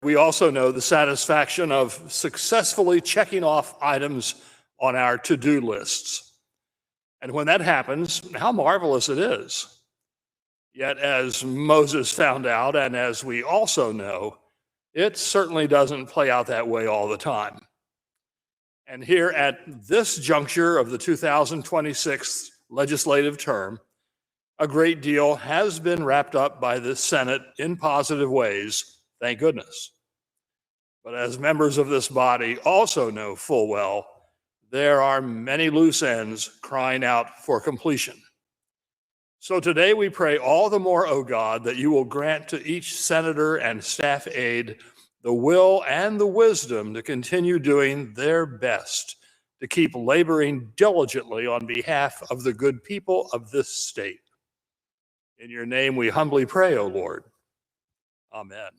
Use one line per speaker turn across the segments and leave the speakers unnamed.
We also know the satisfaction of successfully checking off items on our to-do lists. And when that happens, how marvelous it is. Yet, as Moses found out, and as we also know, it certainly doesn't play out that way all the time. And here at this juncture of the 2026 legislative term, a great deal has been wrapped up by the Senate in positive ways, thank goodness. But as members of this body also know full well, there are many loose ends crying out for completion. So today we pray all the more, O God, that you will grant to each senator and staff aide the will and the wisdom to continue doing their best to keep laboring diligently on behalf of the good people of this state. In your name we humbly pray, O Lord. Amen.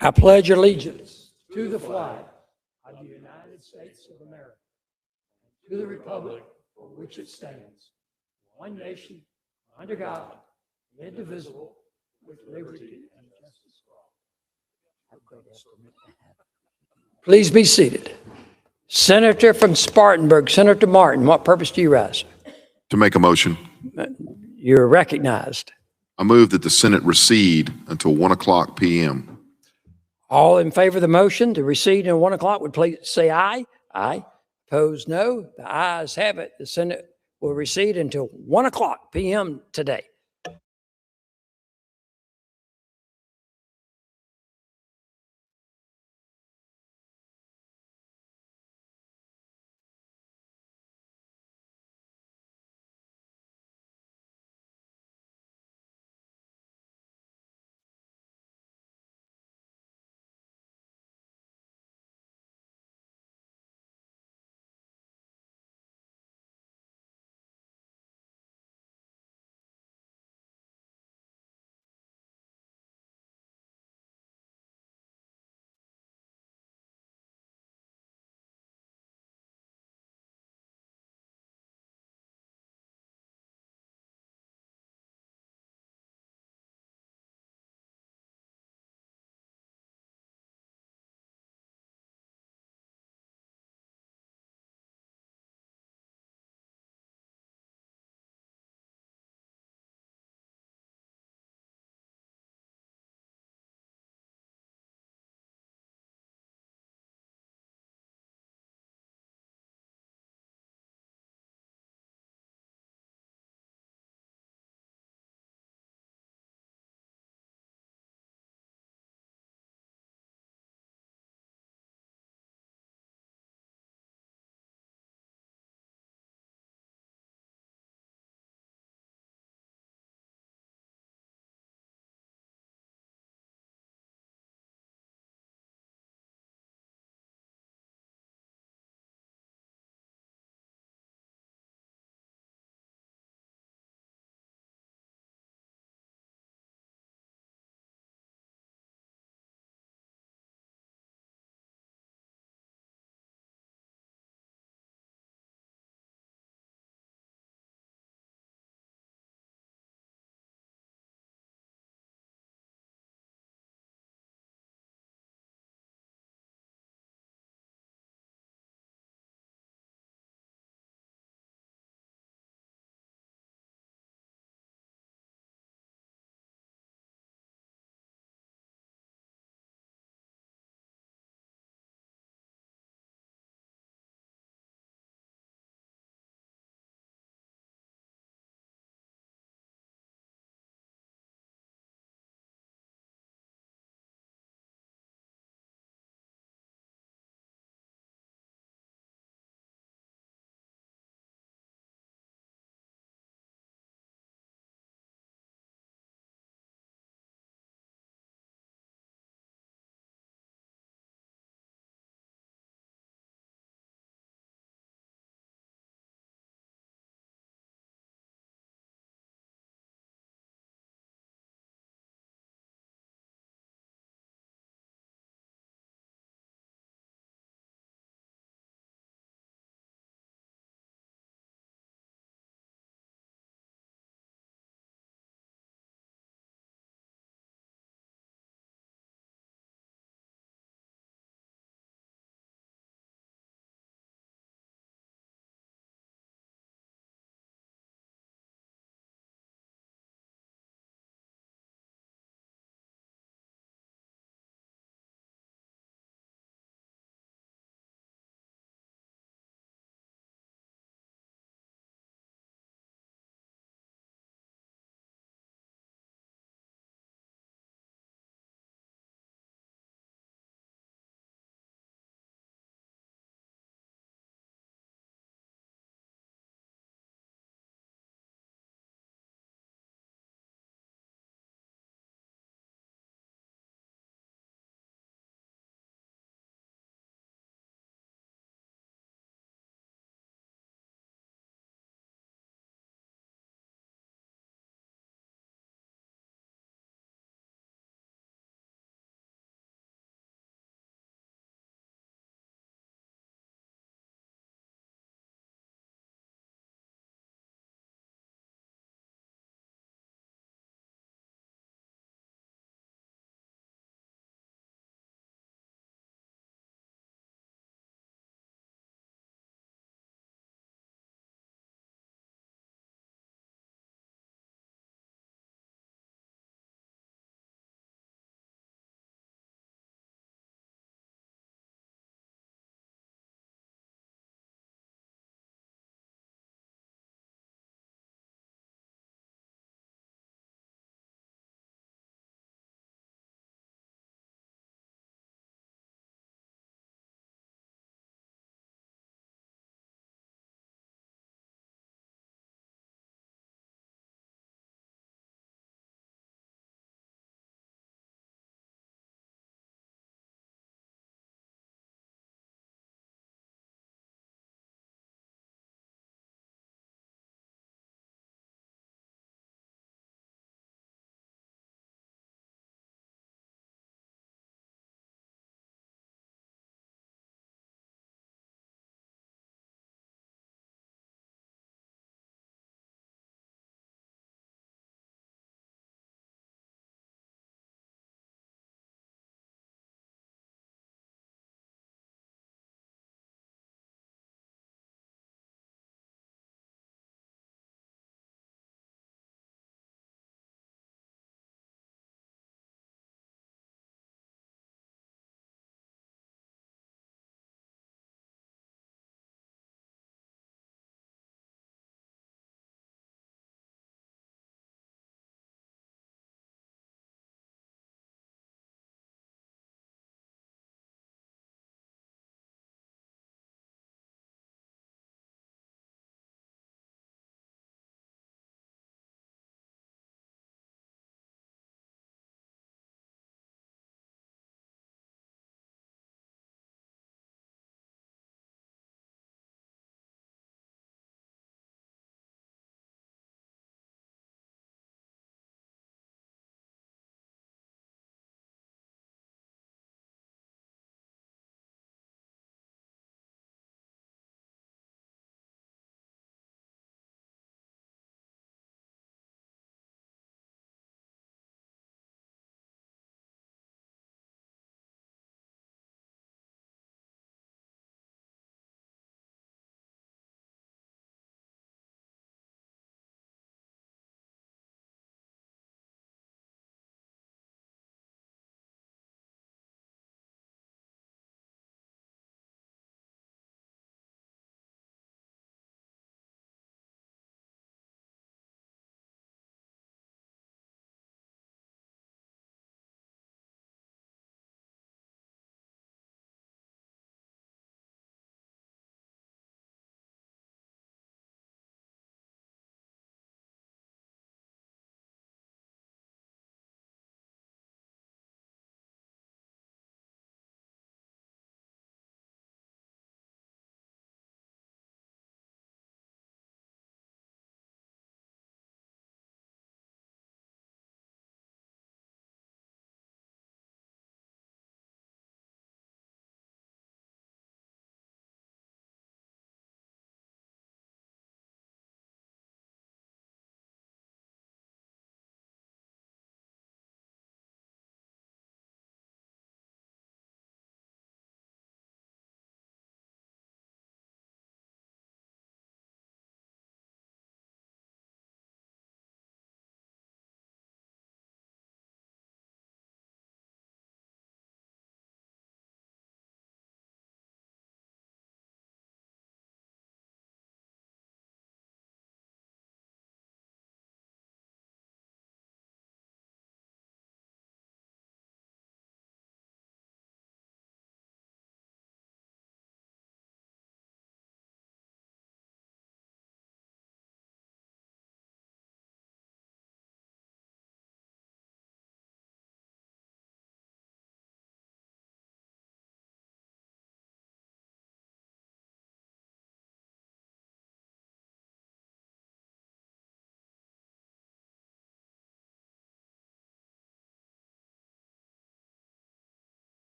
I pledge allegiance to the flag of the United States of America, and to the republic for which it stands, one nation, under God, indivisible, with liberty and justice for all. Please be seated. Senator from Spartanburg, Senator Martin, what purpose do you rise?
To make a motion.
You're recognized.
I move that the Senate recede until 1:00 p.m.
All in favor of the motion to recede until 1 o'clock would please say aye. Aye. Opposed, no. The ayes have it. The Senate will recede until 1:00 p.m. today.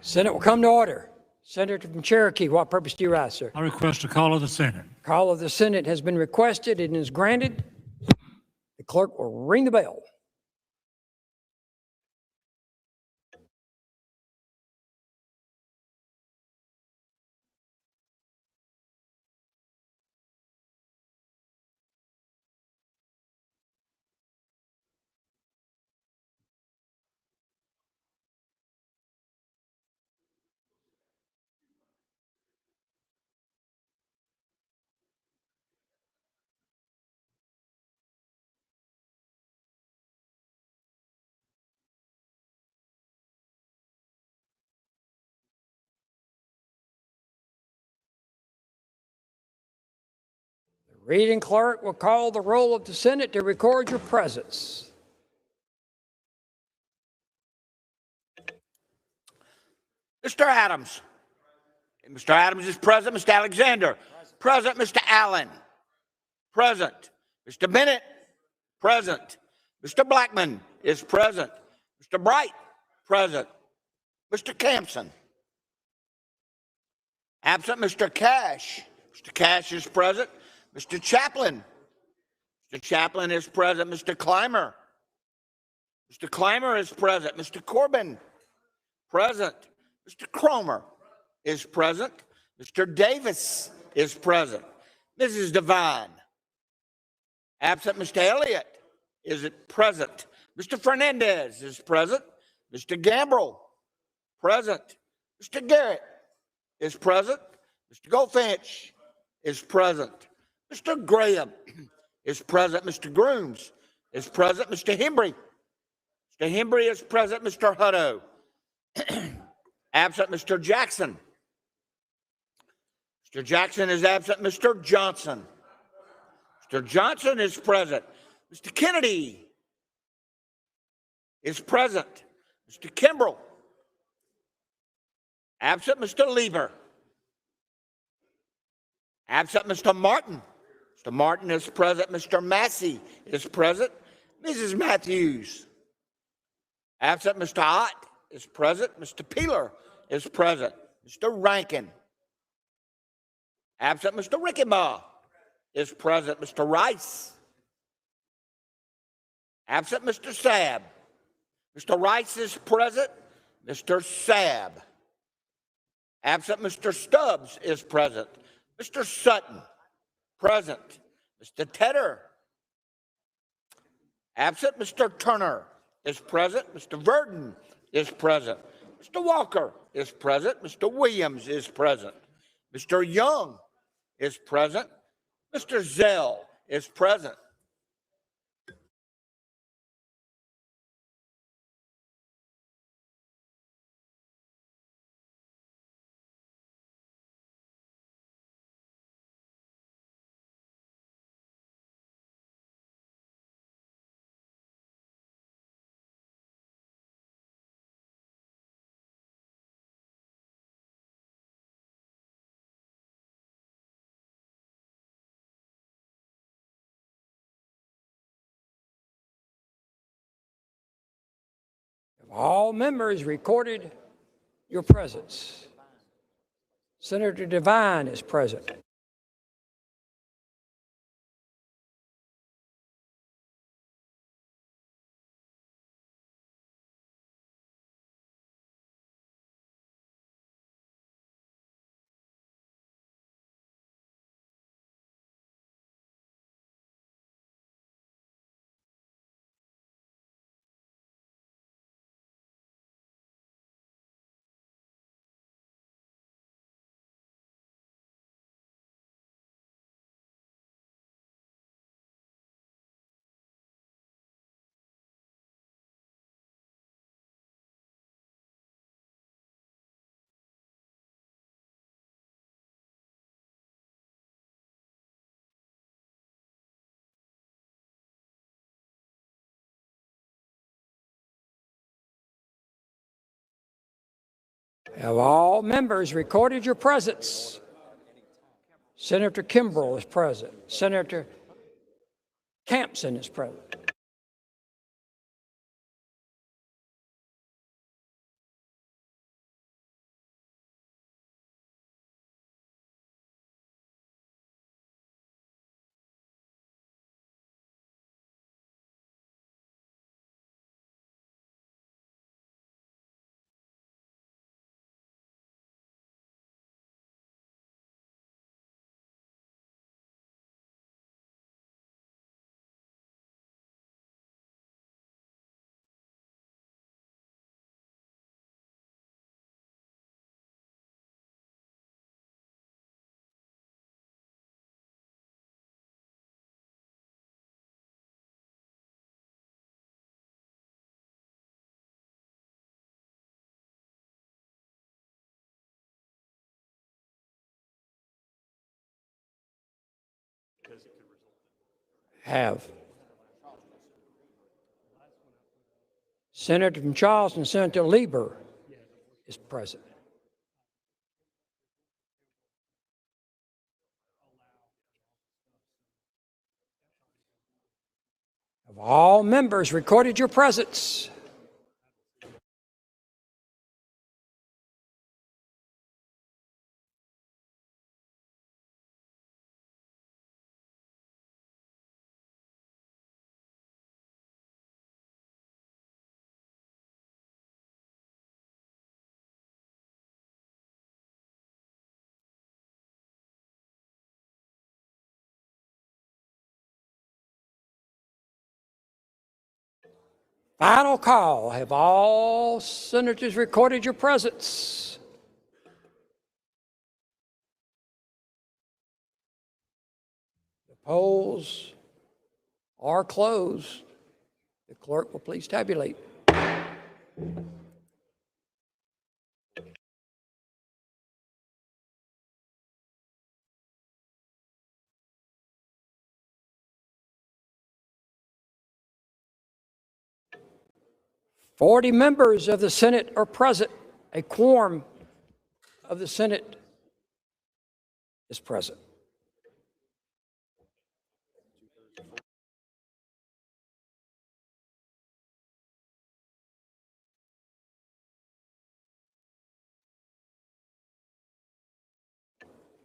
Senate will come to order. Senator from Cherokee, what purpose do you rise, sir?
I request a call of the Senate.
Call of the Senate has been requested and is granted. The clerk will ring the bell. The reading clerk will call the roll of the Senate to record your presence.
Mr. Adams. Mr. Adams is present. Mr. Alexander. Present. Mr. Allen. Present. Mr. Bennett. Present. Mr. Blackman is present. Mr. Bright. Present. Mr. Campson. Absent. Mr. Cash. Mr. Cash is present. Mr. Chaplin. Mr. Chaplin is present. Mr. Clymer. Mr. Clymer is present. Mr. Corbin. Present. Mr. Cromer is present. Mr. Davis is present. Mrs. Devine. Absent. Mr. Elliott is present. Mr. Fernandez is present. Mr. Gambrell, present. Mr. Garrett is present. Mr. Goldfinch is present. Mr. Graham is present. Mr. Grooms is present. Mr. Hembry. Mr. Hembry is present. Mr. Hutto. Absent. Mr. Jackson. Mr. Jackson is absent. Mr. Johnson. Mr. Johnson is present. Mr. Kennedy is present. Mr. Kimbrell. Absent. Mr. Lieber. Absent. Mr. Martin. Mr. Martin is present. Mr. Massey is present. Mrs. Matthews. Absent. Mr. Ott is present. Mr. Peeler is present. Mr. Rankin. Absent. Mr. Rickenbaugh is present. Mr. Rice. Absent. Mr. Sabb. Mr. Rice is present. Mr. Sabb. Absent. Mr. Stubbs is present. Mr. Sutton, present. Mr. Tedder. Absent. Mr. Turner is present. Mr. Verdon is present. Mr. Walker is present. Mr. Williams is present. Mr. Young is present. Mr. Zell is present.
All members recorded your presence. Senator Devine is present. Have all members recorded your presence? Senator Kimbrell is present. Senator Campson is present. have Senator from Charleston, Senator Lieber is present. Have all members recorded your presence? Final call. Have all senators recorded your presence? The polls are closed. The clerk will please tabulate. "40 members of the Senate are present. A quorum of the Senate is present."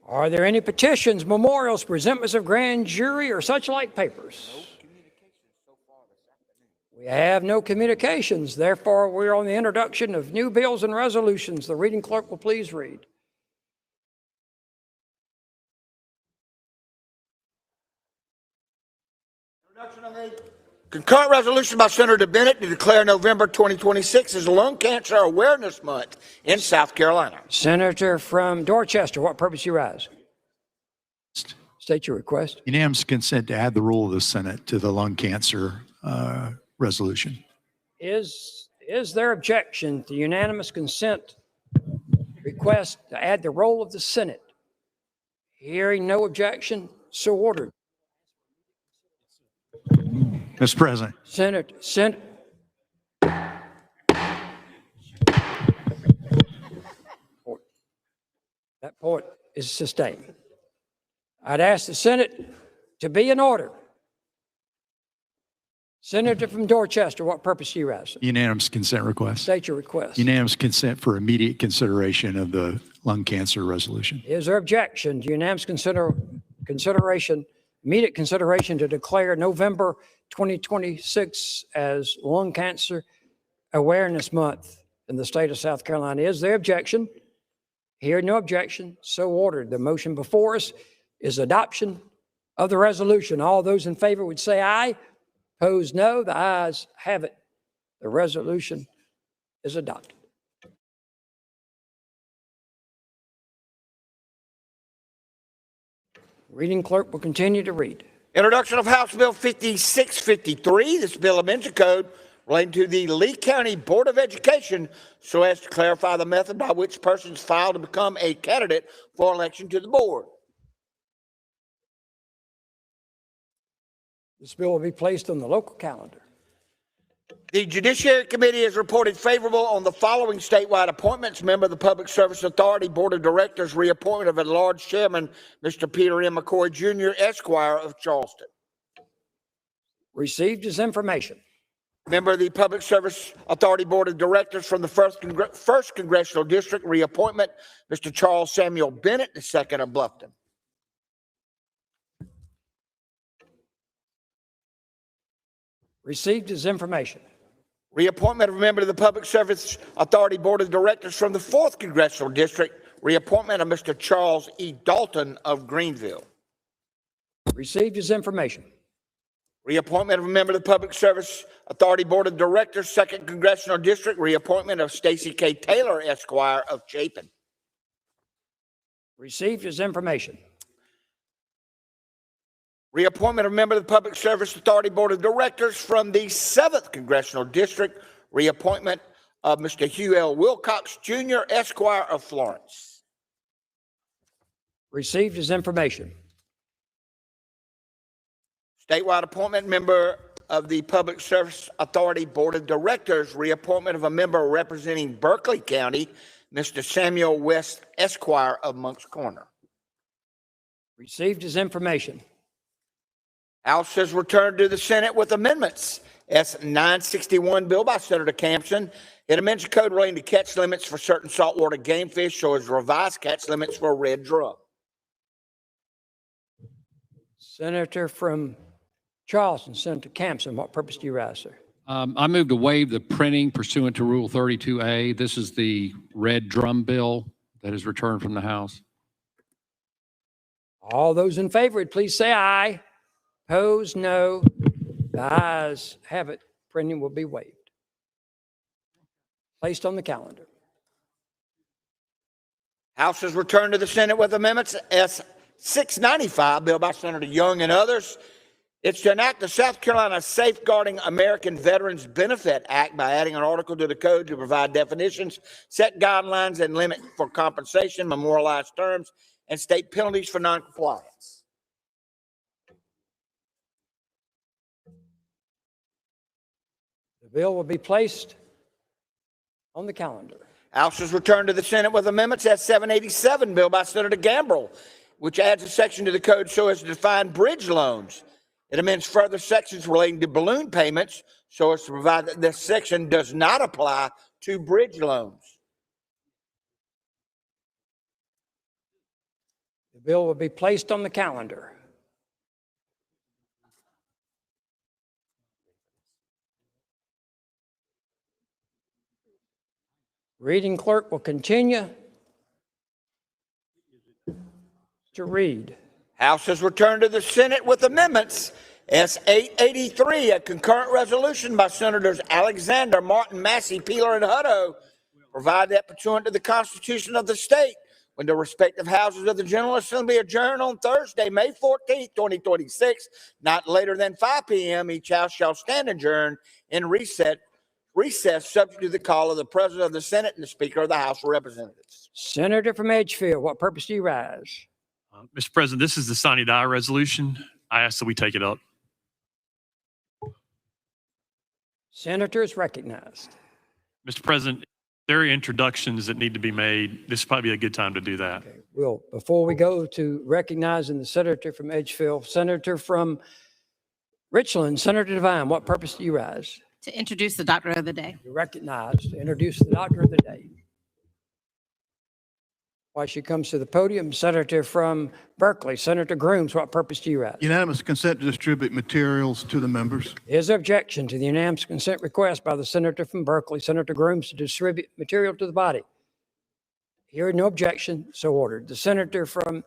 Are there any petitions, memorials, presentments of grand jury, or such like papers? We have no communications. Therefore, we're on the introduction of new bills and resolutions. The reading clerk will please read.
Introduction of a concurrent resolution by Senator Bennett to declare November 2026 as Lung Cancer Awareness Month in South Carolina.
Senator from Dorchester, what purpose you rise? State your request.
Unanimous consent to add the rule of the Senate to the lung cancer resolution.
Is there objection to unanimous consent request to add the roll of the Senate? Hearing no objection, so ordered.
Mr. President.
That point is sustained. I'd ask the Senate to be in order. Senator from Dorchester, what purpose do you rise?
Unanimous consent request.
State your request.
Unanimous consent for immediate consideration of the lung cancer resolution.
Is there objection to unanimous immediate consideration to declare November 2026 as Lung Cancer Awareness Month in the state of South Carolina? Is there objection? Hearing no objection, so ordered. The motion before us is adoption of the resolution. All those in favor would say aye. Opposed, no. The ayes have it. The resolution is adopted. Reading clerk will continue to read.
Introduction of House Bill 5653. This bill amends the code relating to the Lee County Board of Education so as to clarify the method by which persons file to become a candidate for election to the board.
This bill will be placed on the local calendar.
The Judiciary Committee has reported favorable on the following statewide appointments. Member of the Public Service Authority Board of Directors, reappointment of at-large chairman, Mr. Peter M. McCoy, Jr., Esquire of Charleston.
Received as information.
Member of the Public Service Authority Board of Directors from the First Congressional District, reappointment, Mr. Charles Samuel Bennett, II of Bluffton.
Received as information.
Reappointment of a member of the Public Service Authority Board of Directors from the 4th Congressional District, reappointment of Mr. Charles E. Dalton of Greenville.
Received as information.
Reappointment of a member of the Public Service Authority Board of Directors, 2nd Congressional District, reappointment of Stacey K. Taylor, Esquire of Chapin.
Received as information.
Reappointment of a member of the Public Service Authority Board of Directors from the 7th Congressional District, reappointment of Mr. Hugh L. Wilcox, Jr., Esquire of Florence.
Received as information.
Statewide appointment, member of the Public Service Authority Board of Directors, reappointment of a member representing Berkeley County, Mr. Samuel West Esquire of Moncks Corner.
Received as information.
House has returned to the Senate with amendments. S 961, bill by Senator Campson. It amends the code relating to catch limits for certain saltwater game fish, so as revised catch limits for red drum.
Senator from Charleston, Senator Campson, what purpose do you rise, sir?
I move to waive the printing pursuant to Rule 32A. This is the red drum bill that is returned from the House.
All those in favor, please say aye. Opposed, no. The ayes have it. Printing will be waived. Placed on the calendar.
House has returned to the Senate with amendments. S 695, bill by Senator Young and others. It's to enact the South Carolina Safeguarding American Veterans Benefit Act by adding an article to the code to provide definitions, set guidelines, and limit for compensation, memorialize terms, and state penalties for noncompliance.
The bill will be placed on the calendar.
House has returned to the Senate with amendments. S 787, bill by Senator Gambrill, which adds a section to the code so as to define bridge loans. It amends further sections relating to balloon payments so as to provide that this section does not apply to bridge loans.
The bill will be placed on the calendar. Reading clerk will continue to read.
House has returned to the Senate with amendments. S 883, a concurrent resolution by Senators Alexander, Martin, Massey, Peeler, and Hutto, provide that pursuant to the Constitution of the state, when the respective houses of the General Assembly adjourn on Thursday, May 14th, 2026, not later than 5 p.m., each house shall stand adjourned in recess, subject to the call of the President of the Senate and the Speaker of the House of Representatives.
Senator from Edgefield, what purpose do you rise?
Mr. President, this is the sine die resolution. I ask that we take it up.
Senator is recognized.
Mr. President, there are introductions that need to be made. This would probably be a good time to do that.
Okay. Well, before we go to recognizing the senator from Edgefield, Senator from Richland, Senator Devine, what purpose do you rise?
To introduce the doctor of the day.
You're recognized to introduce the doctor of the day. While she comes to the podium, Senator from Berkeley, Senator Grooms, what purpose do you rise?
Unanimous consent to distribute materials to the members.
Is there objection to the unanimous consent request by the senator from Berkeley, Senator Grooms, to distribute material to the body? Hearing no objection, so ordered. The senator from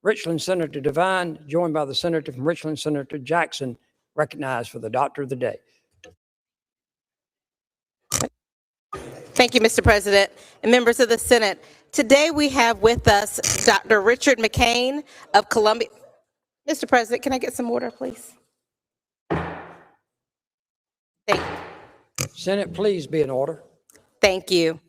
Richland, Senator Devine, joined by the senator from Richland, Senator Jackson, recognized for the doctor of the day.
Thank you, Mr. President and members of the Senate. Today we have with us Dr. Richard McCain of Columbia. Mr. President, can I get some order, please? Thank you.
Senate, please be in order.
Thank you.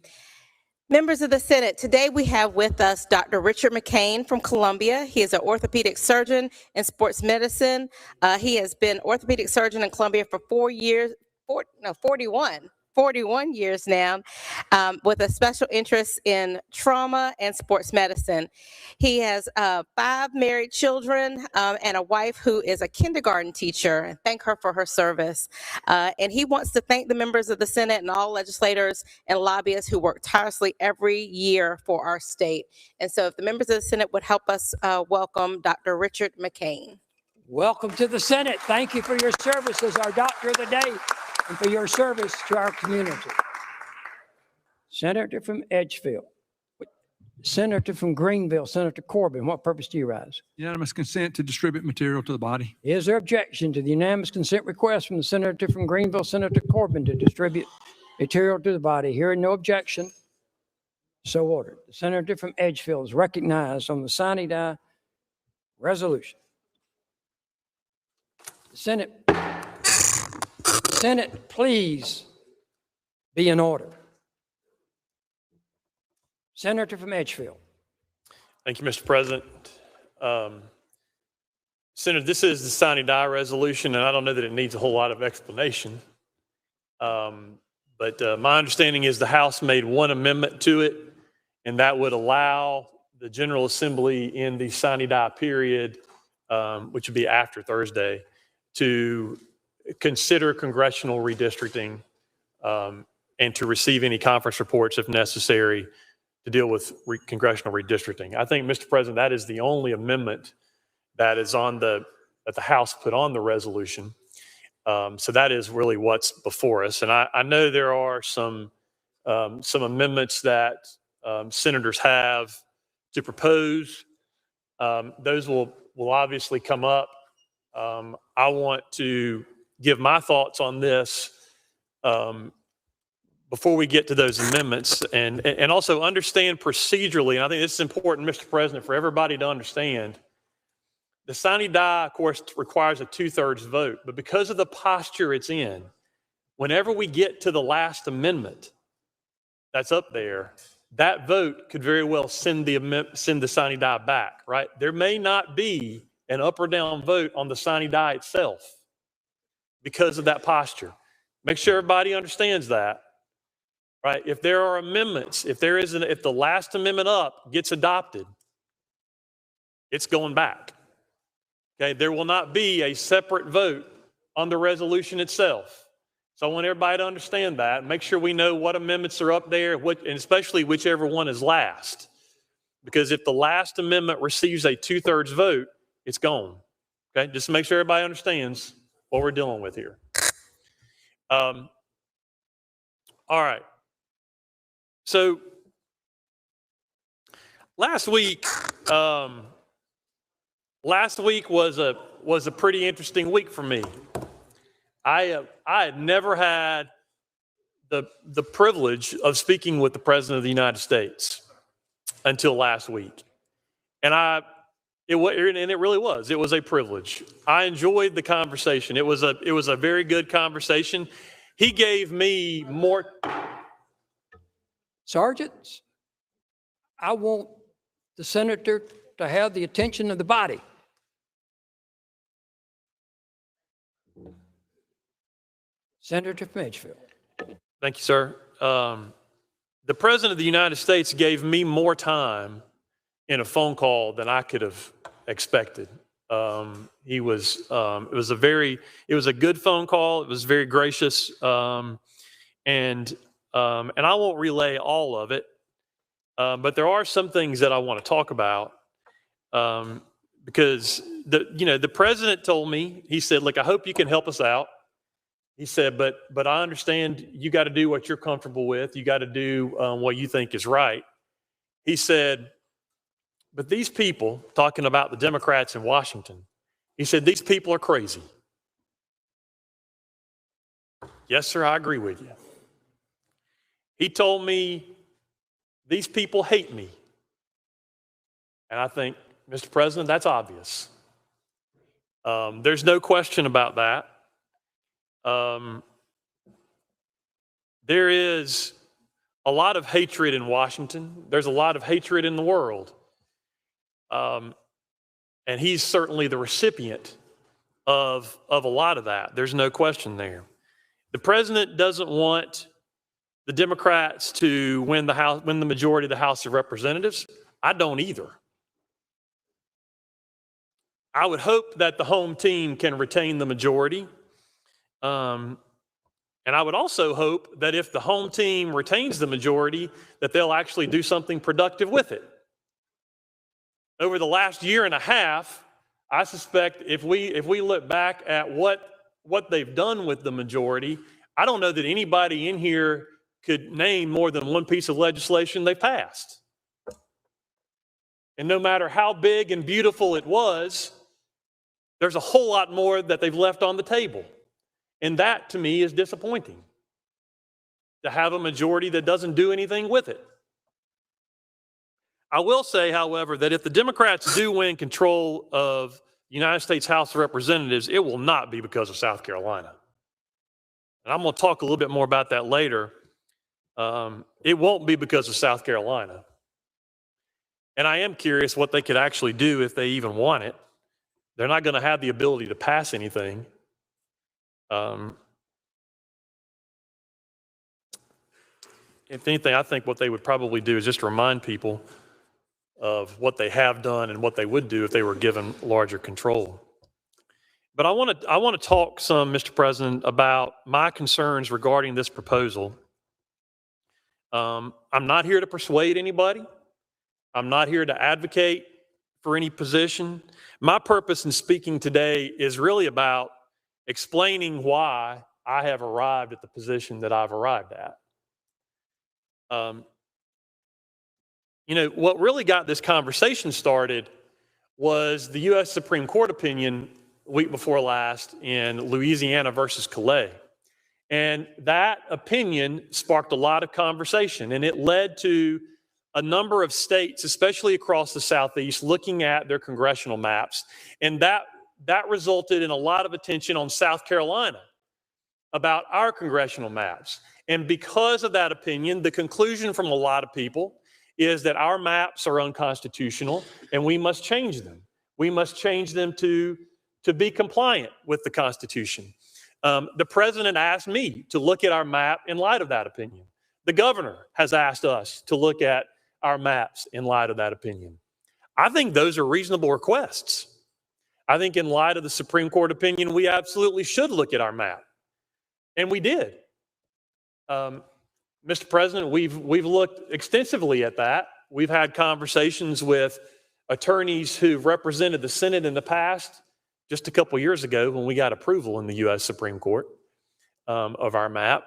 Members of the Senate, today we have with us Dr. Richard McCain from Columbia. He is an orthopedic surgeon in sports medicine. He has been orthopedic surgeon in Columbia for 41 years now, with a special interest in trauma and sports medicine. He has 5 married children and a wife who is a kindergarten teacher, and thank her for her service. And he wants to thank the members of the Senate and all legislators and lobbyists who work tirelessly every year for our state. And so if the members of the Senate would help us welcome Dr. Richard McCain.
Welcome to the Senate. Thank you for your service as our doctor of the day and for your service to our community. Senator from Edgefield. Senator from Greenville, Senator Corbin, what purpose do you rise?
Unanimous consent to distribute material to the body.
Is there objection to the unanimous consent request from the senator from Greenville, Senator Corbin, to distribute material to the body? Hearing no objection, so ordered. The senator from Edgefield is recognized on the sine die resolution. Senate, please be in order. Senator from Edgefield.
Thank you, Mr. President. Senator, this is the sine die resolution, and I don't know that it needs a whole lot of explanation. But my understanding is the House made one amendment to it, and that would allow the General Assembly in the sine die period, which would be after Thursday, to consider congressional redistricting and to receive any conference reports if necessary to deal with congressional redistricting. I think, Mr. President, that is the only amendment that is that the House put on the resolution. So that is really what's before us. And I know there are some amendments that senators have to propose. Those will obviously come up. I want to give my thoughts on this before we get to those amendments, and also understand procedurally, and I think this is important, Mr. President, for everybody to understand. The sine die, of course, requires a 2/3 vote, but because of the posture it's in, whenever we get to the last amendment that's up there, that vote could very well send the sine die back, right? There may not be an up or down vote on the sine die itself because of that posture. Make sure everybody understands that, right? If there are amendments, if the last amendment up gets adopted, it's going back. Okay, there will not be a separate vote on the resolution itself. So I want everybody to understand that. Make sure we know what amendments are up there, and especially whichever one is last. Because if the last amendment receives a 2/3 vote, it's gone. Okay, just to make sure everybody understands what we're dealing with here. All right. So last week was a pretty interesting week for me. I had never had the privilege of speaking with the President of the United States until last week, and it really was. It was a privilege. I enjoyed the conversation. It was a very good conversation. He gave me more.
Sergeants, I want the senator to have the attention of the body. Senator from Edgefield.
Thank you, sir. The President of the United States gave me more time in a phone call than I could have expected. It was a good phone call. It was very gracious. And I won't relay all of it, but there are some things that I want to talk about because the president told me, he said, look, I hope you can help us out. He said, but I understand you got to do what you're comfortable with. You got to do what you think is right. He said, but these people, talking about the Democrats in Washington, he said, these people are crazy. Yes, sir, I agree with you. He told me, these people hate me. And I think, Mr. President, that's obvious. There's no question about that. There is a lot of hatred in Washington. There's a lot of hatred in the world. And he's certainly the recipient of a lot of that. There's no question there. The president doesn't want the Democrats to win the majority of the House of Representatives. I don't either. I would hope that the home team can retain the majority. And I would also hope that if the home team retains the majority, that they'll actually do something productive with it. Over the last year and a half, I suspect if we look back at what they've done with the majority, I don't know that anybody in here could name more than one piece of legislation they passed. And no matter how big and beautiful it was, there's a whole lot more that they've left on the table. And that, to me, is disappointing, to have a majority that doesn't do anything with it. I will say, however, that if the Democrats do win control of the United States House of Representatives, it will not be because of South Carolina. And I'm going to talk a little bit more about that later. It won't be because of South Carolina. And I am curious what they could actually do if they even want it, They're not going to have the ability to pass anything. If anything, I think what they would probably do is just remind people of what they have done and what they would do if they were given larger control. But I want to talk some, Mr. President, about my concerns regarding this proposal. I'm not here to persuade anybody. I'm not here to advocate for any position. My purpose in speaking today is really about explaining why I have arrived at the position that I've arrived at. You know, what really got this conversation started was the U.S. Supreme Court opinion week before last in Louisiana versus Calais. And that opinion sparked a lot of conversation, and it led to a number of states, especially across the Southeast, looking at their congressional maps. And that resulted in a lot of attention on South Carolina about our congressional maps. And because of that opinion, the conclusion from a lot of people is that our maps are unconstitutional and we must change them. We must change them to be compliant with the Constitution. The president asked me to look at our map in light of that opinion. The governor has asked us to look at our maps in light of that opinion. I think those are reasonable requests. I think in light of the Supreme Court opinion, we absolutely should look at our map. And we did. Mr. President, we've looked extensively at that. We've had conversations with attorneys who've represented the Senate in the past, just a couple years ago when we got approval in the U.S. Supreme Court of our map.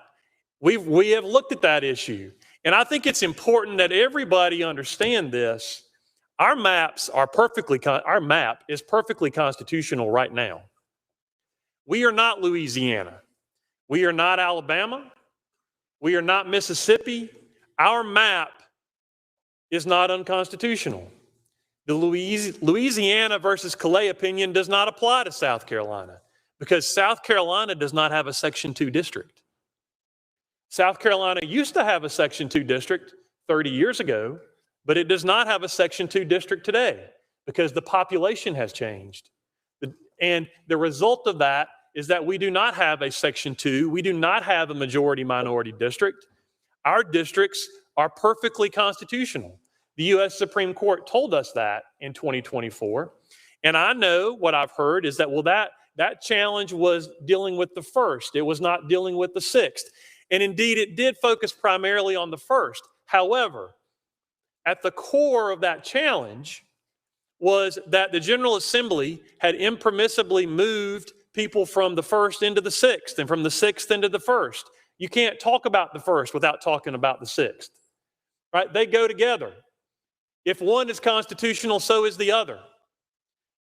We have looked at that issue. And I think it's important that everybody understand this. Our map is perfectly constitutional right now. We are not Louisiana. We are not Alabama. We are not Mississippi. Our map is not unconstitutional. The Louisiana versus Calais opinion does not apply to South Carolina because South Carolina does not have a Section 2 district. South Carolina used to have a Section 2 district 30 years ago, but it does not have a Section 2 district today because the population has changed. And the result of that is that we do not have a Section 2. We do not have a majority-minority district. Our districts are perfectly constitutional. The U.S. Supreme Court told us that in 2024. And I know what I've heard is that, well, that challenge was dealing with the first. It was not dealing with the sixth. And indeed, it did focus primarily on the first. However, at the core of that challenge was that the General Assembly had impermissibly moved people from the first into the sixth and from the sixth into the first. You can't talk about the first without talking about the sixth, right? They go together. If one is constitutional, so is the other.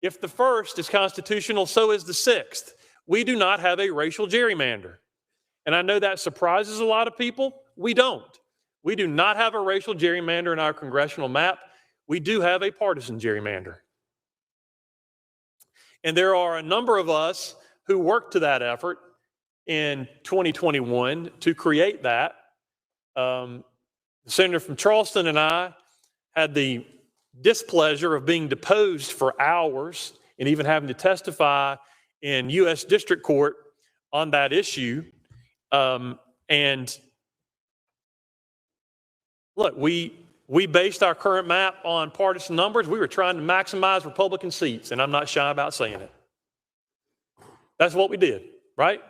If the first is constitutional, so is the sixth. We do not have a racial gerrymander. And I know that surprises a lot of people. We don't. We do not have a racial gerrymander in our congressional map. We do have a partisan gerrymander. And there are a number of us who worked to that effort in 2021 to create that. The senator from Charleston and I had the displeasure of being deposed for hours and even having to testify in U.S. District Court on that issue. And look, we based our current map on partisan numbers. We were trying to maximize Republican seats, and I'm not shy about saying it. That's what we did, right?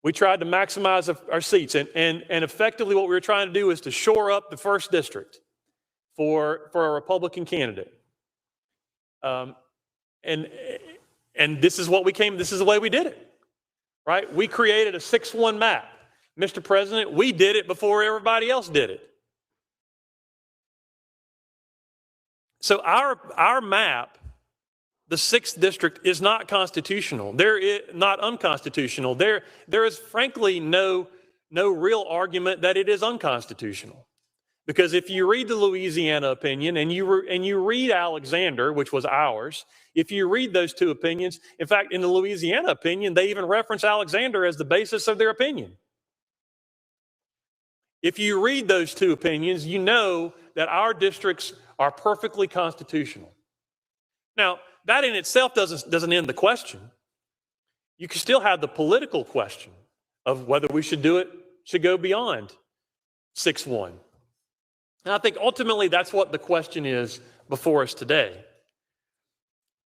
We tried to maximize our seats, and effectively what we were trying to do is to shore up the first district for a Republican candidate. And this is what this is the way we did it, right? We created a 6-1 map. Mr. President, we did it before everybody else did it. So our map, the 6th district, is not constitutional. There is not unconstitutional. There is frankly no real argument that it is unconstitutional. Because if you read the Louisiana opinion and you read Alexander, which was ours, if you read those two opinions, in fact, in the Louisiana opinion, they even reference Alexander as the basis of their opinion. If you read those two opinions, you know that our districts are perfectly constitutional. Now, that in itself doesn't end the question. You can still have the political question of whether we should go beyond 6-1. And I think ultimately that's what the question is before us today.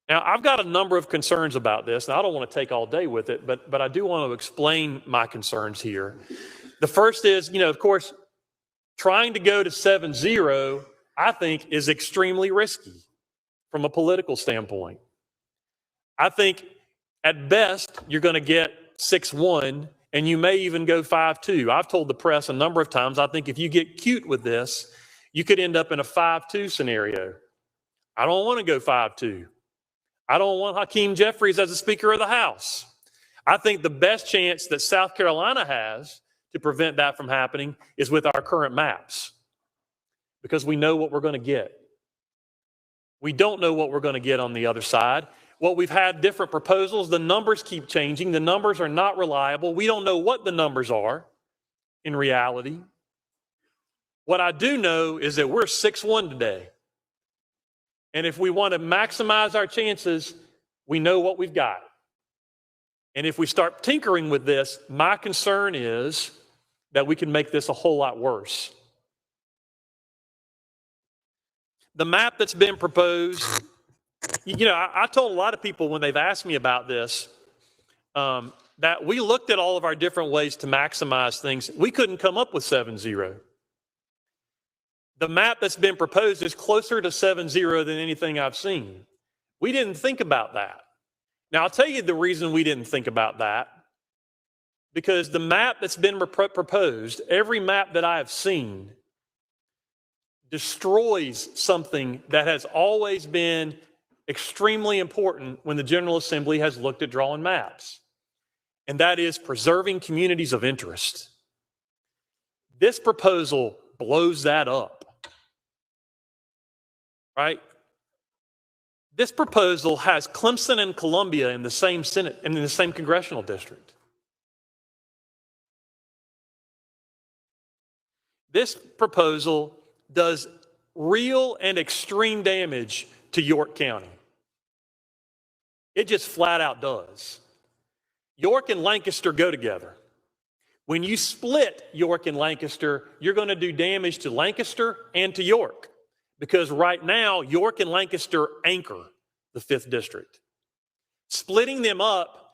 Now, I've got a number of concerns about this, and I don't want to take all day with it, but I do want to explain my concerns here. The first is, of course, trying to go to 7-0, I think, is extremely risky from a political standpoint. I think at best, you're going to get 6-1, and you may even go 5-2. I've told the press a number of times, I think if you get cute with this, you could end up in a 5-2 scenario. I don't want to go 5-2. I don't want Hakeem Jeffries as the Speaker of the House. I think the best chance that South Carolina has to prevent that from happening is with our current maps, because we know what we're going to get. We don't know what we're going to get on the other side. What we've had different proposals, the numbers keep changing. The numbers are not reliable. We don't know what the numbers are in reality. What I do know is that we're 6-1 today. And if we want to maximize our chances, we know what we've got. And if we start tinkering with this, my concern is that we can make this a whole lot worse. The map that's been proposed, I told a lot of people when they've asked me about this, that we looked at all of our different ways to maximize things. We couldn't come up with 7-0. The map that's been proposed is closer to 7-0 than anything I've seen. We didn't think about that. Now, I'll tell you the reason we didn't think about that. Because the map that's been proposed, every map that I have seen, destroys something that has always been extremely important when the General Assembly has looked at drawing maps. And that is preserving communities of interest. This proposal blows that up. Right? This proposal has Clemson and Columbia in the same Senate and in the same congressional district. This proposal does real and extreme damage to York County. It just flat out does. York and Lancaster go together. When you split York and Lancaster, you're going to do damage to Lancaster and to York. Because right now, York and Lancaster anchor the 5th District. Splitting them up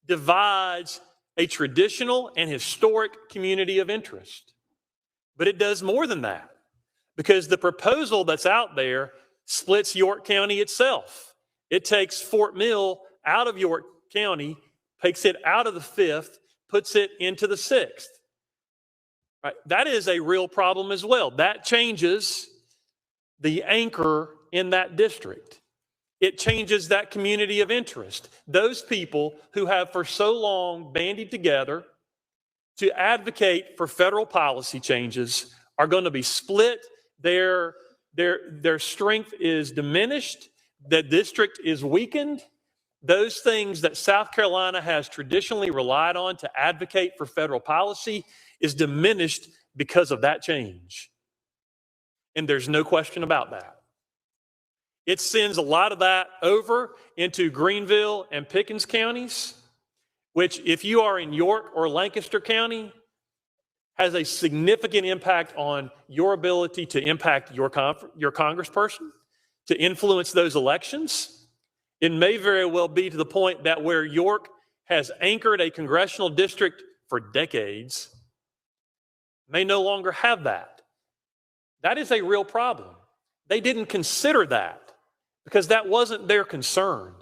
divides a traditional and historic community of interest. But it does more than that, because the proposal that's out there splits York County itself. It takes Fort Mill out of York County, takes it out of the 5th, puts it into the 6th. Right? That is a real problem as well. That changes the anchor in that district. It changes that community of interest. Those people who have for so long bandied together to advocate for federal policy changes are going to be split. Their strength is diminished. The district is weakened. Those things that South Carolina has traditionally relied on to advocate for federal policy is diminished because of that change. And there's no question about that. It sends a lot of that over into Greenville and Pickens counties, which, if you are in York or Lancaster County, has a significant impact on your ability to impact your congressperson, to influence those elections. It may very well be to the point that where York has anchored a congressional district for decades, may no longer have that. That is a real problem. They didn't consider that because that wasn't their concern.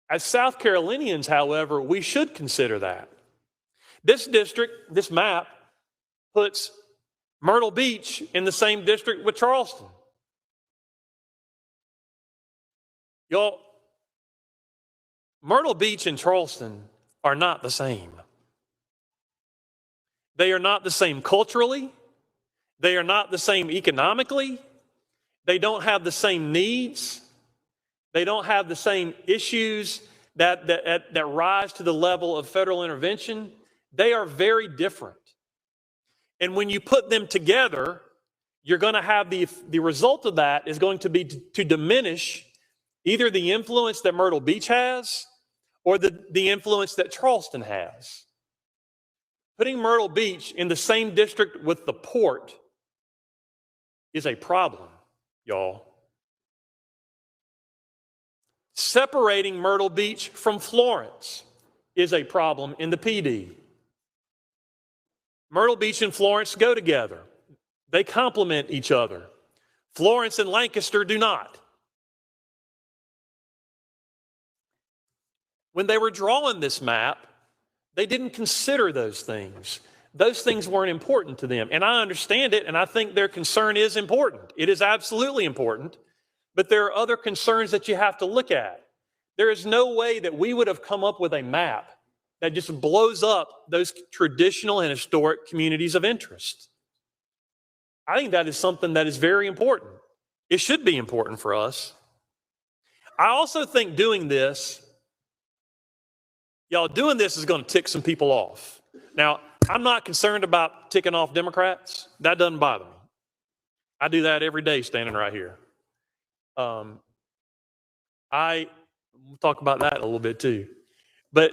As South Carolinians, however, we should consider that. This district, this map, puts Myrtle Beach in the same district with Charleston. Y'all, Myrtle Beach and Charleston are not the same. They are not the same culturally. They are not the same economically. They don't have the same needs. They don't have the same issues that rise to the level of federal intervention. They are very different. And when you put them together, you're going to have the result of that is going to be to diminish Either the influence that Myrtle Beach has or the influence that Charleston has. Putting Myrtle Beach in the same district with the port is a problem, y'all. Separating Myrtle Beach from Florence is a problem in the PD. Myrtle Beach and Florence go together. They complement each other. Florence and Lancaster do not. When they were drawing this map, they didn't consider those things. Those things weren't important to them. And I understand it, and I think their concern is important. It is absolutely important, but there are other concerns that you have to look at. There is no way that we would have come up with a map that just blows up those traditional and historic communities of interest. I think that is something that is very important. It should be important for us. I also think doing this is going to tick some people off. Now, I'm not concerned about ticking off Democrats. That doesn't bother me. I do that every day standing right here. We'll talk about that a little bit too. But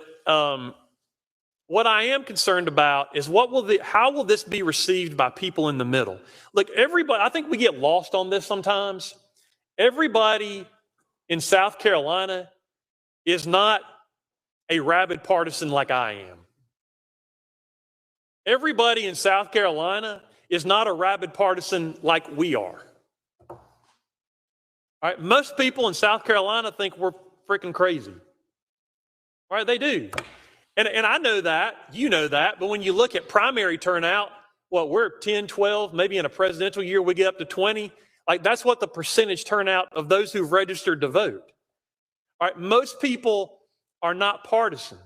what I am concerned about is how will this be received by people in the middle? Look, everybody, I think we get lost on this sometimes. Everybody in South Carolina is not a rabid partisan like I am. Everybody in South Carolina is not a rabid partisan like we are. All right, most people in South Carolina think we're freaking crazy. All right, they do. And I know that, you know that, but when you look at primary turnout, we're 10, 12, maybe in a presidential year we get up to 20. Like that's what the percentage turnout of those who've registered to vote. All right, most people are not partisan.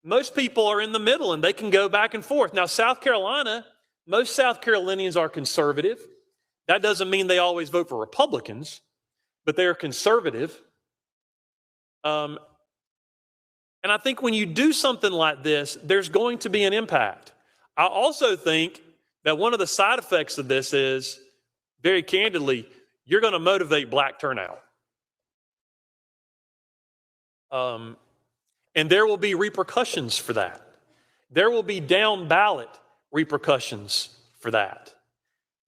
Most people are in the middle and they can go back and forth. Now, South Carolina, most South Carolinians are conservative. That doesn't mean they always vote for Republicans, but they're conservative. And I think when you do something like this, there's going to be an impact. I also think that one of the side effects of this is, very candidly, you're going to motivate black turnout. And there will be repercussions for that. There will be down ballot repercussions for that.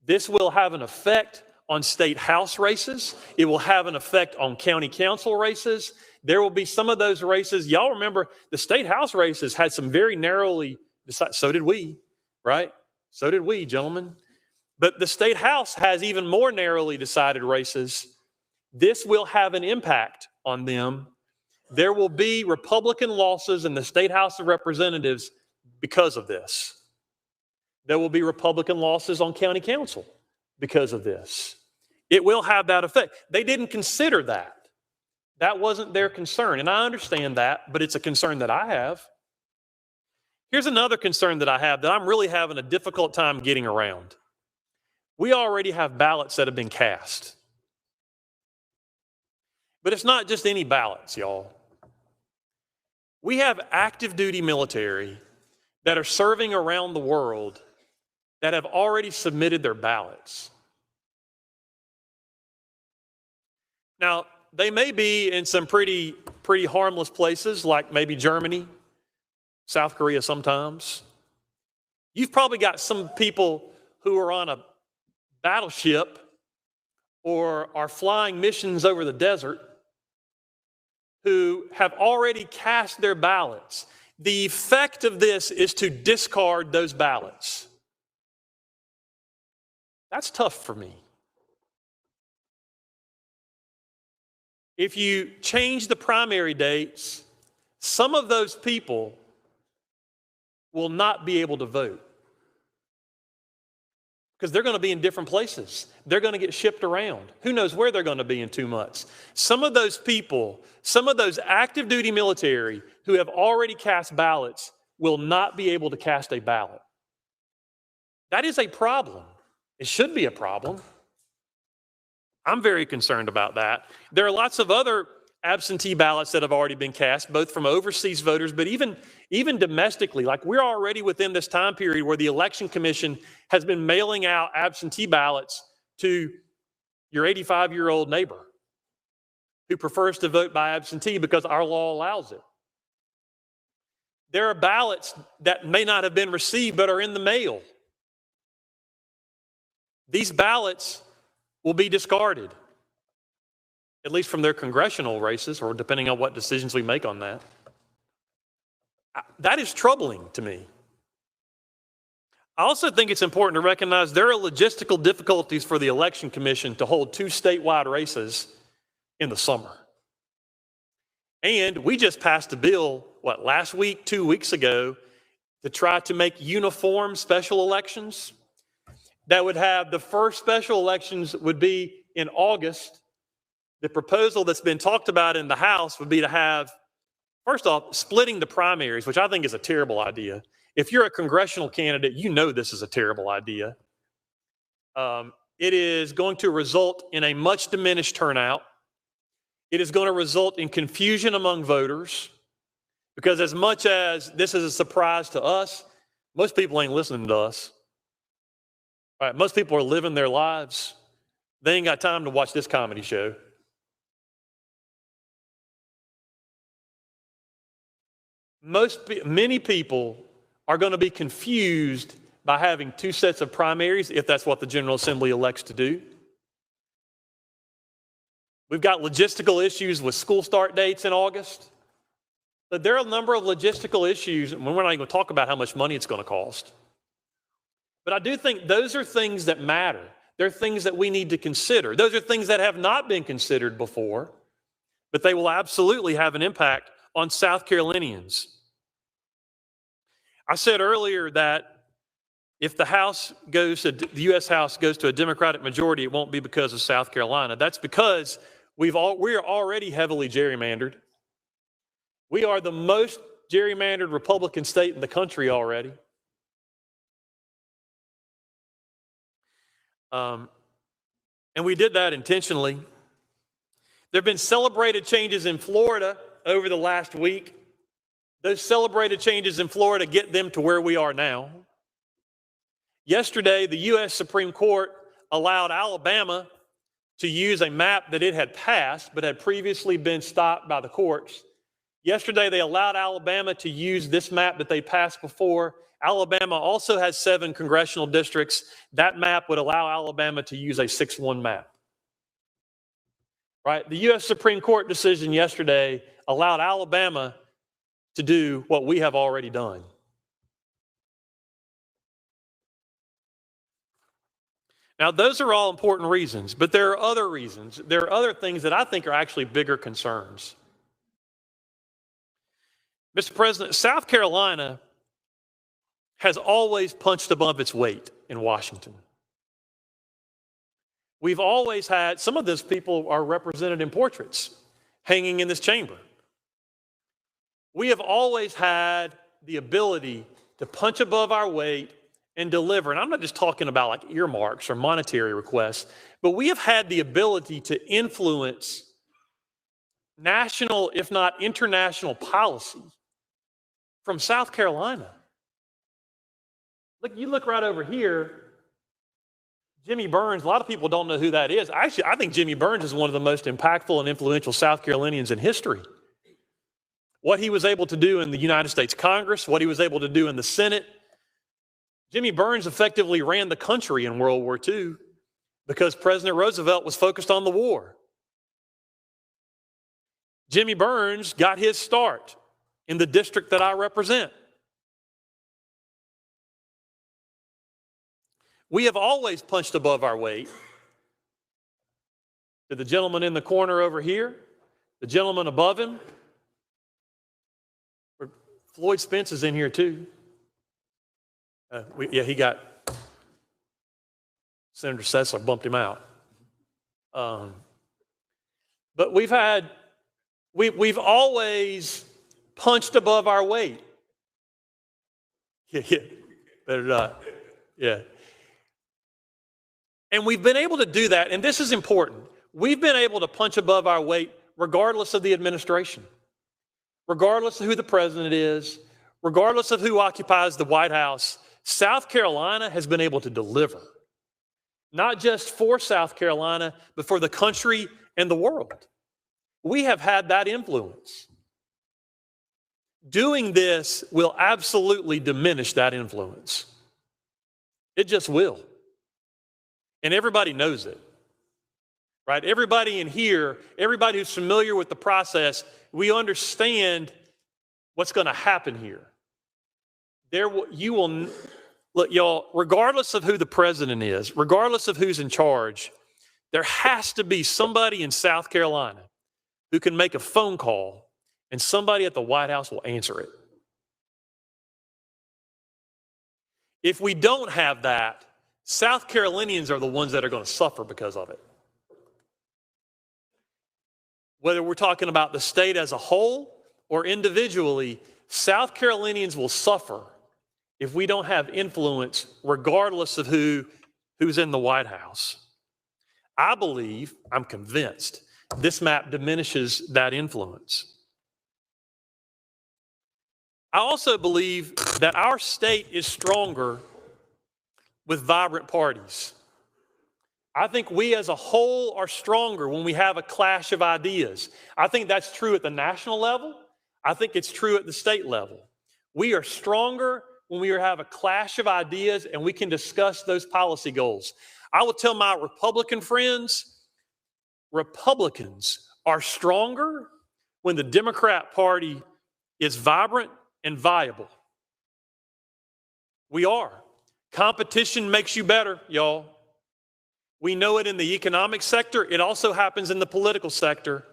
This will have an effect on state house races. It will have an effect on county council races. There will be some of those races. Y'all remember the state house races had some very narrowly decided. So did we, right? So did we, gentlemen. But the state house has even more narrowly decided races. This will have an impact on them. There will be Republican losses in the State House of Representatives because of this. There will be Republican losses on county council because of this. It will have that effect. They didn't consider that. That wasn't their concern. And I understand that, but it's a concern that I have. Here's another concern that I have that I'm really having a difficult time getting around. We already have ballots that have been cast. But it's not just any ballots, y'all. We have active duty military that are serving around the world that have already submitted their ballots. Now, they may be in some pretty harmless places like maybe Germany, South Korea sometimes. You've probably got some people who are on a battleship or are flying missions over the desert who have already cast their ballots. The effect of this is to discard those ballots. That's tough for me. If you change the primary dates, some of those people will not be able to vote because they're going to be in different places. They're going to get shipped around. Who knows where they're going to be in 2 months? Some of those people, some of those active duty military who have already cast ballots will not be able to cast a ballot. That is a problem. It should be a problem. I'm very concerned about that. There are lots of other absentee ballots that have already been cast, both from overseas voters, but even domestically. Like we're already within this time period where the Election Commission has been mailing out absentee ballots to your 85-year-old neighbor. who prefers to vote by absentee because our law allows it. There are ballots that may not have been received but are in the mail. These ballots will be discarded, at least from their congressional races, or depending on what decisions we make on that. That is troubling to me. I also think it's important to recognize there are logistical difficulties for the Election Commission to hold 2 statewide races in the summer. And we just passed a bill, last week, 2 weeks ago, to try to make uniform special elections that would have the first special elections would be in August. The proposal that's been talked about in the House would be to have, first off, splitting the primaries, which I think is a terrible idea. If you're a congressional candidate, you know this is a terrible idea. It is going to result in a much diminished turnout. It is going to result in confusion among voters, because as much as this is a surprise to us, most people ain't listening to us. All right, most people are living their lives. They ain't got time to watch this comedy show. Many people are going to be confused by having 2 sets of primaries, if that's what the General Assembly elects to do. We've got logistical issues with school start dates in August. But there are a number of logistical issues, and we're not even going to talk about how much money it's going to cost. But I do think those are things that matter. They're things that we need to consider. Those are things that have not been considered before, but they will absolutely have an impact on South Carolinians. I said earlier that if the U.S. House goes to a Democratic majority, it won't be because of South Carolina. That's because we are already heavily gerrymandered. We are the most gerrymandered Republican state in the country already. And we did that intentionally. There have been celebrated changes in Florida over the last week. Those celebrated changes in Florida get them to where we are now. Yesterday, the U.S. Supreme Court allowed Alabama to use a map that it had passed but had previously been stopped by the courts. Yesterday, they allowed Alabama to use this map that they passed before. Alabama also has 7 congressional districts. That map would allow Alabama to use a 6-1 map. Right? The U.S. Supreme Court decision yesterday allowed Alabama to do what we have already done. Now, those are all important reasons, but there are other reasons. There are other things that I think are actually bigger concerns. Mr. President, South Carolina has always punched above its weight in Washington. We've always had, some of those people are represented in portraits hanging in this chamber. We have always had the ability to punch above our weight and deliver. And I'm not just talking about like earmarks or monetary requests, but we have had the ability to influence national, if not international policy from South Carolina. Look, you look right over here, Jimmy Burns, a lot of people don't know who that is. Actually, I think Jimmy Burns is one of the most impactful and influential South Carolinians in history. What he was able to do in the United States Congress, what he was able to do in the Senate. Jimmy Burns effectively ran the country in World War II because President Roosevelt was focused on the war. Jimmy Burns got his start in the district that I represent. We have always punched above our weight. To the gentleman in the corner over here, the gentleman above him, Floyd Spence is in here too. He got, Senator Sessler bumped him out. But we've always punched above our weight. Yeah, better not. Yeah. And we've been able to do that, and this is important. We've been able to punch above our weight regardless of the administration, regardless of who the president is, regardless of who occupies the White House. South Carolina has been able to deliver, not just for South Carolina, but for the country and the world. We have had that influence. Doing this will absolutely diminish that influence. It just will. And everybody knows it, right? Everybody in here, everybody who's familiar with the process, we understand what's going to happen here. Look, y'all, regardless of who the president is, regardless of who's in charge, there has to be somebody in South Carolina who can make a phone call and somebody at the White House will answer it. If we don't have that, South Carolinians are the ones that are going to suffer because of it. Whether we're talking about the state as a whole or individually, South Carolinians will suffer if we don't have influence regardless of who's in the White House. I believe, I'm convinced, this map diminishes that influence. I also believe that our state is stronger with vibrant parties. I think we as a whole are stronger when we have a clash of ideas. I think that's true at the national level. I think it's true at the state level. We are stronger when we have a clash of ideas and we can discuss those policy goals. I will tell my Republican friends, Republicans are stronger when the Democrat Party is vibrant and viable. We are. Competition makes you better, y'all. We know it in the economic sector. It also happens in the political sector.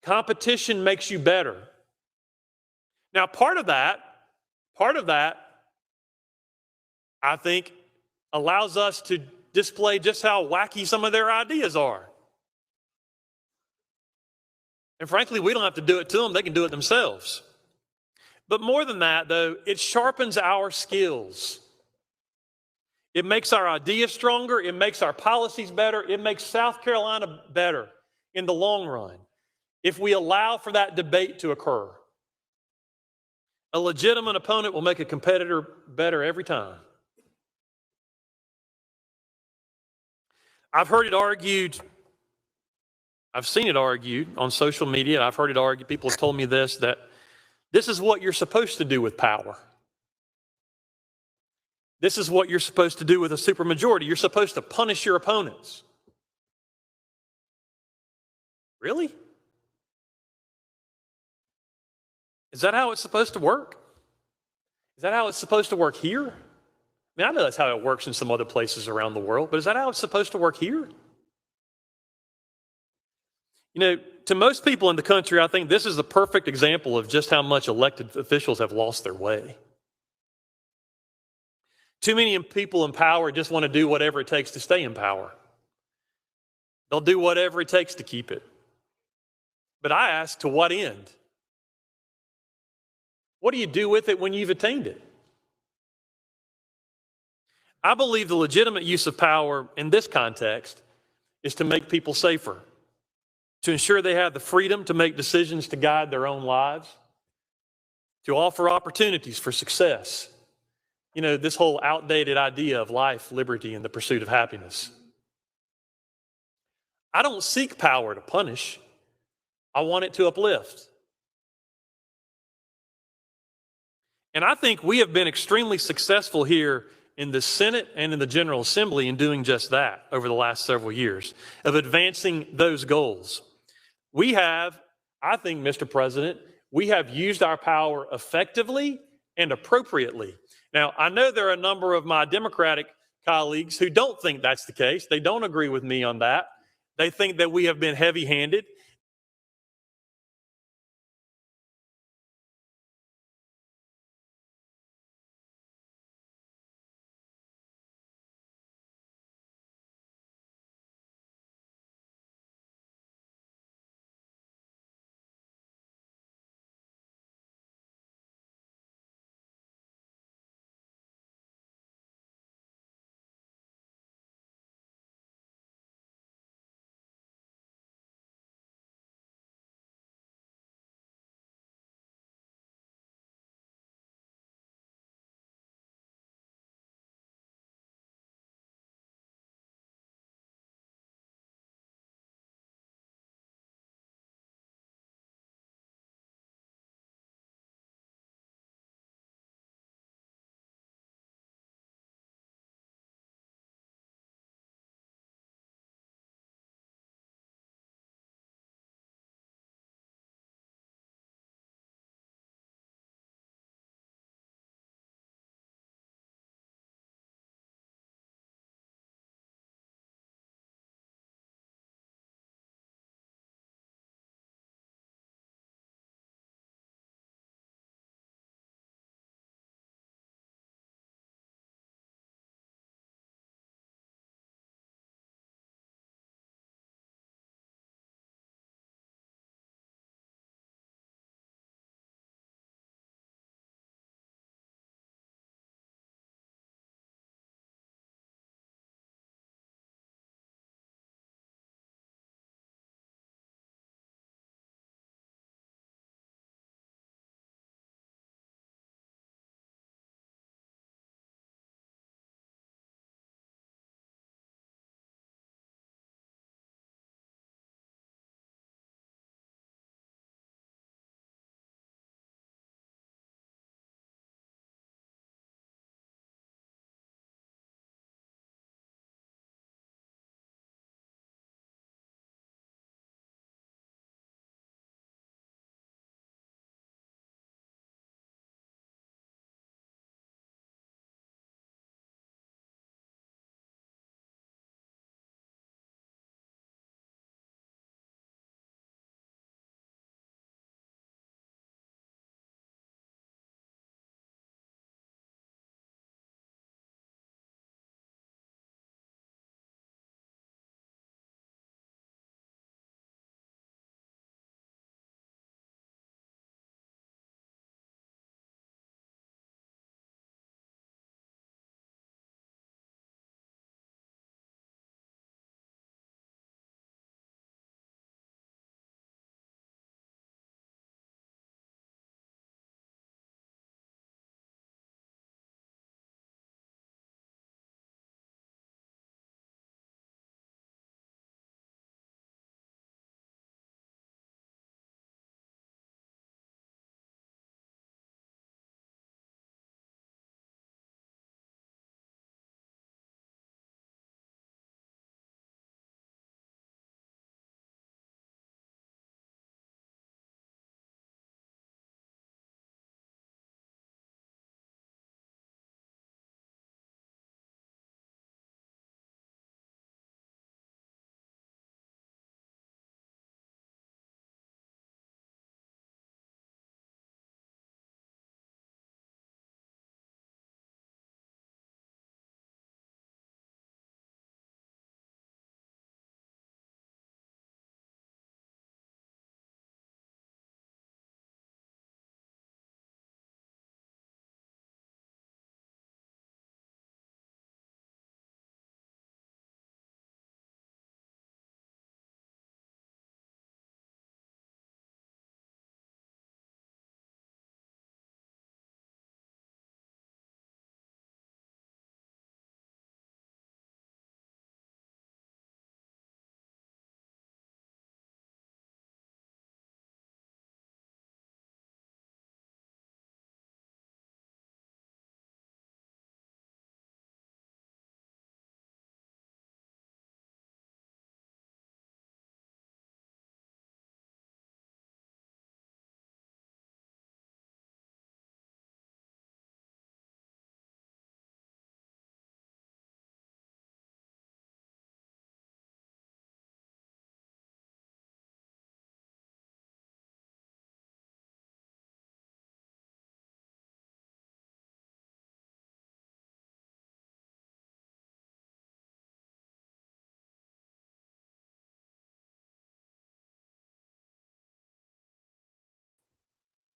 Competition makes you better. Now, part of that, I think, allows us to display just how wacky some of their ideas are. And frankly, we don't have to do it to them. They can do it themselves. But more than that, though, it sharpens our skills. It makes our ideas stronger. It makes our policies better. It makes South Carolina better in the long run if we allow for that debate to occur. A legitimate opponent will make a competitor better every time. I've heard it argued, I've seen it argued on social media. I've heard it argued, people have told me this, that this is what you're supposed to do with power. This is what you're supposed to do with a supermajority. You're supposed to punish your opponents. Really? Is that how it's supposed to work? Is that how it's supposed to work here? I mean, I know that's how it works in some other places around the world, but is that how it's supposed to work here? You know, to most people in the country, I think this is a perfect example of just how much elected officials have lost their way. Too many people in power just want to do whatever it takes to stay in power. They'll do whatever it takes to keep it. But I ask, to what end? What do you do with it when you've attained it? I believe the legitimate use of power in this context is to make people safer, to ensure they have the freedom to make decisions to guide their own lives, to offer opportunities for success. You know, this whole outdated idea of life, liberty, and the pursuit of happiness. I don't seek power to punish. I want it to uplift. And I think we have been extremely successful here in the Senate and in the General Assembly in doing just that over the last several years, of advancing those goals. We have, I think, Mr. President, we have used our power effectively and appropriately. Now, I know there are a number of my Democratic colleagues who don't think that's the case. They don't agree with me on that. They think that we have been heavy-handed.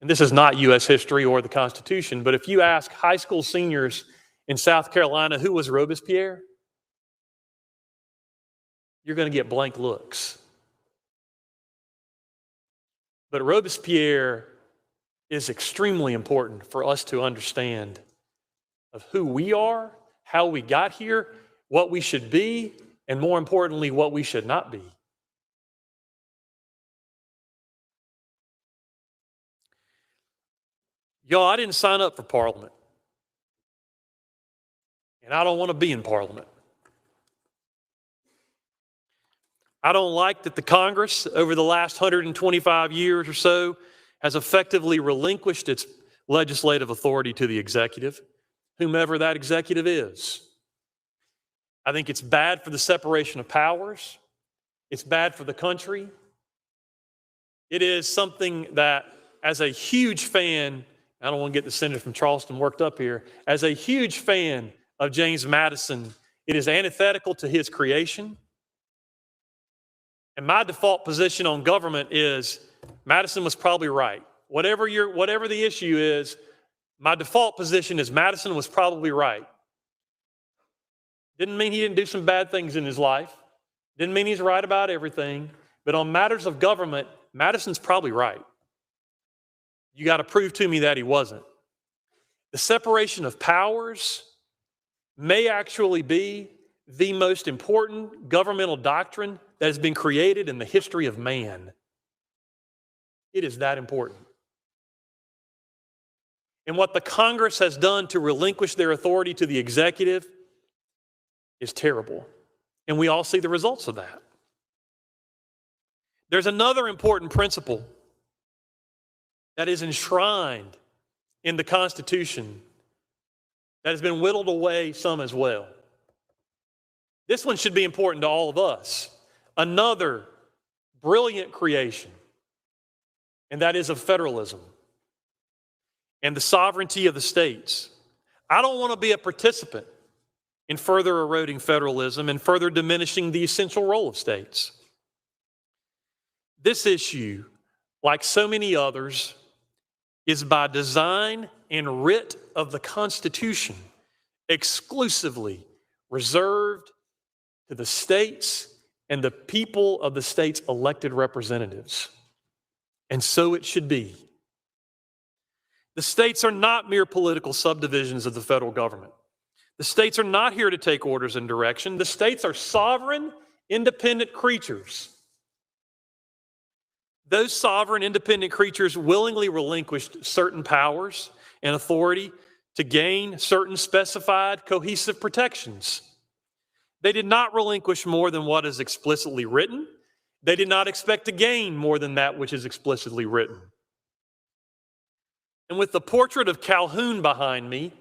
And this is not U.S. history or the Constitution, but if you ask high school seniors in South Carolina who was Robespierre, you're going to get blank looks. But Robespierre is extremely important for us to understand of who we are, how we got here, what we should be, and more importantly, what we should not be. Y'all, I didn't sign up for Parliament. And I don't want to be in Parliament. I don't like that the Congress, over the last 125 years or so, has effectively relinquished its legislative authority to the executive, whomever that executive is. I think it's bad for the separation of powers. It's bad for the country. It is something that, as a huge fan, I don't want to get the senator from Charleston worked up here, as a huge fan of James Madison, it is antithetical to his creation. And my default position on government is Madison was probably right. Whatever the issue is, my default position is Madison was probably right. Didn't mean he didn't do some bad things in his life. Didn't mean he's right about everything. But on matters of government, Madison's probably right. You got to prove to me that he wasn't. The separation of powers may actually be the most important governmental doctrine that has been created in the history of man. It is that important. And what the Congress has done to relinquish their authority to the executive is terrible. And we all see the results of that. There's another important principle that is enshrined in the Constitution that has been whittled away some as well. This one should be important to all of us. Another brilliant creation, and that is of federalism and the sovereignty of the states. I don't want to be a participant in further eroding federalism and further diminishing the essential role of states. This issue, like so many others, is by design and writ of the Constitution exclusively reserved to the states and the people of the state's elected representatives. And so it should be. The states are not mere political subdivisions of the federal government. The states are not here to take orders and direction. The states are sovereign, independent creatures. Those sovereign, independent creatures willingly relinquished certain powers and authority to gain certain specified cohesive protections. They did not relinquish more than what is explicitly written. They did not expect to gain more than that which is explicitly written. And with the portrait of Calhoun behind me,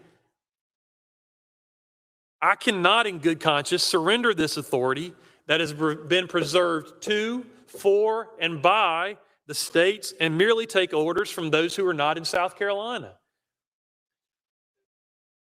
I cannot in good conscience surrender this authority that has been preserved to, for, and by the states and merely take orders from those who are not in South Carolina.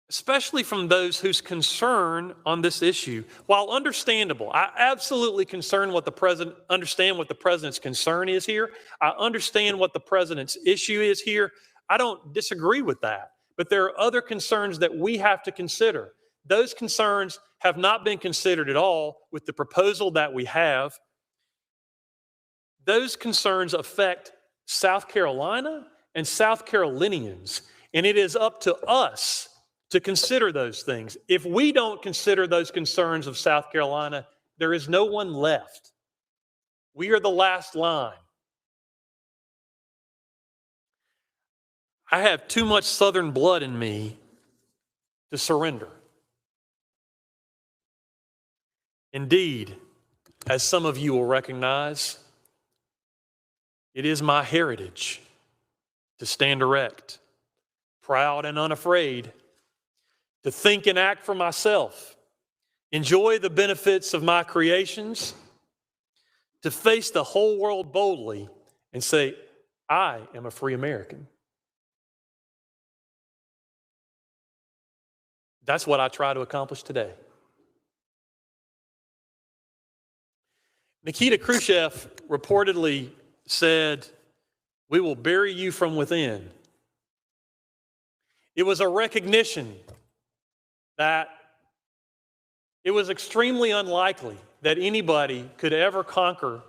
Especially from those whose concern on this issue, while understandable, I absolutely understand what the president's concern is here. I understand what the president's issue is here. I don't disagree with that. But there are other concerns that we have to consider. Those concerns have not been considered at all with the proposal that we have. Those concerns affect South Carolina and South Carolinians, and it is up to us to consider those things. If we don't consider those concerns of South Carolina, there is no one left. We are the last line. I have too much Southern blood in me to surrender. Indeed, as some of you will recognize, it is my heritage to stand erect, proud and unafraid, to think and act for myself, enjoy the benefits of my creations, to face the whole world boldly and say, I am a free American. That's what I try to accomplish today. Nikita Khrushchev reportedly said We will bury you from within. It was a recognition that it was extremely unlikely that anybody could ever conquer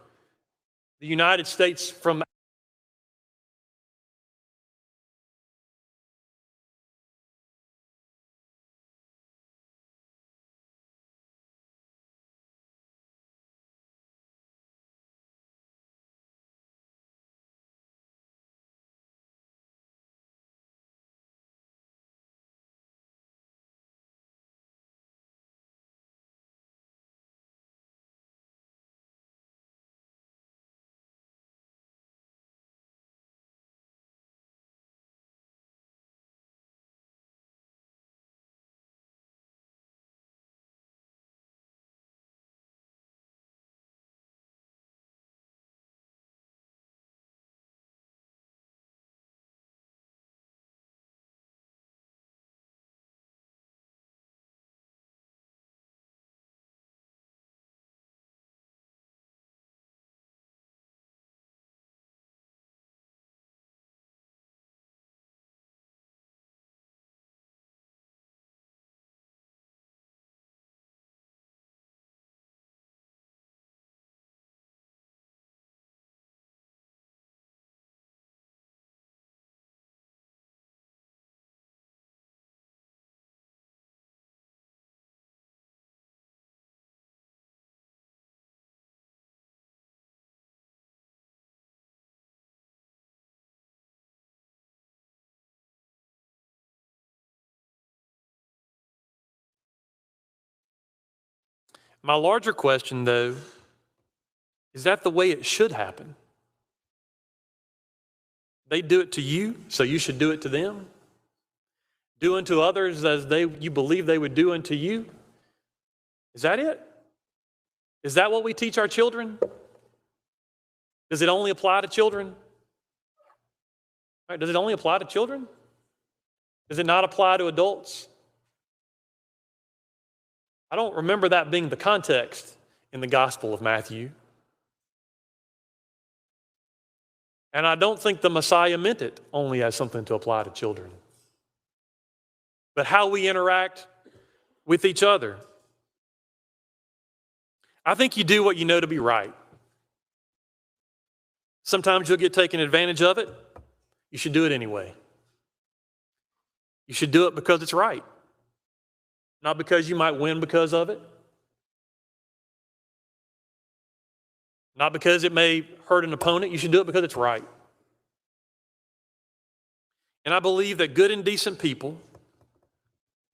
the United States from My larger question, though, is that the way it should happen? They do it to you, so you should do it to them. Do unto others as you believe they would do unto you. Is that it? Is that what we teach our children? Does it only apply to children? Right, does it only apply to children? Does it not apply to adults? I don't remember that being the context in the Gospel of Matthew. And I don't think the Messiah meant it only as something to apply to children. But how we interact with each other. I think you do what you know to be right. Sometimes you'll get taken advantage of it. You should do it anyway. You should do it because it's right. Not because you might win because of it. Not because it may hurt an opponent. You should do it because it's right. And I believe that good and decent people,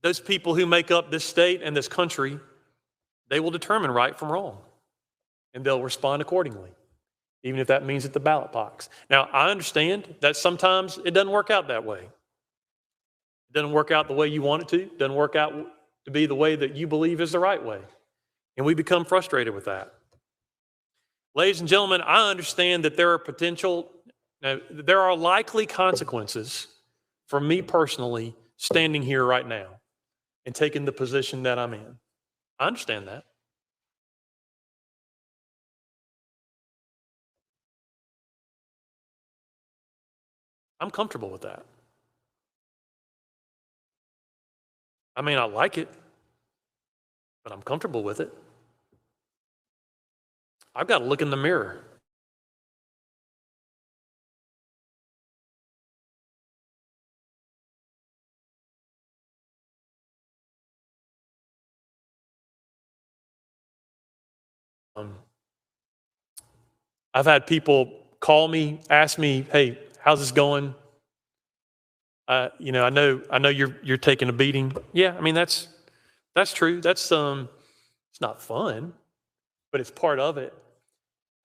those people who make up this state and this country, they will determine right from wrong. And they'll respond accordingly, even if that means at the ballot box. Now, I understand that sometimes it doesn't work out that way. It doesn't work out the way you want it to. It doesn't work out to be the way that you believe is the right way. And we become frustrated with that. Ladies and gentlemen, I understand that there are likely consequences for me personally standing here right now and taking the position that I'm in. I understand that. I'm comfortable with that. I may not like it, but I'm comfortable with it. I've got to look in the mirror. I've had people call me, ask me, "Hey, how's this going? I know you're taking a beating." Yeah, I mean that's true. That's it's not fun, but it's part of it.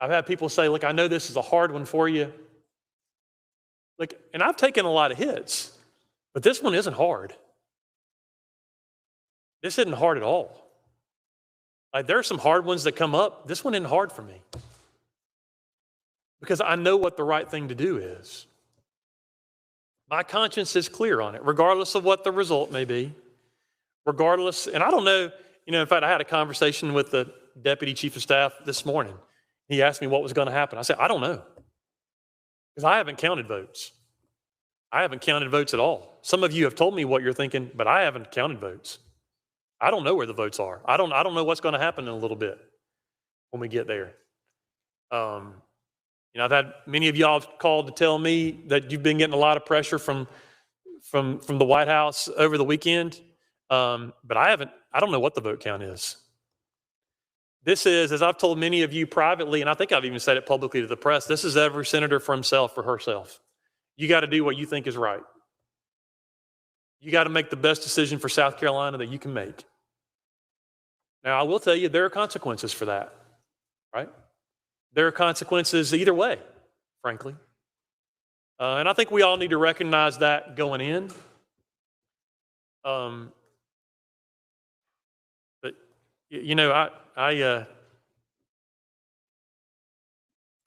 I've had people say, "Look, I know this is a hard one for you." Look, and I've taken a lot of hits, but this one isn't hard. This isn't hard at all. Like there are some hard ones that come up. This one isn't hard for me because I know what the right thing to do is. My conscience is clear on it, regardless of what the result may be. Regardless, and I don't know, in fact, I had a conversation with the deputy chief of staff this morning. He asked me what was going to happen. I said, I don't know. Because I haven't counted votes. I haven't counted votes at all. Some of you have told me what you're thinking, but I haven't counted votes. I don't know where the votes are. I don't know what's going to happen in a little bit when we get there. I've had many of y'all called to tell me that you've been getting a lot of pressure from the White House over the weekend. But I don't know what the vote count is. This is, as I've told many of you privately, and I think I've even said it publicly to the press, this is every senator for himself or herself. You got to do what you think is right. You got to make the best decision for South Carolina that you can make. Now, I will tell you, there are consequences for that, right? There are consequences either way, frankly. And I think we all need to recognize that going in. But, I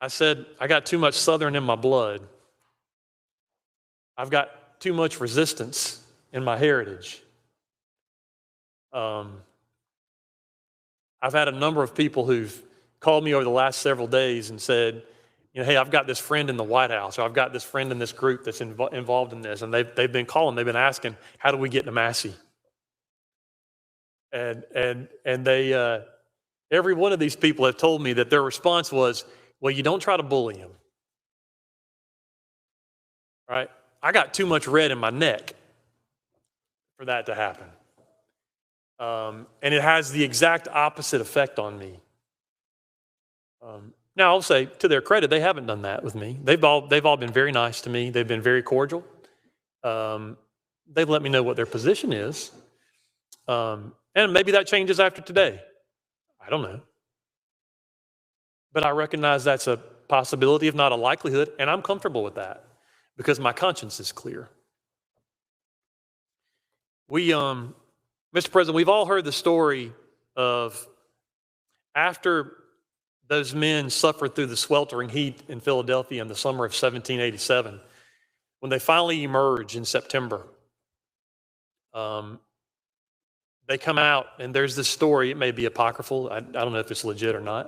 said I got too much Southern in my blood. I've got too much resistance in my heritage. I've had a number of people who've called me over the last several days and said, hey, I've got this friend in the White House, or I've got this friend in this group that's involved in this. And they've been calling, they've been asking, how do we get to Massey? And they, every one of these people have told me that their response was, well, you don't try to bully him. Right? I got too much red in my neck for that to happen. And it has the exact opposite effect on me. Now, I'll say, to their credit, they haven't done that with me. They've all been very nice to me. They've been very cordial. They've let me know what their position is. And maybe that changes after today. I don't know. But I recognize that's a possibility, if not a likelihood, and I'm comfortable with that because my conscience is clear. Mr. President, we've all heard the story of after those men suffered through the sweltering heat in Philadelphia in the summer of 1787, when they finally emerge in September, they come out, and there's this story. It may be apocryphal. I don't know if it's legit or not.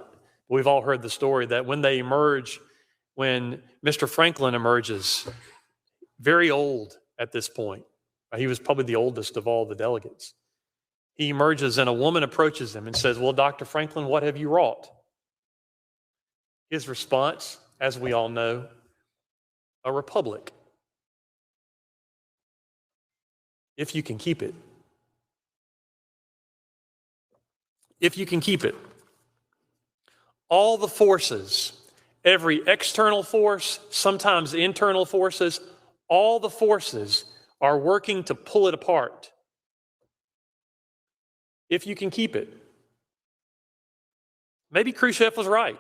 But we've all heard the story that when they emerge, when Mr. Franklin emerges, very old at this point, he was probably the oldest of all the delegates. He emerges, and a woman approaches him and says, well, Dr. Franklin, what have you wrought? His response, as we all know, a republic. If you can keep it. If you can keep it. All the forces, every external force, sometimes internal forces, all the forces are working to pull it apart. If you can keep it. Maybe Khrushchev was right.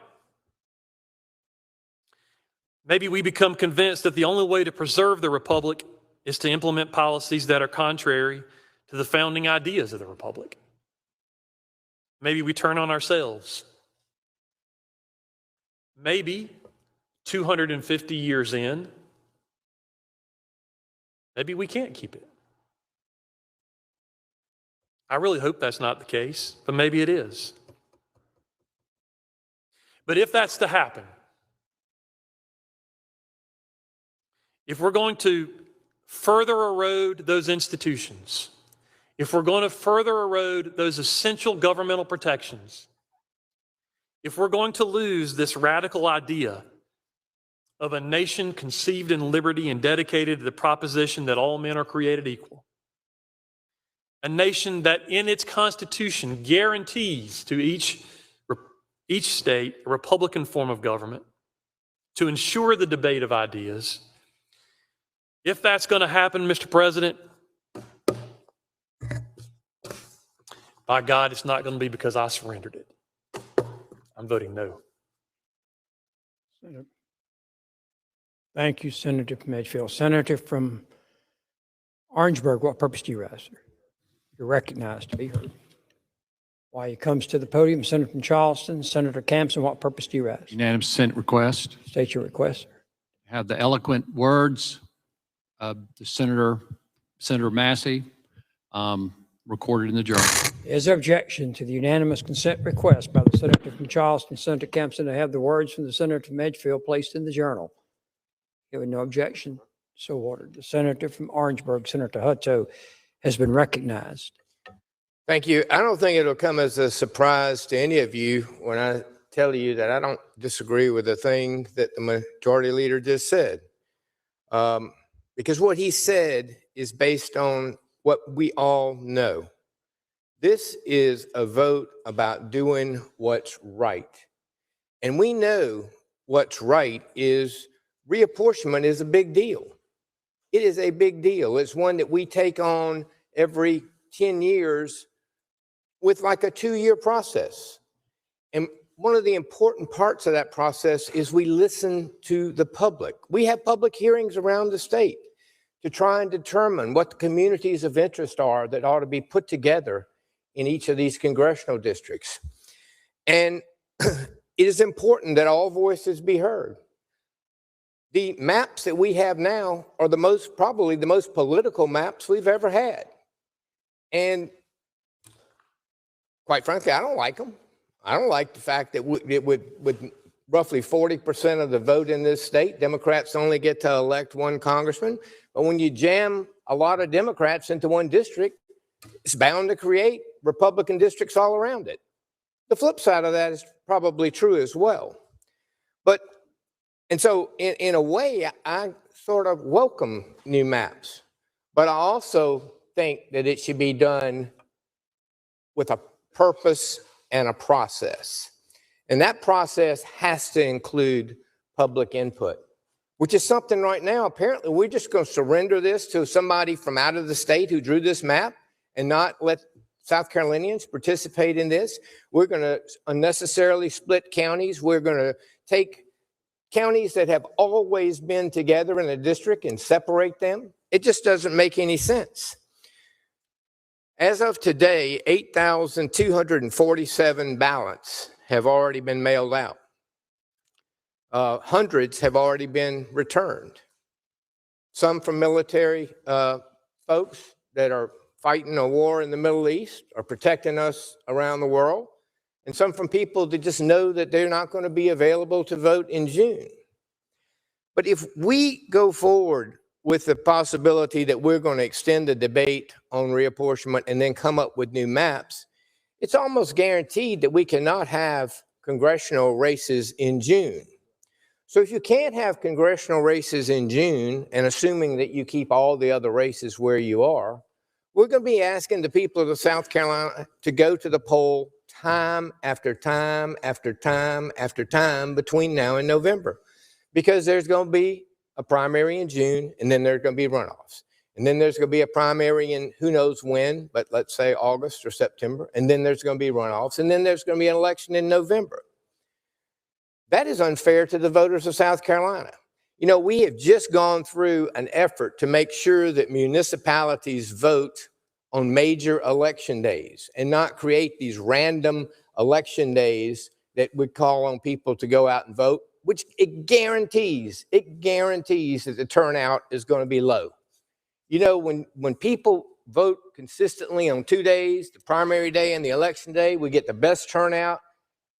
Maybe we become convinced that the only way to preserve the republic is to implement policies that are contrary to the founding ideas of the republic. Maybe we turn on ourselves. Maybe 250 years in, maybe we can't keep it. I really hope that's not the case, but maybe it is. But if that's to happen, if we're going to further erode those institutions, if we're going to further erode those essential governmental protections, if we're going to lose this radical idea of a nation conceived in liberty and dedicated to the proposition that all men are created equal, a nation that in its constitution guarantees to each state a republican form of government to ensure the debate of ideas, if that's going to happen, Mr. President, by God, it's not going to be because I surrendered it. I'm voting no.
Thank you, Senator from Edgefield. Senator from Orangeburg, what purpose do you rise, sir? You're recognized to be heard. While he comes to the podium, Senator from Charleston, Senator Campson, what purpose do you rise?
Unanimous consent request.
State your request, sir.
Have the eloquent words of the Senator Massey recorded in the journal.
Is there objection to the unanimous consent request by the Senator from Charleston, Senator Campson, to have the words from the Senator from Edgefield placed in the journal? Hearing no objection, so ordered. The senator from Orangeburg, Senator Hutto, has been recognized.
Thank you. I don't think it'll come as a surprise to any of you when I tell you that I don't disagree with the thing that the majority leader just said. Because what he said is based on what we all know. This is a vote about doing what's right. And we know what's right is reapportionment is a big deal. It is a big deal. It's one that we take on every 10 years with like a 2-year process. And one of the important parts of that process is we listen to the public. We have public hearings around the state to try and determine what the communities of interest are that ought to be put together in each of these congressional districts. And it is important that all voices be heard. The maps that we have now are probably the most political maps we've ever had. And quite frankly, I don't like them. I don't like the fact that with roughly 40% of the vote in this state, Democrats only get to elect one congressman. But when you jam a lot of Democrats into one district, it's bound to create Republican districts all around it. The flip side of that is probably true as well. And so in a way, I sort of welcome new maps, but I also think that it should be done with a purpose and a process. And that process has to include public input, which is something right now, apparently we're just going to surrender this to somebody from out of the state who drew this map and not let South Carolinians participate in this. We're going to unnecessarily split counties. We're going to take counties that have always been together in a district and separate them. It just doesn't make any sense. As of today, 8,247 ballots have already been mailed out. Hundreds have already been returned. Some from military folks that are fighting a war in the Middle East or protecting us around the world, and some from people that just know that they're not going to be available to vote in June. But if we go forward with the possibility that we're going to extend the debate on reapportionment and then come up with new maps, it's almost guaranteed that we cannot have congressional races in June. So if you can't have congressional races in June, and assuming that you keep all the other races where you are, we're going to be asking the people of South Carolina to go to the poll time after time after time after time between now and November, because there's going to be a primary in June, and then there's going to be runoffs. And then there's going to be a primary in who knows when, but let's say August or September. And then there's going to be runoffs. And then there's going to be an election in November. That is unfair to the voters of South Carolina. You know, we have just gone through an effort to make sure that municipalities vote on major election days and not create these random election days that would call on people to go out and vote, which it guarantees that the turnout is going to be low. You know, when people vote consistently on 2 days, the primary day and the election day, we get the best turnout.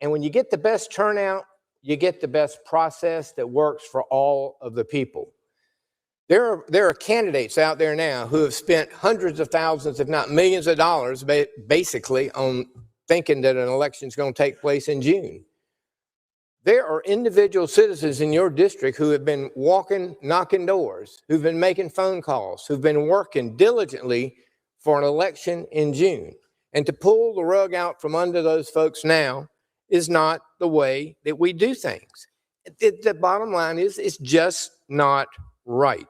And when you get the best turnout, you get the best process that works for all of the people. There are candidates out there now who have spent hundreds of thousands, if not millions of dollars, basically on thinking that an election is going to take place in June. There are individual citizens in your district who have been knocking doors, who've been making phone calls, who've been working diligently for an election in June. And to pull the rug out from under those folks now is not the way that we do things. The bottom line is it's just not right.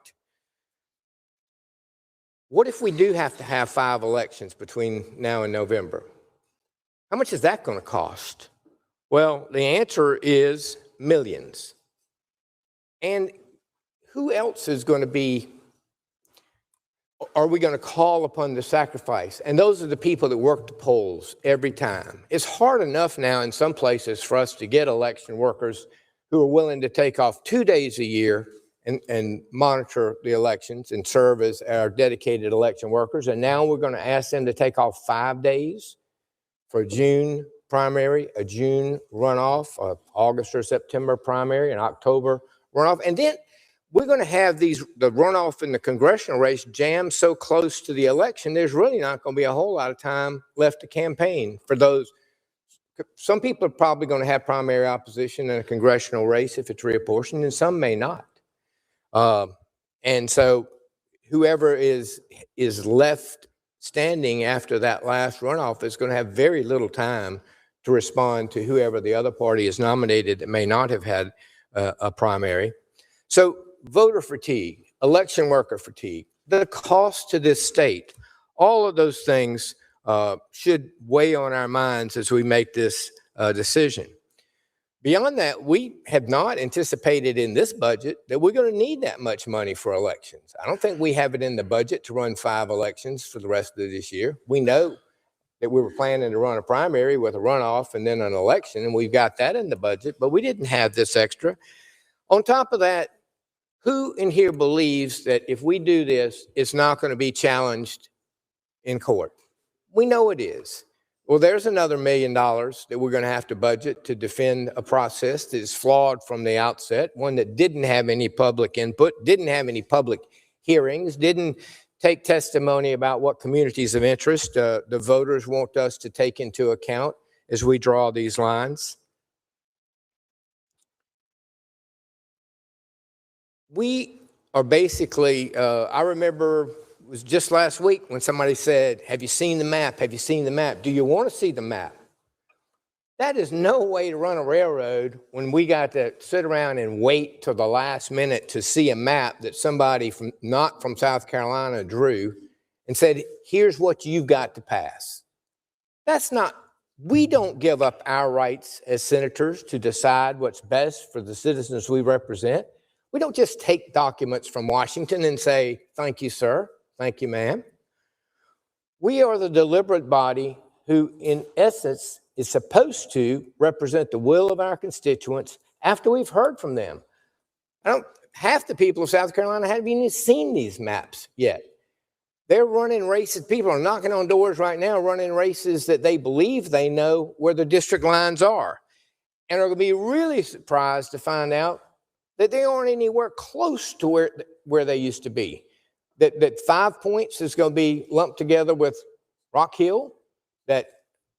What if we do have to have 5 elections between now and November? How much is that going to cost? Well, the answer is millions. And who else is going to be, are we going to call upon the sacrifice? And those are the people that work the polls every time. It's hard enough now in some places for us to get election workers who are willing to take off 2 days a year and monitor the elections and serve as our dedicated election workers. And now we're going to ask them to take off 5 days for June primary, a June runoff, August or September primary, an October runoff. And then we're going to have the runoff in the congressional race jammed so close to the election, there's really not going to be a whole lot of time left to campaign for those. Some people are probably going to have primary opposition in a congressional race if it's reapportioned, and some may not. And so whoever is left standing after that last runoff is going to have very little time to respond to whoever the other party is nominated that may not have had a primary. So voter fatigue, election worker fatigue, the cost to this state, all of those things should weigh on our minds as we make this decision. Beyond that, we have not anticipated in this budget that we're going to need that much money for elections. I don't think we have it in the budget to run 5 elections for the rest of this year. We know that we were planning to run a primary with a runoff and then an election, and we've got that in the budget, but we didn't have this extra. On top of that, who in here believes that if we do this, it's not going to be challenged in court? We know it is. Well, there's another $1 million that we're going to have to budget to defend a process that is flawed from the outset, one that didn't have any public input, didn't have any public hearings, didn't take testimony about what communities of interest the voters want us to take into account as we draw these lines. We are basically, I remember it was just last week when somebody said, have you seen the map? Have you seen the map? Do you want to see the map? That is no way to run a railroad when we got to sit around and wait till the last minute to see a map that somebody not from South Carolina drew and said, here's what you've got to pass. That's not, we don't give up our rights as senators to decide what's best for the citizens we represent. We don't just take documents from Washington and say, thank you, sir. Thank you, ma'am. We are the deliberate body who, in essence, is supposed to represent the will of our constituents after we've heard from them. Half the people of South Carolina haven't even seen these maps yet. They're running races. People are knocking on doors right now, running races that they believe they know where the district lines are, and are going to be really surprised to find out that they aren't anywhere close to where they used to be. That 5 Points is going to be lumped together with Rock Hill, that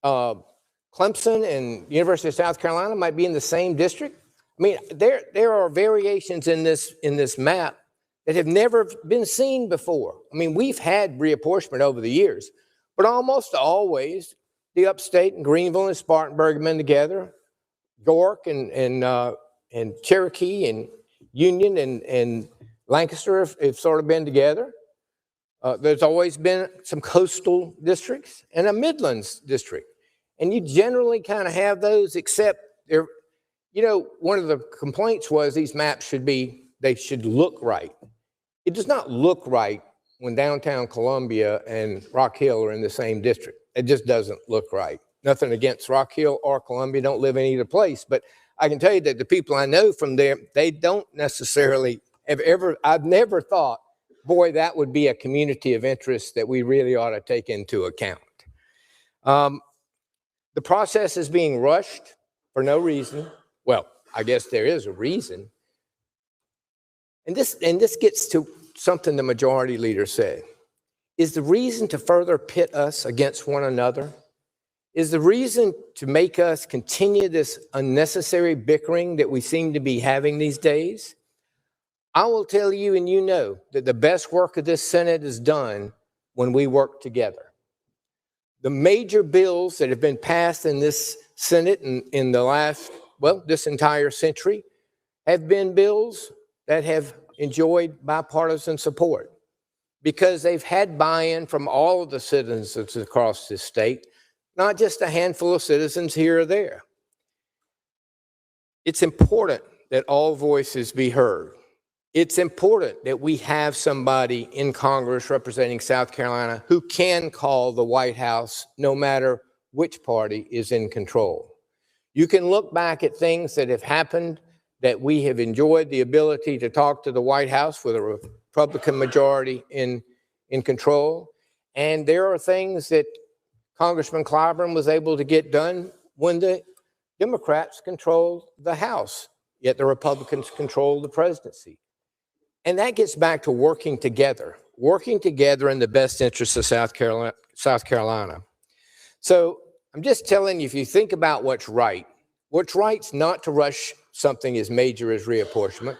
Clemson and University of South Carolina might be in the same district. I mean, there are variations in this map that have never been seen before. I mean, we've had reapportionment over the years, but almost always the upstate and Greenville and Spartanburg have been together. York and Cherokee and Union and Lancaster have sort of been together. There's always been some coastal districts and a Midlands district. And you generally kind of have those, except they're, you know, one of the complaints was these maps they should look right. It does not look right when downtown Columbia and Rock Hill are in the same district. It just doesn't look right. Nothing against Rock Hill or Columbia, don't live in either place, but I can tell you that the people I know from there, they don't necessarily I've never thought, boy, that would be a community of interest that we really ought to take into account. The process is being rushed for no reason. Well, I guess there is a reason. And this gets to something the majority leader said. Is the reason to further pit us against one another? Is the reason to make us continue this unnecessary bickering that we seem to be having these days? I will tell you, and you know, that the best work of this Senate is done when we work together. The major bills that have been passed in this Senate in the last, well, this entire century have been bills that have enjoyed bipartisan support because they've had buy-in from all of the citizens across this state, not just a handful of citizens here or there. It's important that all voices be heard. It's important that we have somebody in Congress representing South Carolina who can call the White House no matter which party is in control. You can look back at things that have happened that we have enjoyed the ability to talk to the White House with a Republican majority in control. And there are things that Congressman Clyburn was able to get done when the Democrats controlled the House, yet the Republicans controlled the presidency. And that gets back to working together in the best interest of South Carolina. So I'm just telling you, if you think about what's right's not to rush something as major as reapportionment.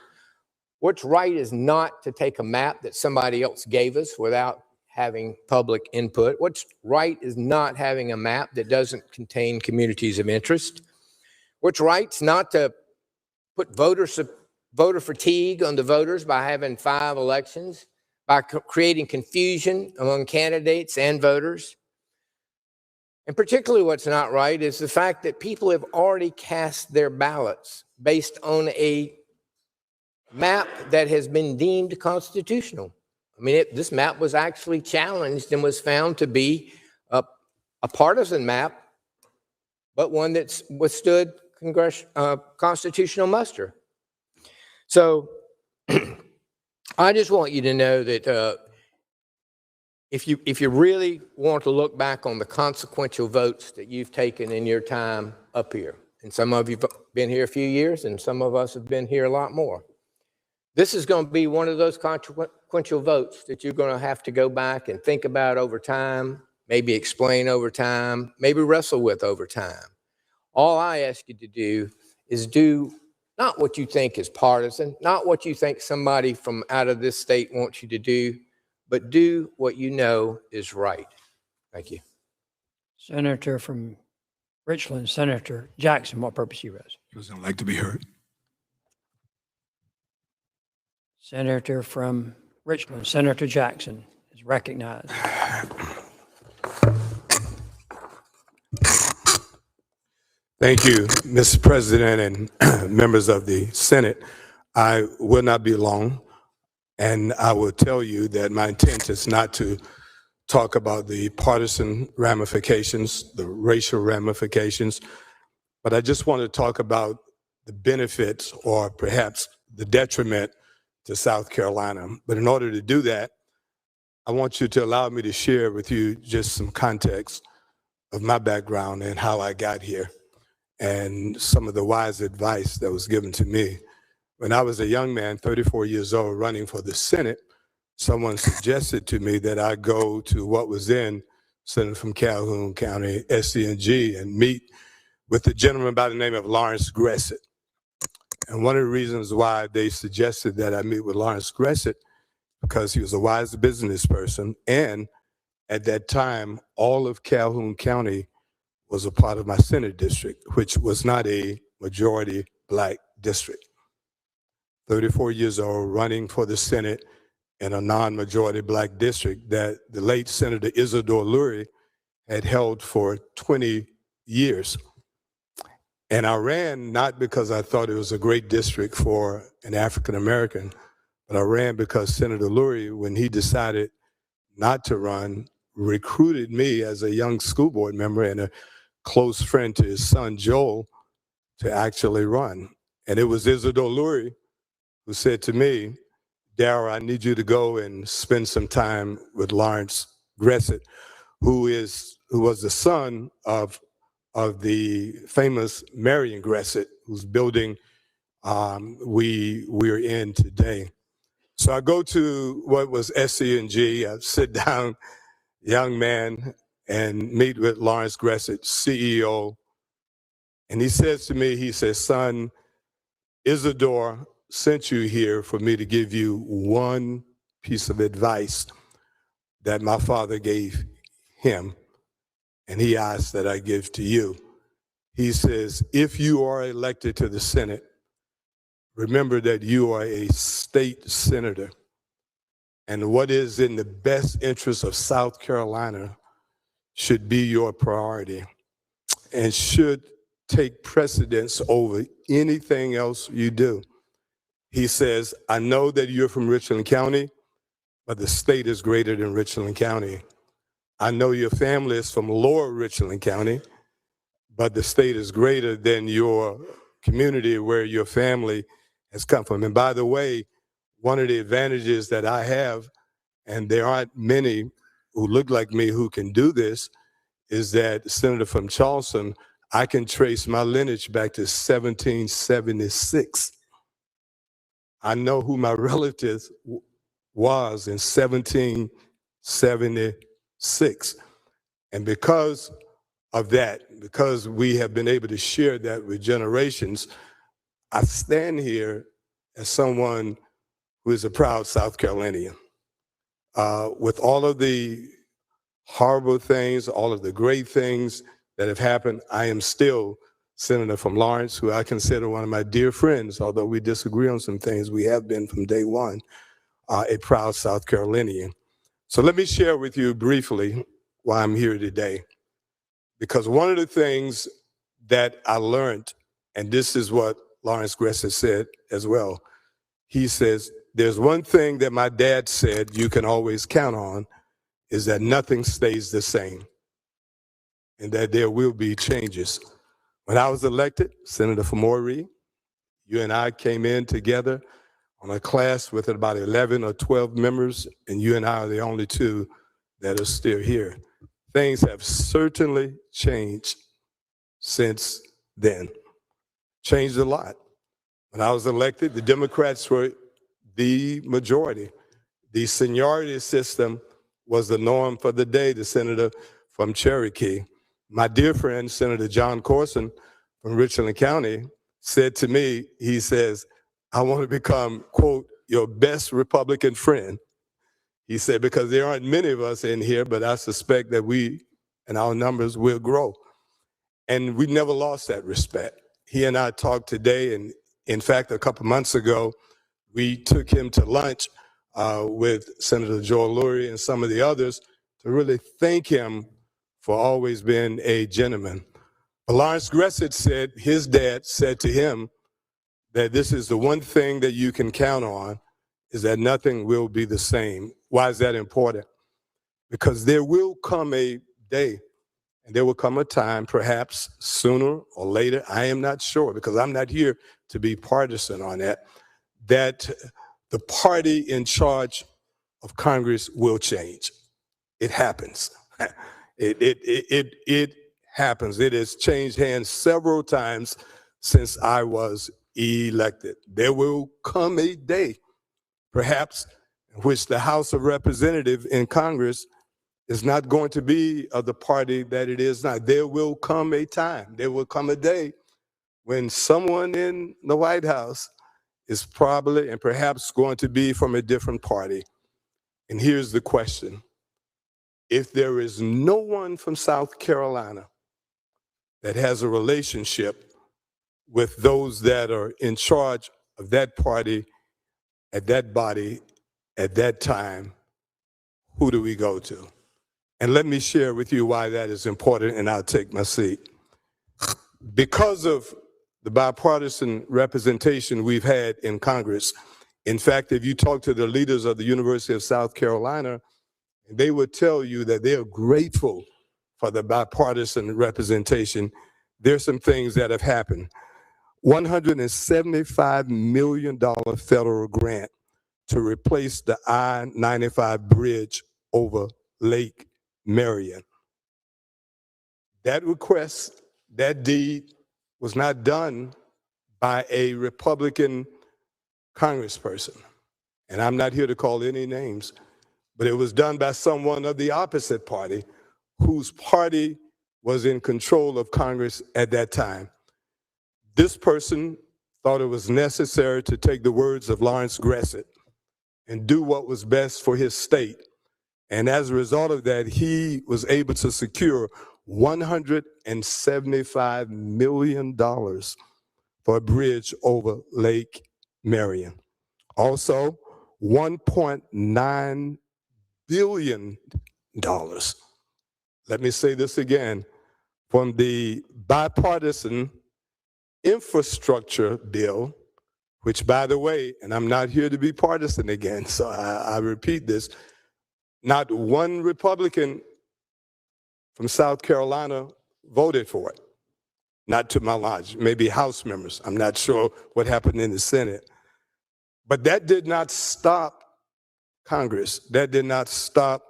What's right is not to take a map that somebody else gave us without having public input. What's right is not having a map that doesn't contain communities of interest. What's right's not to put voter fatigue on the voters by having 5 elections, by creating confusion among candidates and voters. And particularly what's not right is the fact that people have already cast their ballots based on a map that has been deemed constitutional. I mean, this map was actually challenged and was found to be a partisan map, but one that's withstood constitutional muster. So I just want you to know that if you really want to look back on the consequential votes that you've taken in your time up here, and some of you've been here a few years and some of us have been here a lot more, this is going to be one of those consequential votes that you're going to have to go back and think about over time, maybe explain over time, maybe wrestle with over time. All I ask you to do is do not what you think is partisan, not what you think somebody from out of this state wants you to do, but do what you know is right. Thank you.
Senator from Richland, Senator Jackson, what purpose you raise?
Doesn't like to be heard.
Senator from Richland, Senator Jackson is recognized.
Thank you, Mr. President and members of the Senate. I will not be long, and I will tell you that my intent is not to talk about the partisan ramifications, the racial ramifications, but I just want to talk about the benefits or perhaps the detriment to South Carolina. But in order to do that, I want you to allow me to share with you just some context of my background and how I got here, and some of the wise advice that was given to me. When I was a young man, 34 years old, running for the Senate, someone suggested to me that I go to what was then Senator from Calhoun County, SC&G, and meet with a gentleman by the name of Lawrence Gressett. And one of the reasons why they suggested that I meet with Lawrence Gressett, because he was a wise business person, and at that time, all of Calhoun County was a part of my Senate district, which was not a majority Black district. 34 years old, running for the Senate in a non-majority Black district that the late Senator Isidore Lurie had held for 20 years. And I ran not because I thought it was a great district for an African American, but I ran because Senator Lurie, when he decided not to run, recruited me as a young school board member and a close friend to his son, Joel, to actually run. And it was Isidore Lurie who said to me, Darryl, I need you to go and spend some time with Lawrence Gressett, who was the son of the famous Marion Gressett, whose building we're in today. So I go to what was SC&G, I sit down, young man, and meet with Lawrence Gressett, CEO. And he says to me, he says, son, Isidore sent you here for me to give you one piece of advice that my father gave him, and he asked that I give to you. He says, if you are elected to the Senate, remember that you are a state senator, and what is in the best interest of South Carolina should be your priority and should take precedence over anything else you do. He says, I know that you're from Richland County, but the state is greater than Richland County. I know your family is from Lower Richland County, but the state is greater than your community where your family has come from. And by the way, one of the advantages that I have, and there aren't many who look like me who can do this, is that Senator from Charleston, I can trace my lineage back to 1776. I know who my relatives was in 1776. And because of that, because we have been able to share that with generations, I stand here as someone who is a proud South Carolinian. With all of the horrible things, all of the great things that have happened, I am still Senator from Lawrence, who I consider one of my dear friends, although we disagree on some things, we have been from day one, a proud South Carolinian. So let me share with you briefly why I'm here today. Because one of the things that I learned, and this is what Lawrence Gressett said as well, he says, there's one thing that my dad said you can always count on, is that nothing stays the same and that there will be changes. When I was elected, Senator from Moree, you and I came in together on a class with about 11 or 12 members, and you and I are the only two that are still here. Things have certainly changed since then. Changed a lot. When I was elected, the Democrats were the majority. The seniority system was the norm for the day. The senator from Cherokee, my dear friend, Senator John Corson from Richland County, said to me, he says, I want to become, quote, your best Republican friend. He said, because there aren't many of us in here, but I suspect that we and our numbers will grow. And we never lost that respect. He and I talked today, and in fact, a couple months ago, we took him to lunch with Senator Joel Lurie and some of the others to really thank him for always being a gentleman. But Lawrence Gressett said, his dad said to him that this is the one thing that you can count on, is that nothing will be the same. Why is that important? Because there will come a day, and there will come a time, perhaps sooner or later, I am not sure, because I'm not here to be partisan on that, that the party in charge of Congress will change. It happens. It happens. It has changed hands several times since I was elected. There will come a day, perhaps, in which the House of Representatives in Congress is not going to be of the party that it is now. There will come a time, there will come a day when someone in the White House is probably and perhaps going to be from a different party. And here's the question. If there is no one from South Carolina that has a relationship with those that are in charge of that party, at that body, at that time, who do we go to? And let me share with you why that is important, and I'll take my seat. Because of the bipartisan representation we've had in Congress, in fact, if you talk to the leaders of the University of South Carolina, they would tell you that they're grateful for the bipartisan representation. There's some things that have happened. $175 million federal grant to replace the I-95 bridge over Lake Marion. That request, that deed was not done by a Republican congressperson. And I'm not here to call any names, but it was done by someone of the opposite party whose party was in control of Congress at that time. This person thought it was necessary to take the words of Lawrence Gressett and do what was best for his state. And as a result of that, he was able to secure $175 million for a bridge over Lake Marion. Also, $1.9 billion. Let me say this again, from the bipartisan infrastructure bill, which, by the way, and I'm not here to be partisan again, so I repeat this, not one Republican from South Carolina voted for it. Not to my knowledge, maybe House members. I'm not sure what happened in the Senate. But that did not stop Congress. That did not stop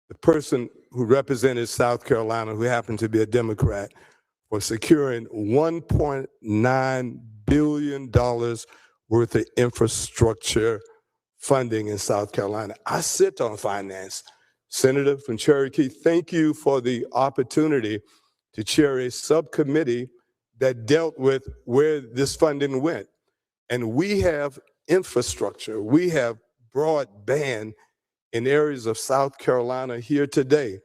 the person who represented South Carolina, who happened to be a Democrat, for securing $1.9 billion worth of infrastructure funding in South Carolina. I sit on finance. Senator from Cherokee, thank you for the opportunity to chair a subcommittee that dealt with where this funding went. And we have infrastructure, we have broadband in areas of South Carolina here today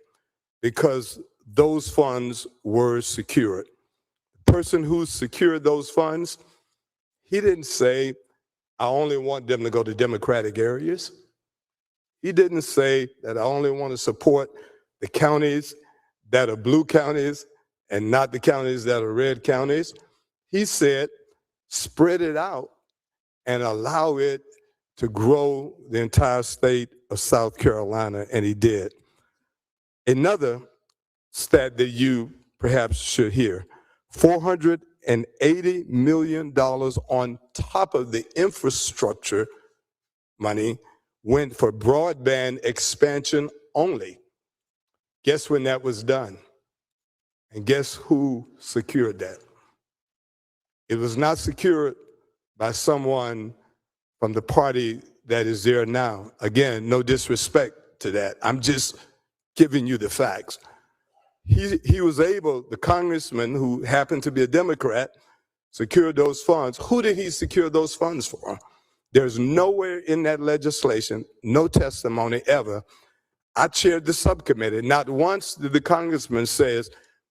because those funds were secured. The person who secured those funds, he didn't say, I only want them to go to Democratic areas. He didn't say that I only want to support the counties that are blue counties and not the counties that are red counties. He said, spread it out and allow it to grow the entire state of South Carolina, and he did. Another stat that you perhaps should hear, $480 million on top of the infrastructure money went for broadband expansion only. Guess when that was done? And guess who secured that? It was not secured by someone from the party that is there now. Again, no disrespect to that. I'm just giving you the facts. He was able, the congressman who happened to be a Democrat, secured those funds. Who did he secure those funds for? There's nowhere in that legislation, no testimony ever. I chaired the subcommittee. Not once did the congressman says,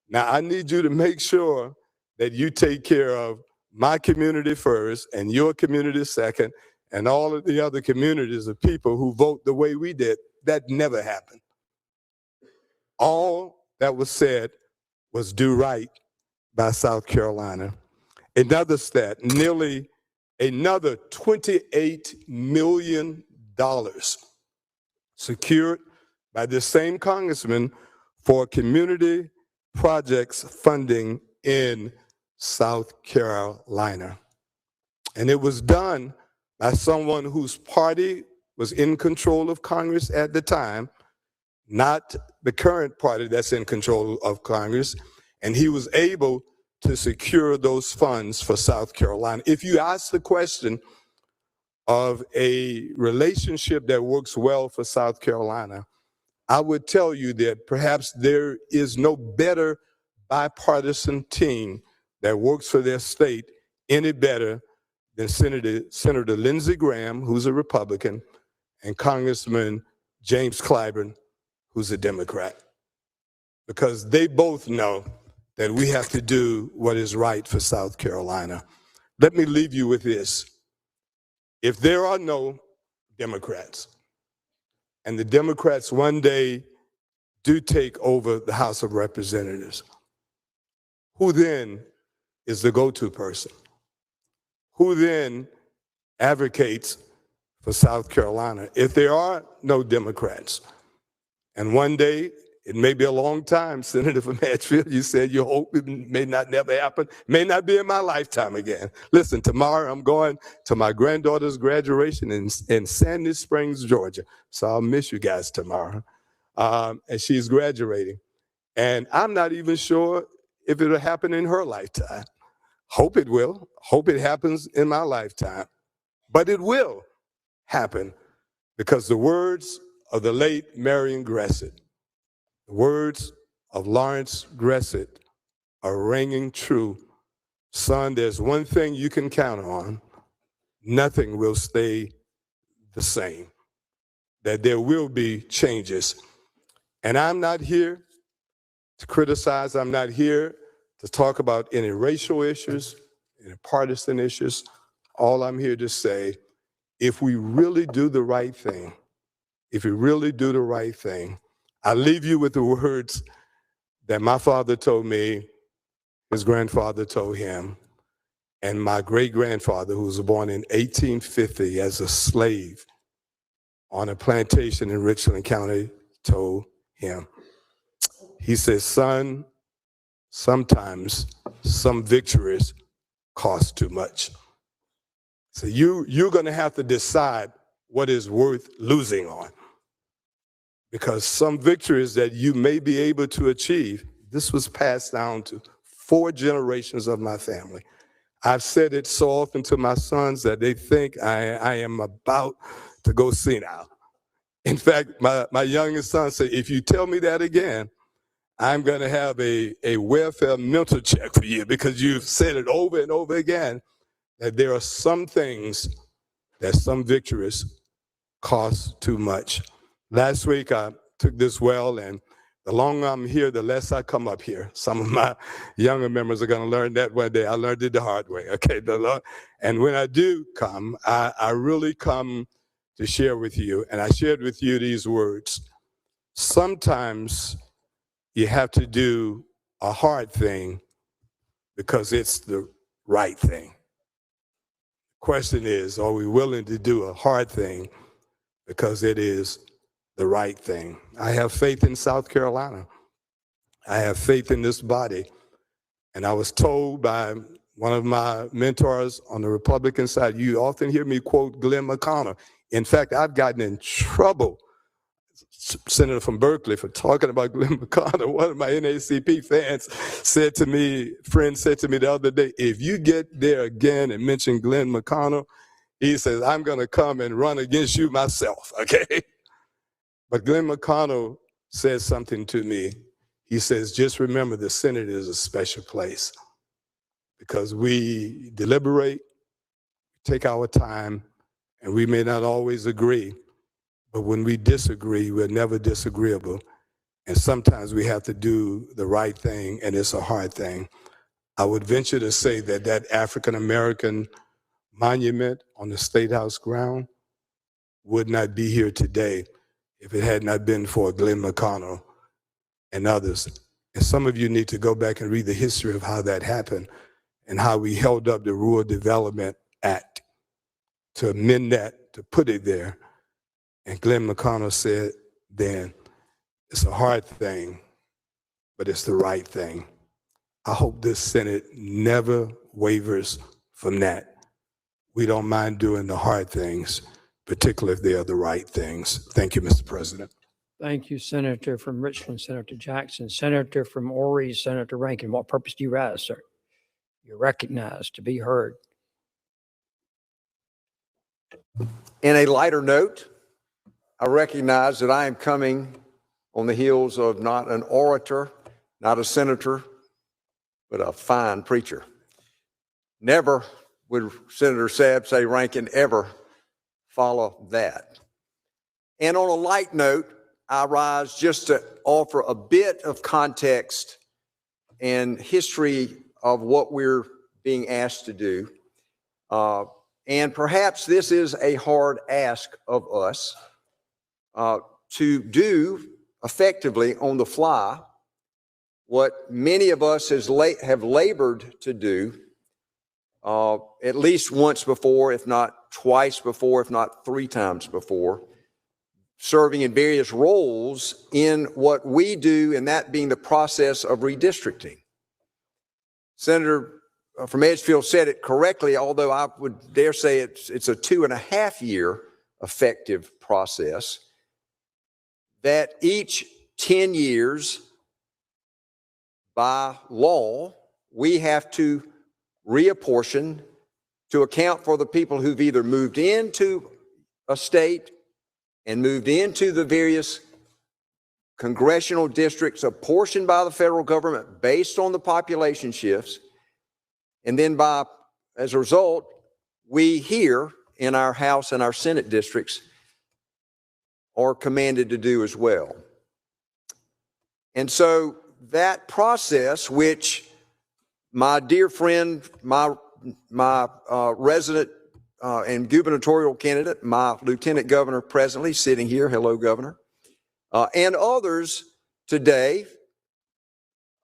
now I need you to make sure that you take care of my community first and your community second and all of the other communities of people who vote the way we did. That never happened. All that was said was do right by South Carolina. Another stat, nearly another $28 million secured by the same congressman for community projects funding in South Carolina. And it was done by someone whose party was in control of Congress at the time, not the current party that's in control of Congress. And he was able to secure those funds for South Carolina. If you ask the question of a relationship that works well for South Carolina, I would tell you that perhaps there is no better bipartisan team that works for their state any better than Senator Lindsey Graham, who's a Republican, and Congressman James Clyburn, who's a Democrat. Because they both know that we have to do what is right for South Carolina. Let me leave you with this. If there are no Democrats, and the Democrats one day do take over the House of Representatives, who then is the go-to person? Who then advocates for South Carolina? If there are no Democrats, and one day, it may be a long time, Senator from Hatfield, you said you hope it may not never happen, may not be in my lifetime again. Listen, tomorrow I'm going to my granddaughter's graduation in Sandy Springs, Georgia. So I'll miss you guys tomorrow. And she's graduating. And I'm not even sure if it'll happen in her lifetime. Hope it will. Hope it happens in my lifetime. But it will happen because the words of the late Marion Gressett, the words of Lawrence Gressett are ringing true. Son, there's one thing you can count on. Nothing will stay the same. That there will be changes. And I'm not here to criticize. I'm not here to talk about any racial issues, any partisan issues. All I'm here to say, if we really do the right thing, if we really do the right thing, I leave you with the words that my father told me, his grandfather told him, and my great-grandfather, who was born in 1850 as a slave on a plantation in Richland County, told him. He said, son, sometimes some victories cost too much. So you're going to have to decide what is worth losing on. Because some victories that you may be able to achieve, this was passed down to 4 generations of my family. I've said it so often to my sons that they think I am about to go senile. In fact, my youngest son said, if you tell me that again, I'm going to have a welfare mental check for you, because you've said it over and over again that there are some things that some victories cost too much. Last week, I took this well, and the longer I'm here, the less I come up here. Some of my younger members are going to learn that one day. I learned it the hard way, okay? And when I do come, I really come to share with you, and I shared with you these words. Sometimes you have to do a hard thing because it's the right thing. The question is, are we willing to do a hard thing because it is the right thing? I have faith in South Carolina. I have faith in this body. And I was told by one of my mentors on the Republican side, you often hear me quote Glenn McConnell. In fact, I've gotten in trouble, Senator from Berkeley, for talking about Glenn McConnell. One of my NAACP friends said to me the other day, if you get there again and mention Glenn McConnell, he says, I'm going to come and run against you myself, okay? But Glenn McConnell said something to me. He says, just remember the Senate is a special place because we deliberate, take our time, and we may not always agree. But when we disagree, we're never disagreeable. And sometimes we have to do the right thing, and it's a hard thing. I would venture to say that that African-American monument on the State House ground would not be here today if it had not been for Glenn McConnell and others. And some of you need to go back and read the history of how that happened and how we held up the Rural Development Act to amend that, to put it there. And Glenn McConnell said then, it's a hard thing, but it's the right thing. I hope this Senate never wavers from that. We don't mind doing the hard things, particularly if they are the right things. Thank you, Mr. President.
Thank you, Senator from Richland, Senator Jackson. Senator from Horry, Senator Rankin. What purpose do you rise, sir? You're recognized to be heard.
In a lighter note, I recognize that I am coming on the heels of not an orator, not a senator, but a fine preacher. Never would Senator Sabb say Rankin ever follow that. And on a light note, I rise just to offer a bit of context and history of what we're being asked to do. And perhaps this is a hard ask of us to do effectively on the fly what many of us have labored to do at least once before, if not twice before, if not 3 times before, serving in various roles in what we do, and that being the process of redistricting. Senator from Edgefield said it correctly, although I would dare say it's a 2.5-year effective process, that each 10 years by law, we have to reapportion to account for the people who've either moved into a state and moved into the various congressional districts apportioned by the federal government based on the population shifts. And then as a result, we here in our House and our Senate districts are commanded to do as well. And so that process, which my dear friend, my resident and gubernatorial candidate, my lieutenant governor presently sitting here, hello, Governor, and others today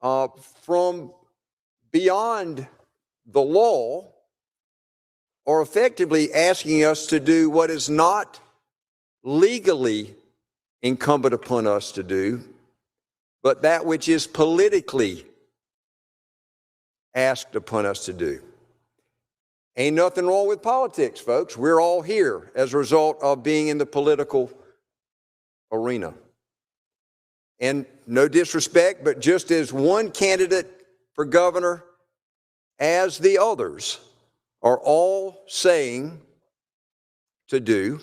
from beyond the law are effectively asking us to do what is not legally incumbent upon us to do, but that which is politically asked upon us to do. Ain't nothing wrong with politics, folks. We're all here as a result of being in the political arena. And no disrespect, but just as one candidate for governor as the others are all saying to do,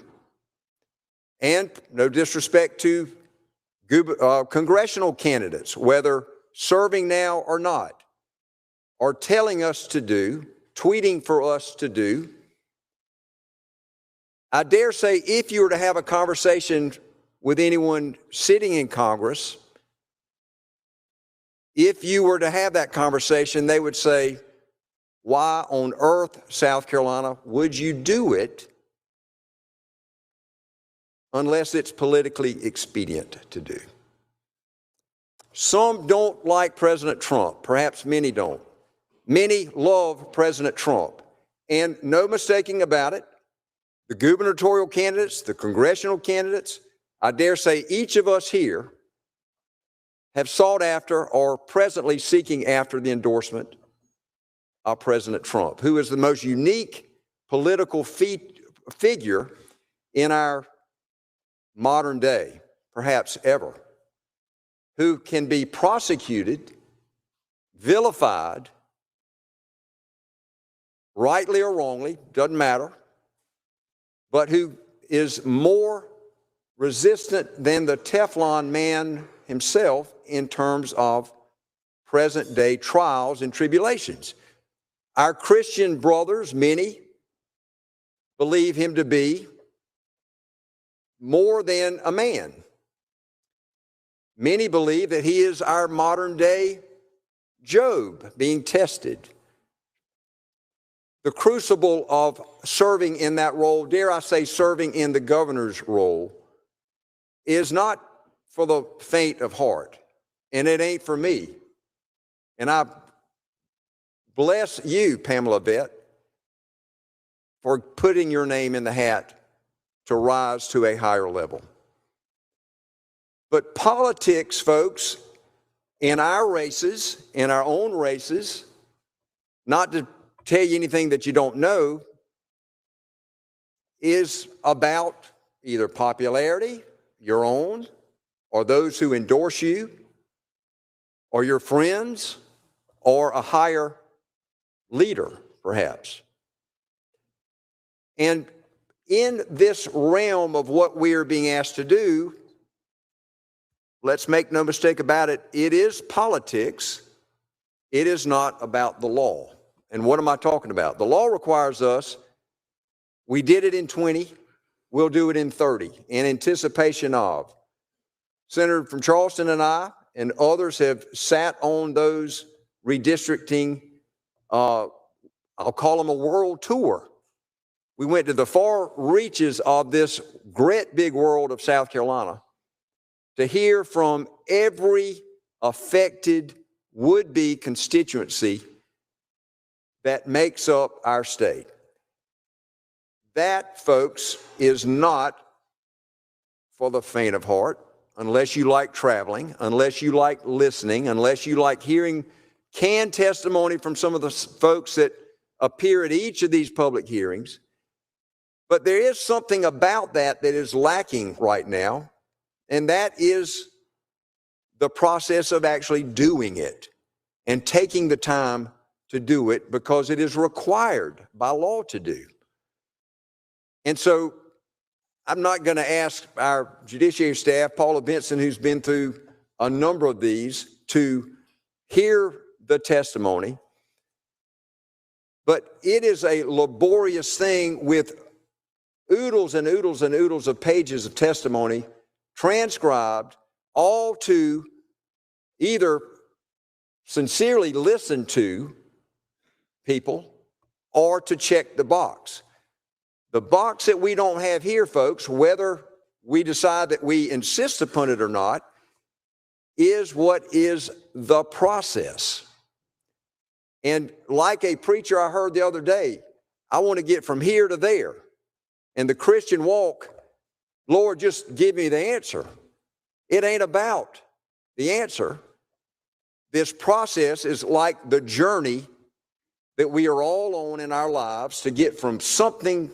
and no disrespect to congressional candidates, whether serving now or not, are telling us to do, tweeting for us to do. I dare say if you were to have a conversation with anyone sitting in Congress, if you were to have that conversation, they would say, why on earth, South Carolina, would you do it unless it's politically expedient to do? Some don't like President Trump. Perhaps many don't. Many love President Trump. And no mistaking about it, the gubernatorial candidates, the congressional candidates, I dare say each of us here have sought after or presently seeking after the endorsement of President Trump, who is the most unique political figure in our modern day, perhaps ever, who can be prosecuted, vilified, rightly or wrongly, doesn't matter, but who is more resistant than the Teflon man himself in terms of present day trials and tribulations. Our Christian brothers, many, believe him to be more than a man. Many believe that he is our modern day Job being tested. The crucible of serving in that role, dare I say serving in the governor's role, is not for the faint of heart, and it ain't for me. And I bless you, Pamela Vett, for putting your name in the hat to rise to a higher level. But politics, folks, in our races, in our own races, not to tell you anything that you don't know, is about either popularity, your own, or those who endorse you, or your friends, or a higher leader, perhaps. And in this realm of what we are being asked to do, let's make no mistake about it, it is politics. It is not about the law. And what am I talking about? The law requires us, we did it in 20, we'll do it in 30, in anticipation of. Senator from Charleston and I and others have sat on those redistricting, I'll call them a world tour. We went to the far reaches of this great big world of South Carolina to hear from every affected would-be constituency that makes up our state. That, folks, is not for the faint of heart, unless you like traveling, unless you like listening, unless you like hearing canned testimony from some of the folks that appear at each of these public hearings. But there is something about that is lacking right now, and that is the process of actually doing it and taking the time to do it because it is required by law to do. And so I'm not going to ask our judiciary staff, Paula Benson, who's been through a number of these, to hear the testimony, but it is a laborious thing with oodles and oodles and oodles of pages of testimony transcribed, all to either sincerely listen to people or to check the box. The box that we don't have here, folks, whether we decide that we insist upon it or not, is what is the process. And like a preacher I heard the other day, I want to get from here to there. And the Christian walk, Lord, just give me the answer. It ain't about the answer. This process is like the journey that we are all on in our lives to get from something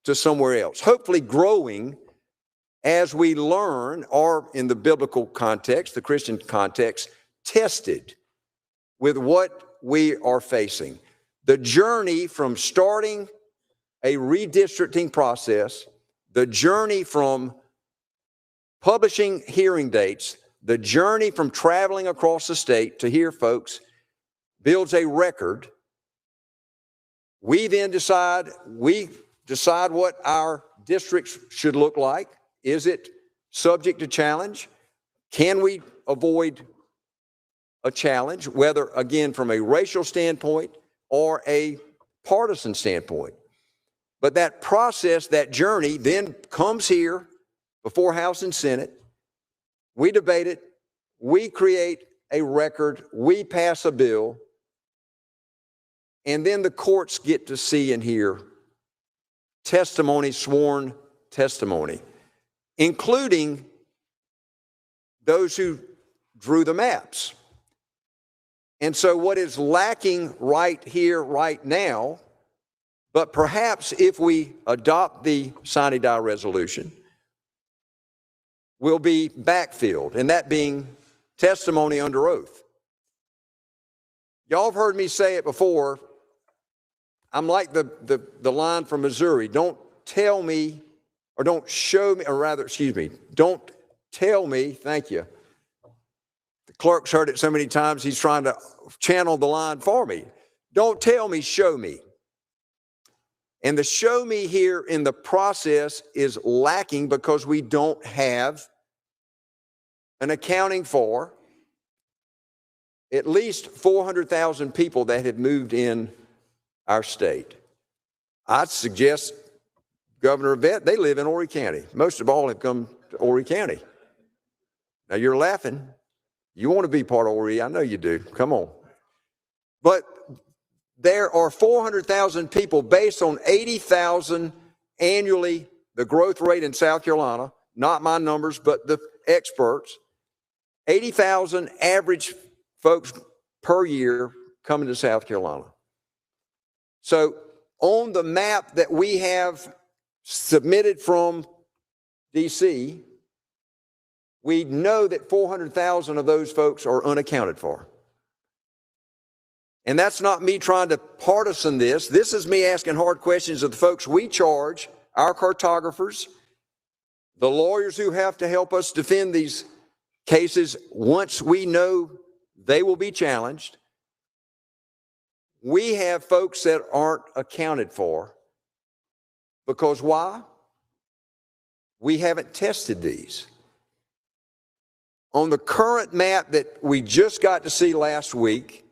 to somewhere else, hopefully growing as we learn, or in the biblical context, the Christian context, tested with what we are facing. the journey from starting a redistricting process, the journey from publishing hearing dates, the journey from traveling across the state to hear folks builds a record. We then decide what our districts should look like. Is it subject to challenge? Can we avoid a challenge, whether, again, from a racial standpoint or a partisan standpoint? But that process, that journey, then comes here before House and Senate. We debate it. We create a record. We pass a bill. And then the courts get to see and hear testimony, sworn testimony, including those who drew the maps. And so what is lacking right here, right now, but perhaps if we adopt the sine die resolution, will be backfilled, and that being testimony under oath. Y'all have heard me say it before. I'm like the line from Missouri. Don't tell me, or don't show me, or rather, excuse me, don't tell me, thank you. The clerk's heard it so many times, he's trying to channel the line for me. Don't tell me, show me. And the show me here in the process is lacking because we don't have an accounting for at least 400,000 people that have moved in our state. I'd suggest Governor Vett, they live in Horry County. Most of all have come to Horry County. Now you're laughing. You want to be part of Horry, I know you do. Come on. But there are 400,000 people based on 80,000 annually, the growth rate in South Carolina, not my numbers, but the experts, 80,000 average folks per year coming to South Carolina. So on the map that we have submitted from DC, we know that 400,000 of those folks are unaccounted for. And that's not me trying to partisan this. This is me asking hard questions of the folks we charge, our cartographers, the lawyers who have to help us defend these cases once we know they will be challenged. We have folks that aren't accounted for because why? We haven't tested these. On the current map that we just got to see last week,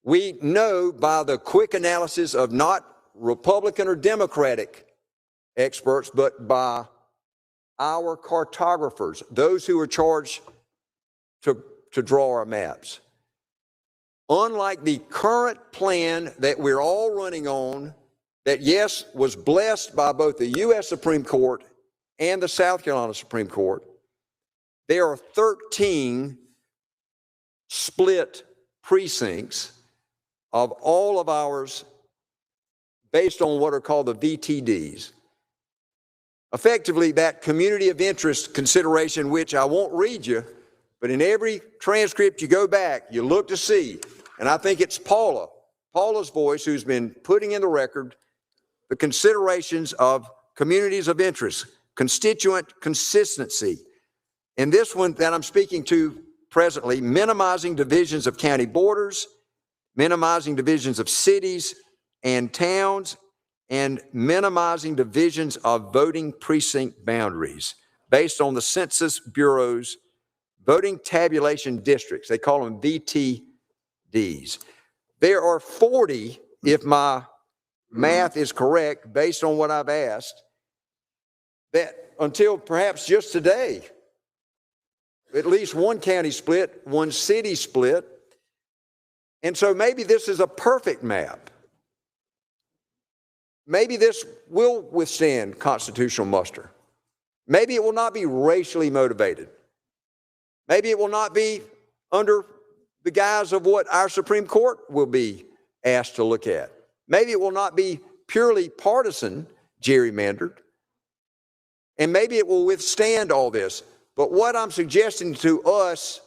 we know by the quick analysis of not Republican or Democratic experts, but by our cartographers, those who are charged to draw our maps. Unlike the current plan that we're all running on, that yes, was blessed by both the U.S. Supreme Court and the South Carolina Supreme Court, there are 13 split precincts of all of ours based on what are called the VTDs. Effectively, that community of interest consideration, which I won't read you, but in every transcript you go back, you look to see, and I think it's Paula's voice who's been putting in the record the considerations of communities of interest, constituent consistency. And this one that I'm speaking to presently, minimizing divisions of county borders, minimizing divisions of cities and towns, and minimizing divisions of voting precinct boundaries based on the Census Bureau's voting tabulation districts. They call them VTDs. There are 40, if my math is correct, based on what I've asked, that until perhaps just today, at least one county split, one city split. And so maybe this is a perfect map. Maybe this will withstand constitutional muster. Maybe it will not be racially motivated. Maybe it will not be under the guise of what our Supreme Court will be asked to look at. Maybe it will not be purely partisan, gerrymandered. And maybe it will withstand all this. But what I'm suggesting to us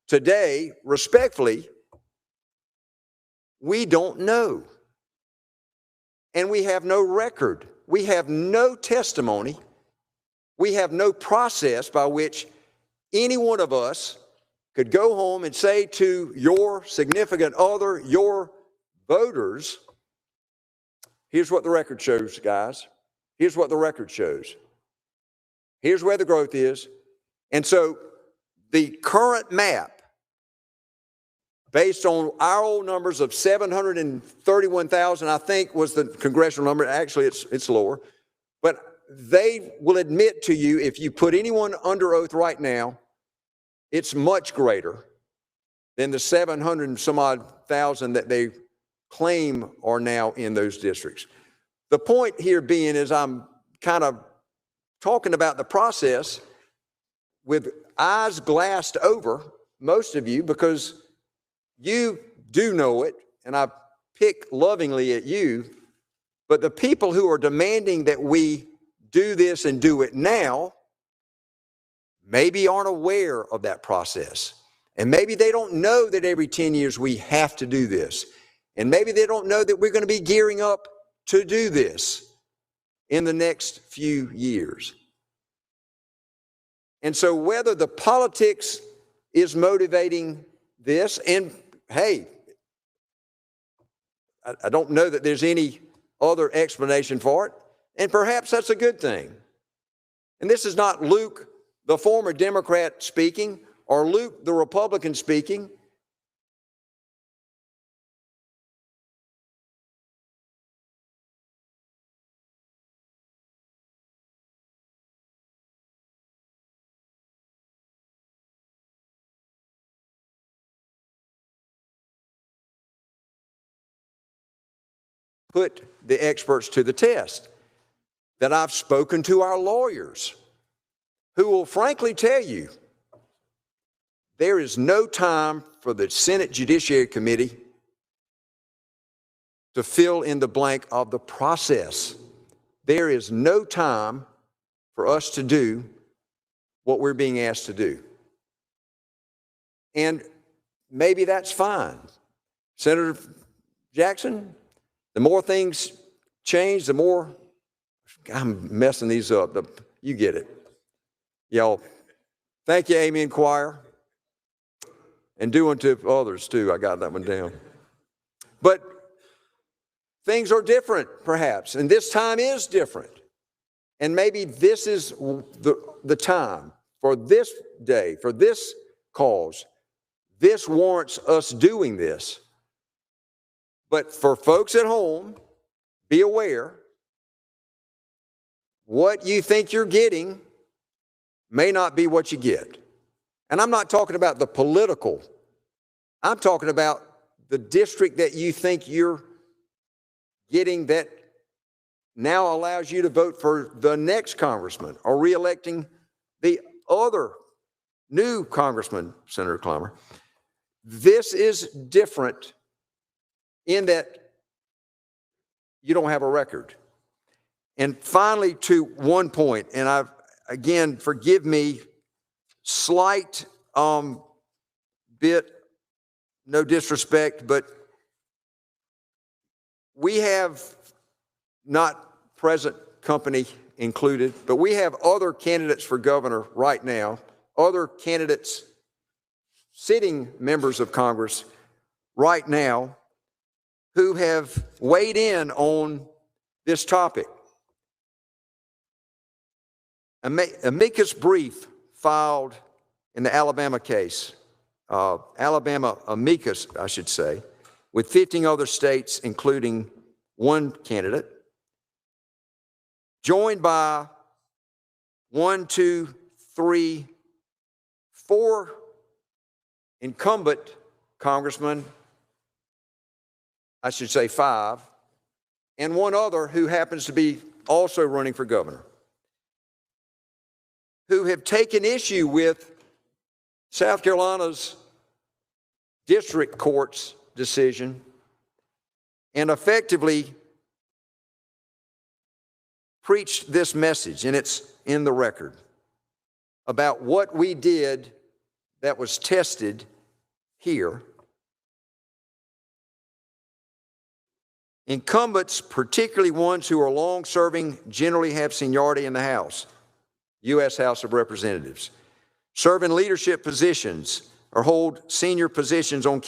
today, respectfully, We don't know. And we have no record. We have no testimony. We have no process by which any one of us could go home and say to your significant other, your voters, here's what the record shows, guys. Here's what the record shows. Here's where the growth is. And so the current map, based on our old numbers of 731,000, I think was the congressional number. Actually, it's lower. But they will admit to you, if you put anyone under oath right now, it's much greater than the 700 and some odd thousand that they claim are now in those districts. The point here being is I'm kind of talking about the process with eyes glassed over, most of you, because you do know it, and I pick lovingly at you, but the people who are demanding that we do this and do it now maybe aren't aware of that process. And maybe they don't know that every 10 years we have to do this. And maybe they don't know that we're going to be gearing up to do this in the next few years. And so whether the politics is motivating this, and hey, I don't know that there's any other explanation for it, and perhaps that's a good thing. And this is not Luke, the former Democrat, speaking, or Luke, the Republican, speaking. Put the experts to the test. That I've spoken to our lawyers, who will frankly tell you there is no time for the Senate Judiciary Committee to fill in the blank of the process. There is no time for us to do what we're being asked to do. And maybe that's fine. Senator Jackson, the more things change, the more I'm messing these up. You get it. Y'all, thank you, Amen Choir. And do unto others too. I got that one down. But things are different, perhaps, and this time is different. And maybe this is the time for this day, for this cause. This warrants us doing this. But for folks at home, be aware, what you think you're getting may not be what you get. And I'm not talking about the political. I'm talking about the district that you think you're getting that now allows you to vote for the next congressman or reelecting the other new congressman, Senator Clymer. This is different in that you don't have a record. And finally, to one point, and again, forgive me, slight bit, no disrespect, but we have, not present company included, but we have other candidates for governor right now, other candidates, sitting members of Congress right now, who have weighed in on this topic. Amicus brief filed in the Alabama case, Alabama amicus, I should say, with 15 other states, including one candidate, joined by 1, 2, 3, 4 incumbent congressmen, I should say 5, and one other who happens to be also running for governor, who have taken issue with South Carolina's district court's decision and effectively preached this message, and it's in the record, about what we did that was tested here Incumbents, particularly ones who are long-serving, generally have seniority in the House, U.S. House of Representatives, serve in leadership positions, or hold senior positions on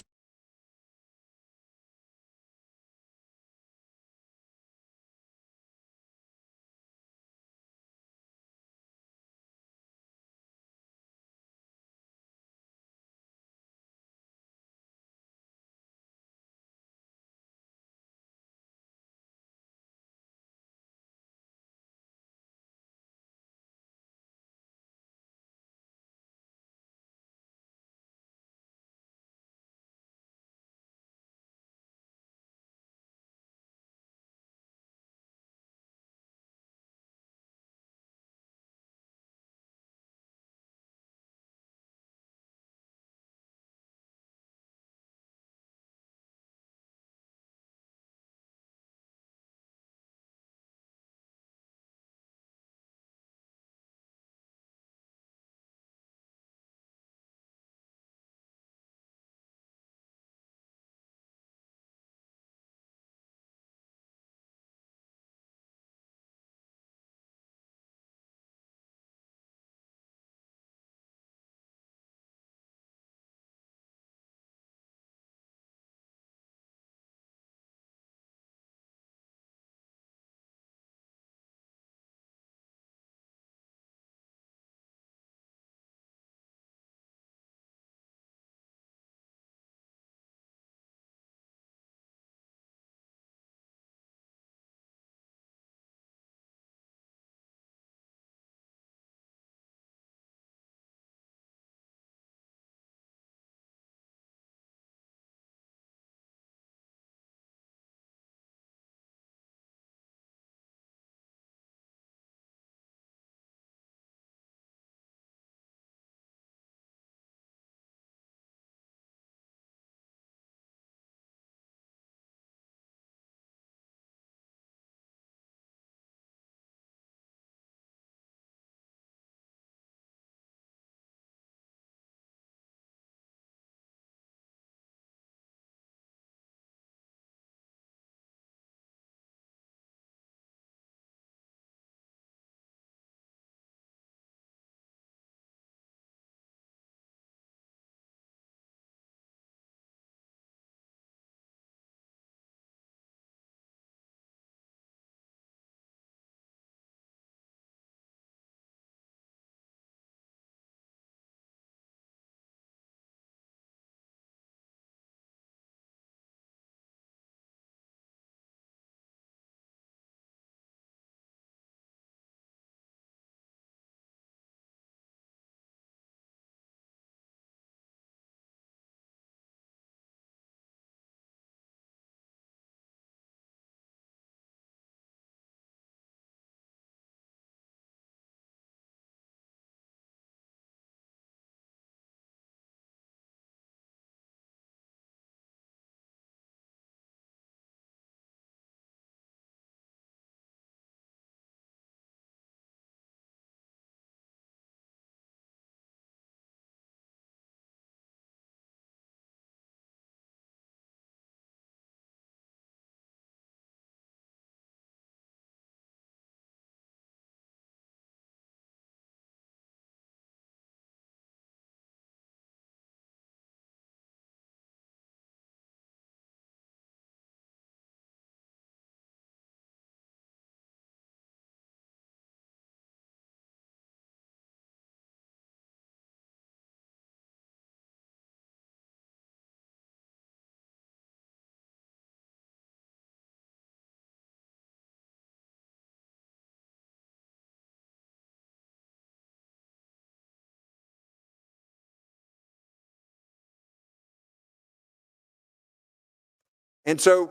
And so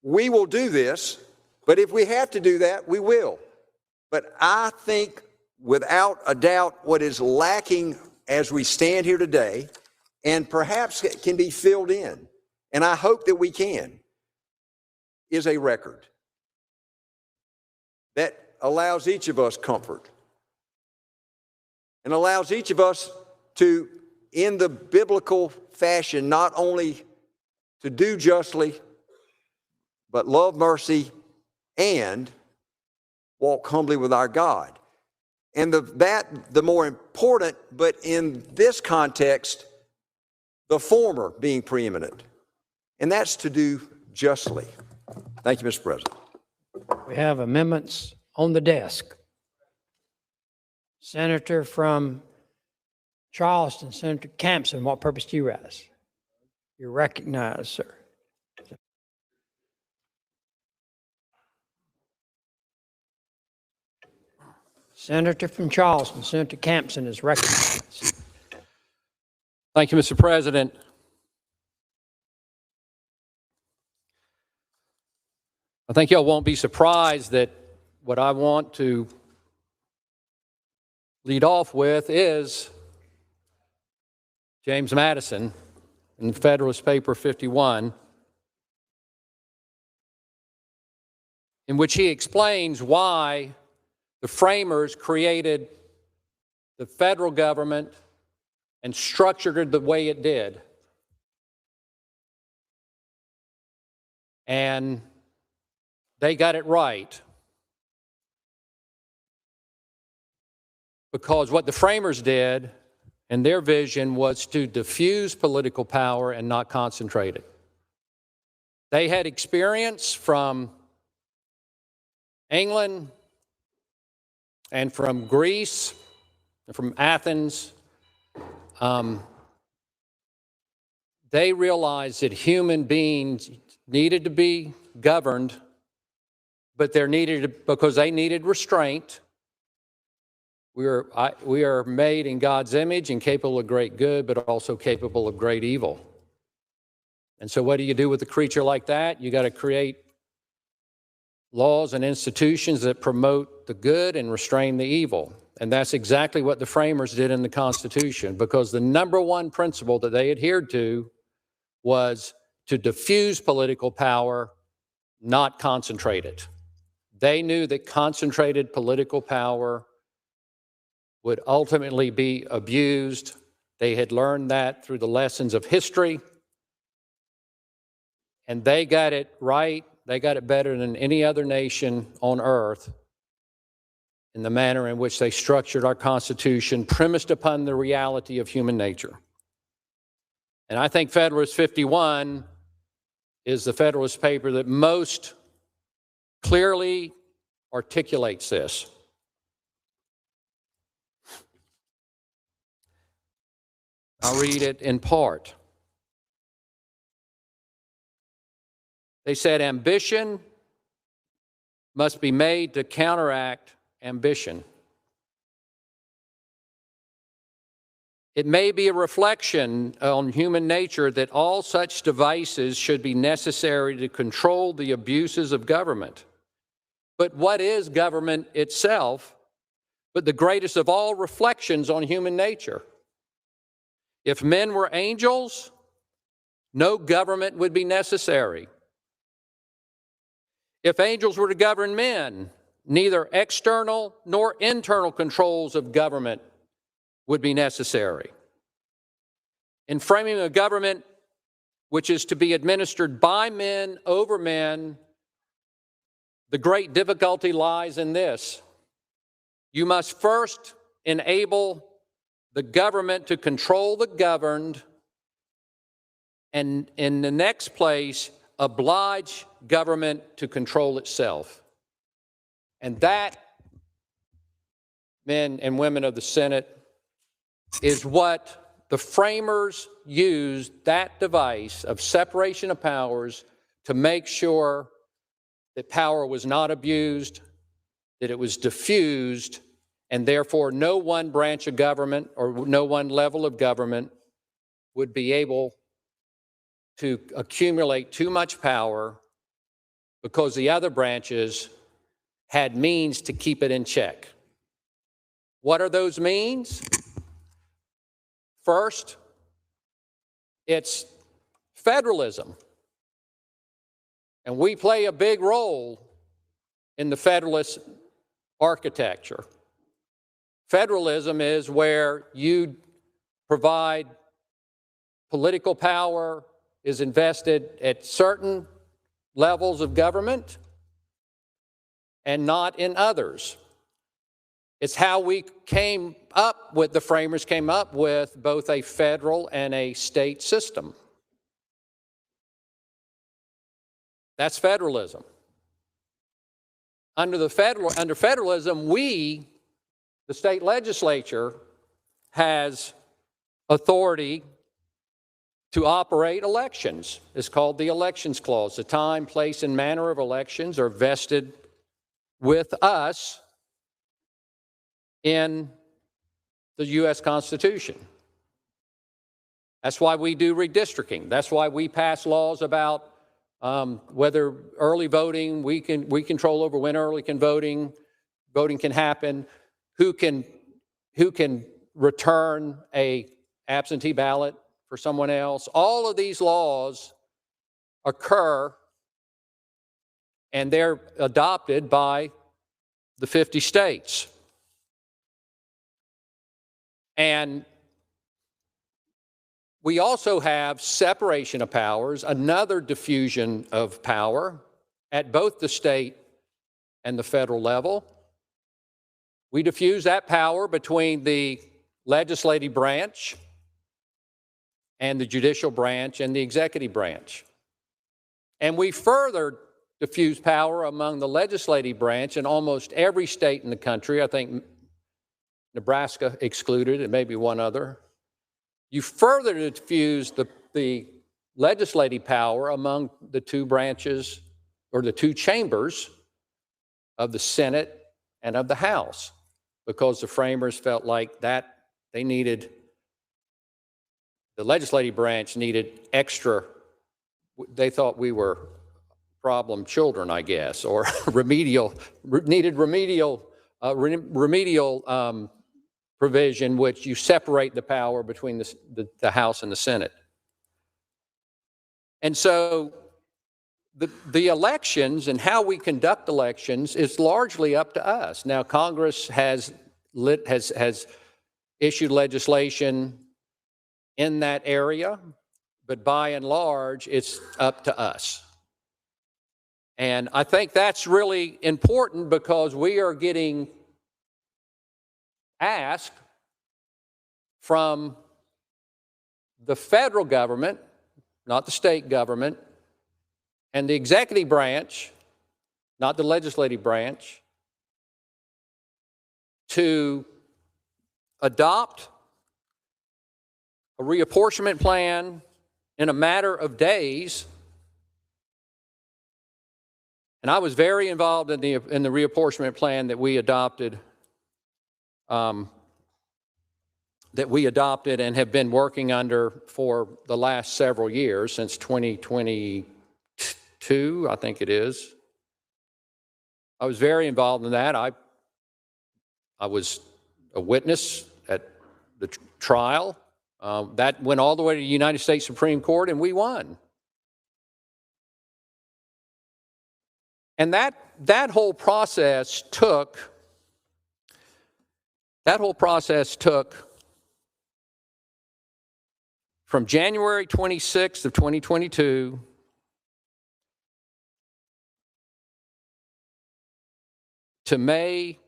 we will do this, but if we have to do that, we will. But I think without a doubt what is lacking as we stand here today, and perhaps it can be filled in, and I hope that we can, is a record that allows each of us comfort and allows each of us to, in the biblical fashion, not only to do justly, but love mercy and walk humbly with our God. And the more important, but in this context, the former being preeminent. And that's to do justly. Thank you, Mr. President.
We have amendments on the desk. Senator from Charleston, Senator Campson, what purpose do you rise? You're recognized, sir. Senator from Charleston, Senator Campson is recognized.
Thank you, Mr. President. I think y'all won't be surprised that what I want to lead off with is James Madison in Federalist Paper 51, in which he explains why the framers created the federal government and structured it the way it did. And they got it right. Because what the framers did and their vision was to diffuse political power and not concentrate it. They had experience from England and from Greece and from Athens. They realized that human beings needed to be governed, but because they needed restraint. We are made in God's image and capable of great good, but also capable of great evil. And so what do you do with a creature like that? You got to create laws and institutions that promote the good and restrain the evil. And that's exactly what the framers did in the Constitution, because the number one principle that they adhered to was to diffuse political power, not concentrate it. They knew that concentrated political power would ultimately be abused. They had learned that through the lessons of history, and they got it right. They got it better than any other nation on earth in the manner in which they structured our Constitution, premised upon the reality of human nature. And I think Federalist 51 is the Federalist paper that most clearly articulates this. I'll read it in part. They said ambition must be made to counteract ambition. It may be a reflection on human nature that all such devices should be necessary to control the abuses of government. But what is government itself but the greatest of all reflections on human nature? If men were angels, no government would be necessary. If angels were to govern men, neither external nor internal controls of government would be necessary. In framing a government which is to be administered by men over men, the great difficulty lies in this. You must first enable the government to control the governed, and in the next place, oblige government to control itself. And that, men and women of the Senate, is what the framers used, that device of separation of powers, to make sure that power was not abused, that it was diffused, and therefore no one branch of government or no one level of government would be able to accumulate too much power because the other branches had means to keep it in check. What are those means? First, it's federalism. And we play a big role in the federalist architecture. Federalism is where you provide political power is invested at certain levels of government and not in others. It's how we came up with, the framers came up with both a federal and a state system. That's federalism. Under federalism, the state legislature, has authority to operate elections. It's called the Elections Clause. The time, place, and manner of elections are vested with us in the U.S. Constitution. That's why we do redistricting. That's why we pass laws about whether early voting, we control over when early voting can happen, who can return a absentee ballot for someone else. All of these laws occur, and they're adopted by the 50 states. And we also have separation of powers, another diffusion of power at both the state and the federal level. We diffuse that power between the legislative branch and the judicial branch and the executive branch. And we further diffuse power among the legislative branch in almost every state in the country. I think Nebraska excluded, and maybe one other. You further diffuse the legislative power among the two branches, or the two chambers of the Senate and of the House, because the framers felt like that the legislative branch needed extra, they thought we were problem children, I guess, or needed remedial provision, which you separate the power between the House and the Senate. And so the elections and how we conduct elections is largely up to us. Now, Congress has issued legislation in that area, but by and large, it's up to us. And I think that's really important, because we are getting asked from the federal government, not the state government, and the executive branch, not the legislative branch, to adopt a reapportionment plan in a matter of days. And I was very involved in the reapportionment plan that we adopted and have been working under for the last several years, since 2022, I think it is. I was very involved in that. I was a witness at the trial. That went all the way to the United States Supreme Court, and we won. And that whole process took from January 26th of 2022 to May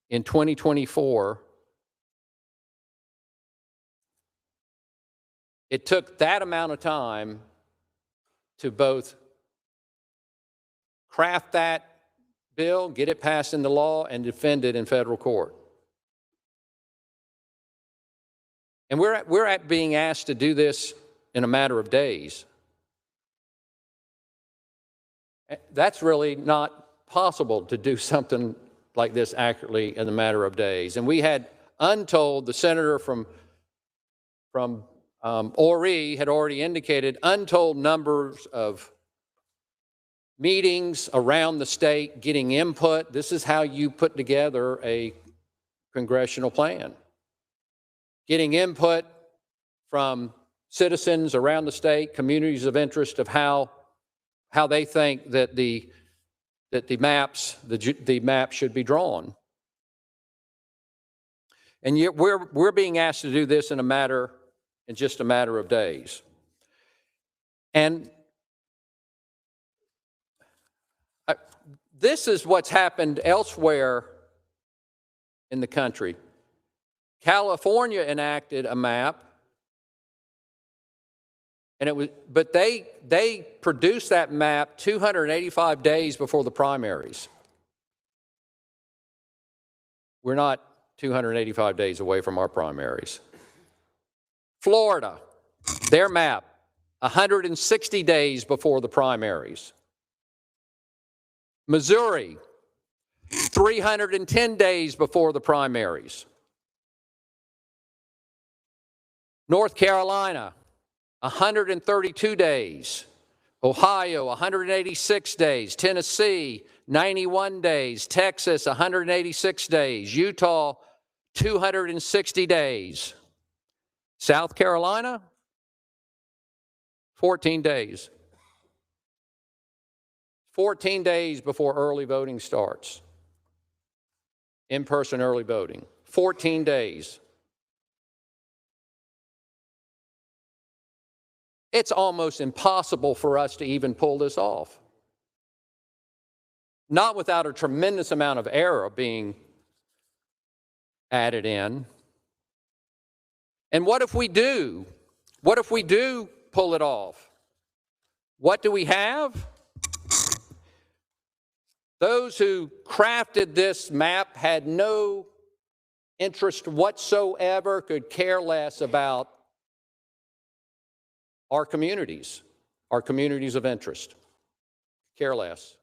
in 2024. It took that amount of time to both craft that bill, get it passed into law, and defend it in federal court. And we're at being asked to do this in a matter of days. That's really not possible, to do something like this accurately in a matter of days. And we had untold, the senator from Ori had already indicated untold numbers of meetings around the state, getting input. This is how you put together a congressional plan. Getting input from citizens around the state, communities of interest, of how they think that the maps should be drawn. And yet we're being asked to do this in just a matter of days. And This is what's happened elsewhere in the country. California enacted a map, and but they produced that map 285 days before the primaries. We're not 285 days away from our primaries. Florida, their map, 160 days before the primaries. Missouri, 310 days before the primaries. North Carolina, 132 days. Ohio, 186 days. Tennessee, 91 days. Texas, 186 days. Utah, 260 days. South Carolina, 14 days. 14 days before early voting starts. In-person early voting. 14 days. It's almost impossible for us to even pull this off. Not without a tremendous amount of error being added in. And what if we do? What if we do pull it off? What do we have? Those who crafted this map had no interest whatsoever, could care less about our communities of interest. Care less.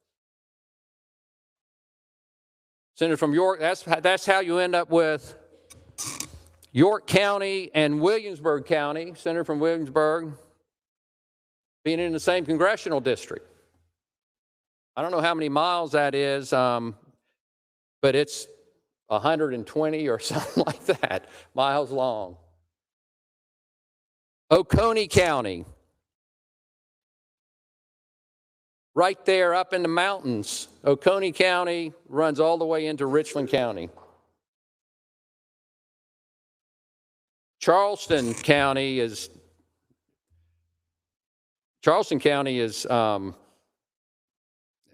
Senator from York, that's how you end up with York County and Williamsburg County, Senator from Williamsburg, being in the same congressional district. I don't know how many miles that is, but it's 120 or something like that, miles long. Oconee County, right there up in the mountains. Oconee County runs all the way into Richland County. Charleston County is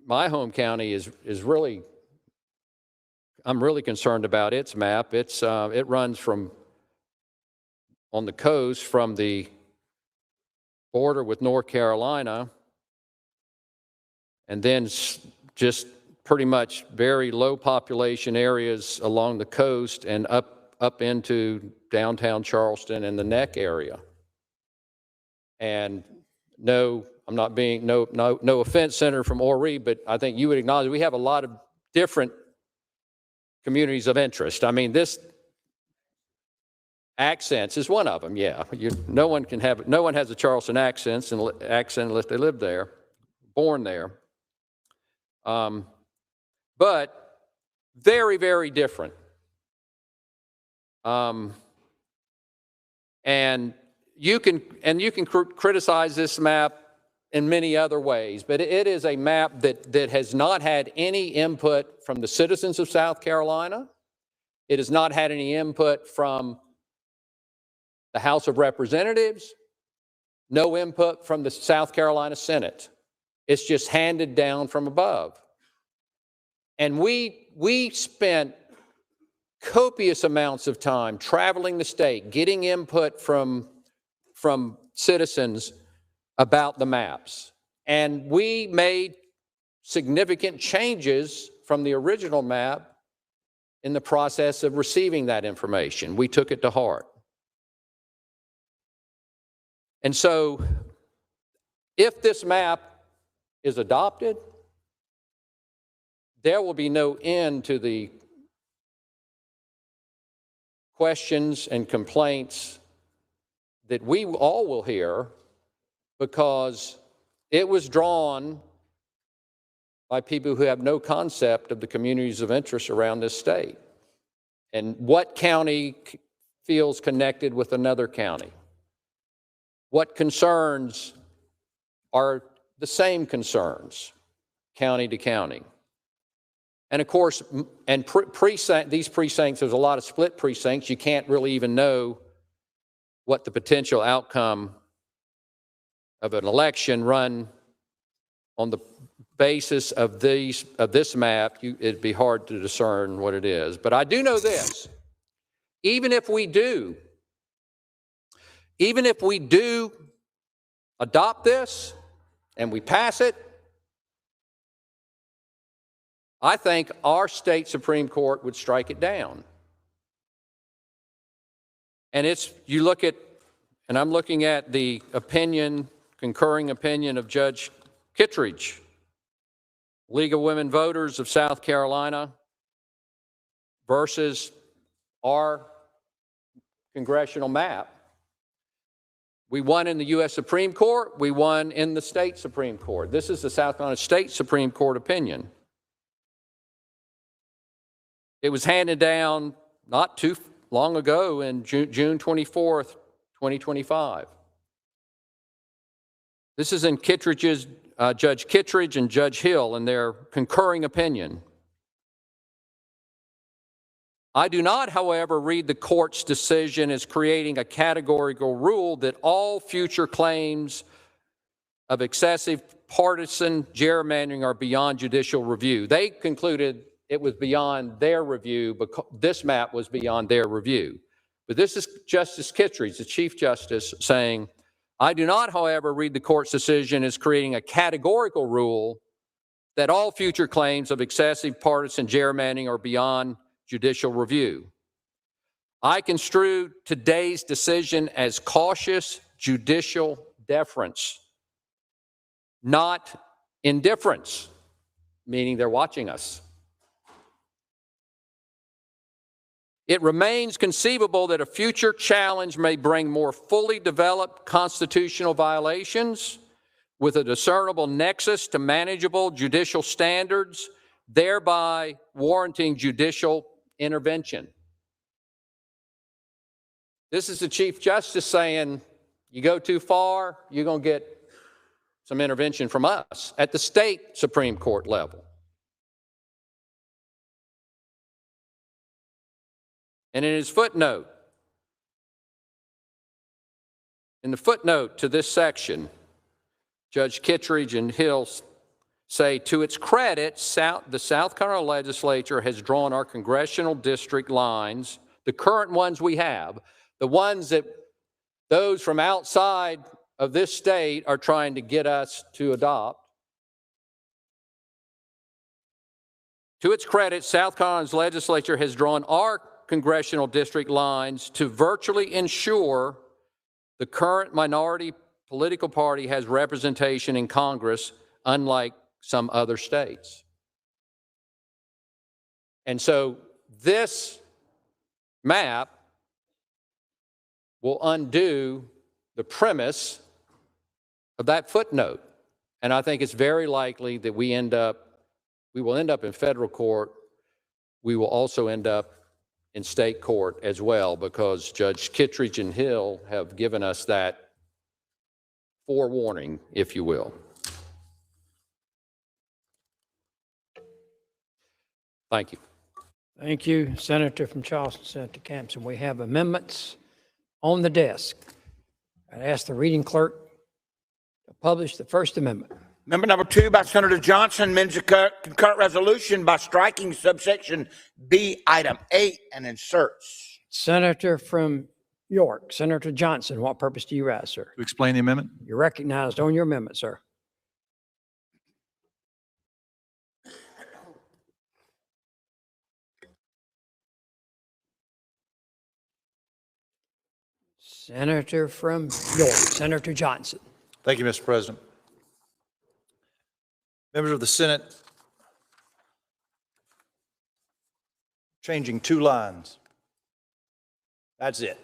my home county is really, I'm really concerned about its map. It runs from on the coast from the border with North Carolina, and then just pretty much very low population areas along the coast and up into downtown Charleston and the Neck area. And no offense, Senator from Horry, but I think you would acknowledge we have a lot of different communities of interest. I mean, this accents is one of them. Yeah, no one has a Charleston accent unless they live there, born there. But very, very different. And you can criticize this map in many other ways, but it is a map that has not had any input from the citizens of South Carolina. It has not had any input from the House of Representatives, no input from the South Carolina Senate. It's just handed down from above. And we spent copious amounts of time traveling the state, getting input from citizens about the maps. And we made significant changes from the original map in the process of receiving that information. We took it to heart. And so, if this map is adopted, there will be no end to the questions and complaints that we all will hear, because it was drawn by people who have no concept of the communities of interest around this state and what county feels connected with another county. What concerns are the same concerns, county to county. And of course, these precincts, there's a lot of split precincts. You can't really even know what the potential outcome of an election run on the basis of this map, it'd be hard to discern what it is. But I do know this: even if we do adopt this and we pass it, I think our state Supreme Court would strike it down. And you look at, and I'm looking at the concurring opinion of Judge Kittredge, League of Women Voters of South Carolina, versus our congressional map. We won in the U.S. Supreme Court. We won in the state Supreme Court. This is the South Carolina State Supreme Court opinion. It was handed down not too long ago in June 24th, 2025. This is in Judge Kittredge and Judge Hill in their concurring opinion. I do not, however, read the court's decision as creating a categorical rule that all future claims of excessive partisan gerrymandering are beyond judicial review. They concluded it was beyond their review, because this map was beyond their review. But this is Justice Kittredge, the Chief Justice, saying, I do not, however, read the court's decision as creating a categorical rule that all future claims of excessive partisan gerrymandering are beyond judicial review. I construe today's decision as cautious judicial deference, not indifference, meaning they're watching us. It remains conceivable that a future challenge may bring more fully developed constitutional violations with a discernible nexus to manageable judicial standards, thereby warranting judicial intervention. This is the Chief Justice saying, you go too far, you're going to get some intervention from us at the state Supreme Court level. And in his footnote, in the footnote to this section, Judge Kittredge and Hill say, to its credit, the South Carolina legislature has drawn our congressional district lines, the current ones we have, the ones that those from outside of this state are trying to get us to adopt. To its credit, South Carolina's legislature has drawn our congressional district lines to virtually ensure the current minority political party has representation in Congress, unlike some other states. And so this map will undo the premise of that footnote. And I think it's very likely that we will end up in federal court. We will also end up in state court as well, because Judge Kittredge and Hill have given us that forewarning, if you will. Thank you.
Thank you, Senator from Charleston, Senator Campson. We have amendments on the desk. I'd ask the reading clerk to publish the first amendment.
Amendment number 2 by Senator Johnson amends a concurrent resolution by striking subsection B, item 8, and inserts.
Senator from York, Senator Johnson, what purpose do you rise, sir?
To explain the amendment?
You're recognized on your amendment, sir. Senator from York, Senator Johnson.
Thank you, Mr. President. Members of the Senate, changing 2 lines. That's it.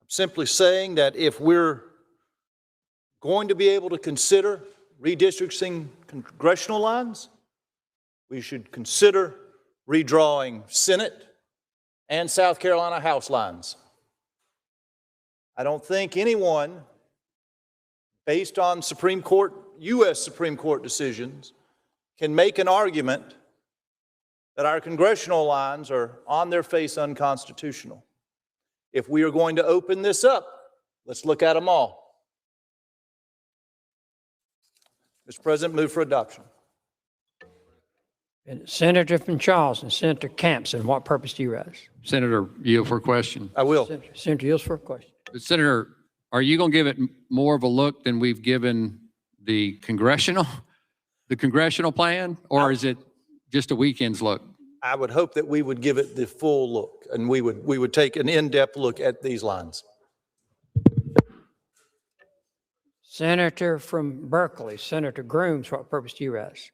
I'm simply saying that if we're going to be able to consider redistricting congressional lines, we should consider redrawing Senate and South Carolina House lines. I don't think anyone, based on Supreme Court, U.S. Supreme Court decisions, can make an argument that our congressional lines are on their face unconstitutional. If we are going to open this up, let's look at them all. Mr. President, move for adoption.
And Senator from Charleston, Senator Campson, what purpose do you raise?
Senator, yield for question.
I will.
Senator yields for a question.
Senator, are you going to give it more of a look than we've given the congressional plan, or is it just a weekend's look?
I would hope that we would give it the full look, and we would take an in-depth look at these lines.
Senator from Berkeley, Senator Grooms, what purpose do you raise?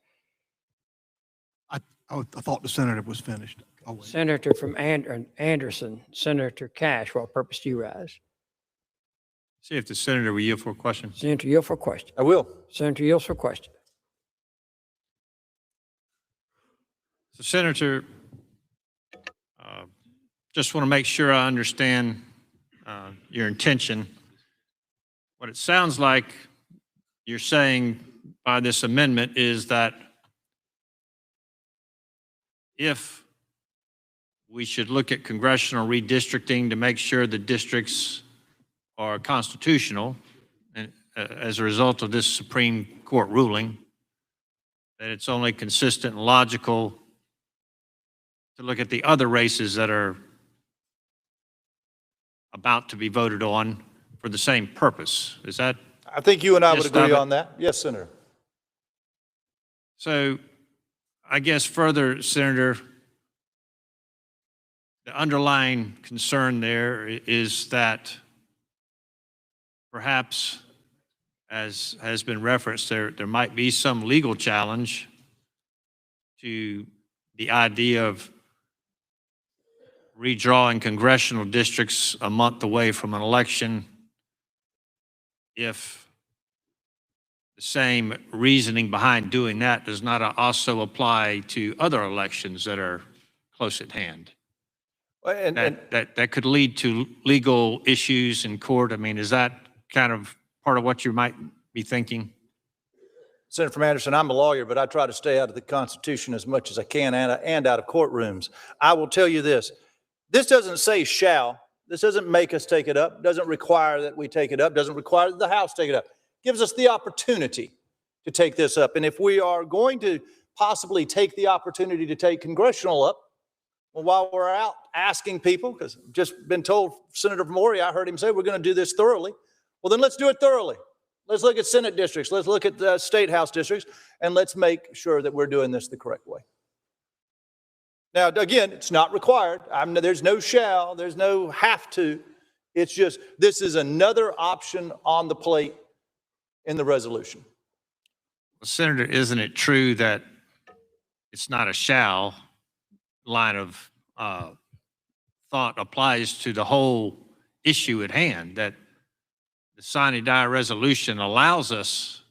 I thought the senator was finished. I'll wait.
Senator from Anderson, Senator Cash, what purpose do you raise?
See if the senator will yield for a question.
Senator yield for a question.
I will.
Senator yields for a question.
So Senator, just want to make sure I understand your intention. What it sounds like you're saying by this amendment is that if we should look at congressional redistricting to make sure the districts are constitutional, and as a result of this Supreme Court ruling, that it's only consistent and logical to look at the other races that are about to be voted on for the same purpose. Is that?
I think you and I would
Yes,
agree
Doug.
on that. Yes, Senator.
So I guess further, Senator, the underlying concern there is that perhaps, as has been referenced, there might be some legal challenge to the idea of redrawing congressional districts a month away from an election if the same reasoning behind doing that does not also apply to other elections that are close at hand. That could lead to legal issues in court. I mean, is that kind of part of what you might be thinking?
Senator from Anderson, I'm a lawyer, but I try to stay out of the Constitution as much as I can and out of courtrooms. I will tell you this. This doesn't say shall. This doesn't make us take it up. Doesn't require that we take it up. Doesn't require that the House take it up. Gives us the opportunity to take this up. And if we are going to possibly take the opportunity to take congressional up, well, while we're out asking people, because I've just been told Senator Maury, I heard him say we're going to do this thoroughly. Well, then let's do it thoroughly. Let's look at Senate districts. Let's look at the state House districts, and let's make sure that we're doing this the correct way. Now, again, it's not required. There's no shall, there's no have to. It's just, this is another option on the plate in the resolution.
Well, Senator, isn't it true that it's not a shall line of thought applies to the whole issue at hand, that the sine die resolution allows us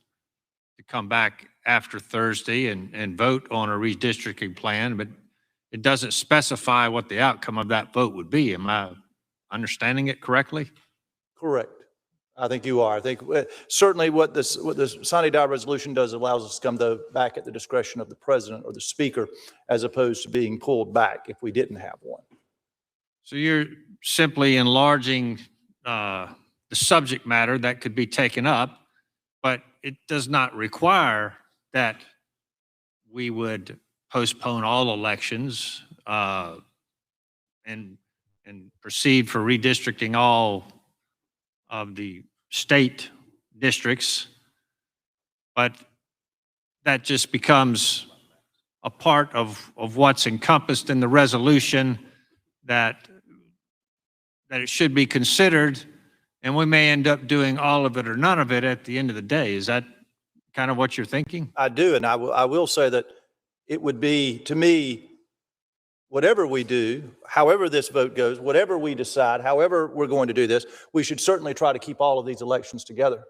to come back after Thursday and vote on a redistricting plan, but it doesn't specify what the outcome of that vote would be. Am I understanding it correctly?
Correct. I think you are. I think certainly what the sine die resolution does allows us to come back at the discretion of the president or the speaker, as opposed to being pulled back if we didn't have one.
So you're simply enlarging the subject matter that could be taken up, but it does not require that we would postpone all elections and proceed for redistricting all of the state districts, but that just becomes a part of what's encompassed in the resolution, that it should be considered, and we may end up doing all of it or none of it at the end of the day. Is that kind of what you're thinking?
I do, and I will say that it would be, to me, whatever we do, however this vote goes, whatever we decide, however we're going to do this, we should certainly try to keep all of these elections together.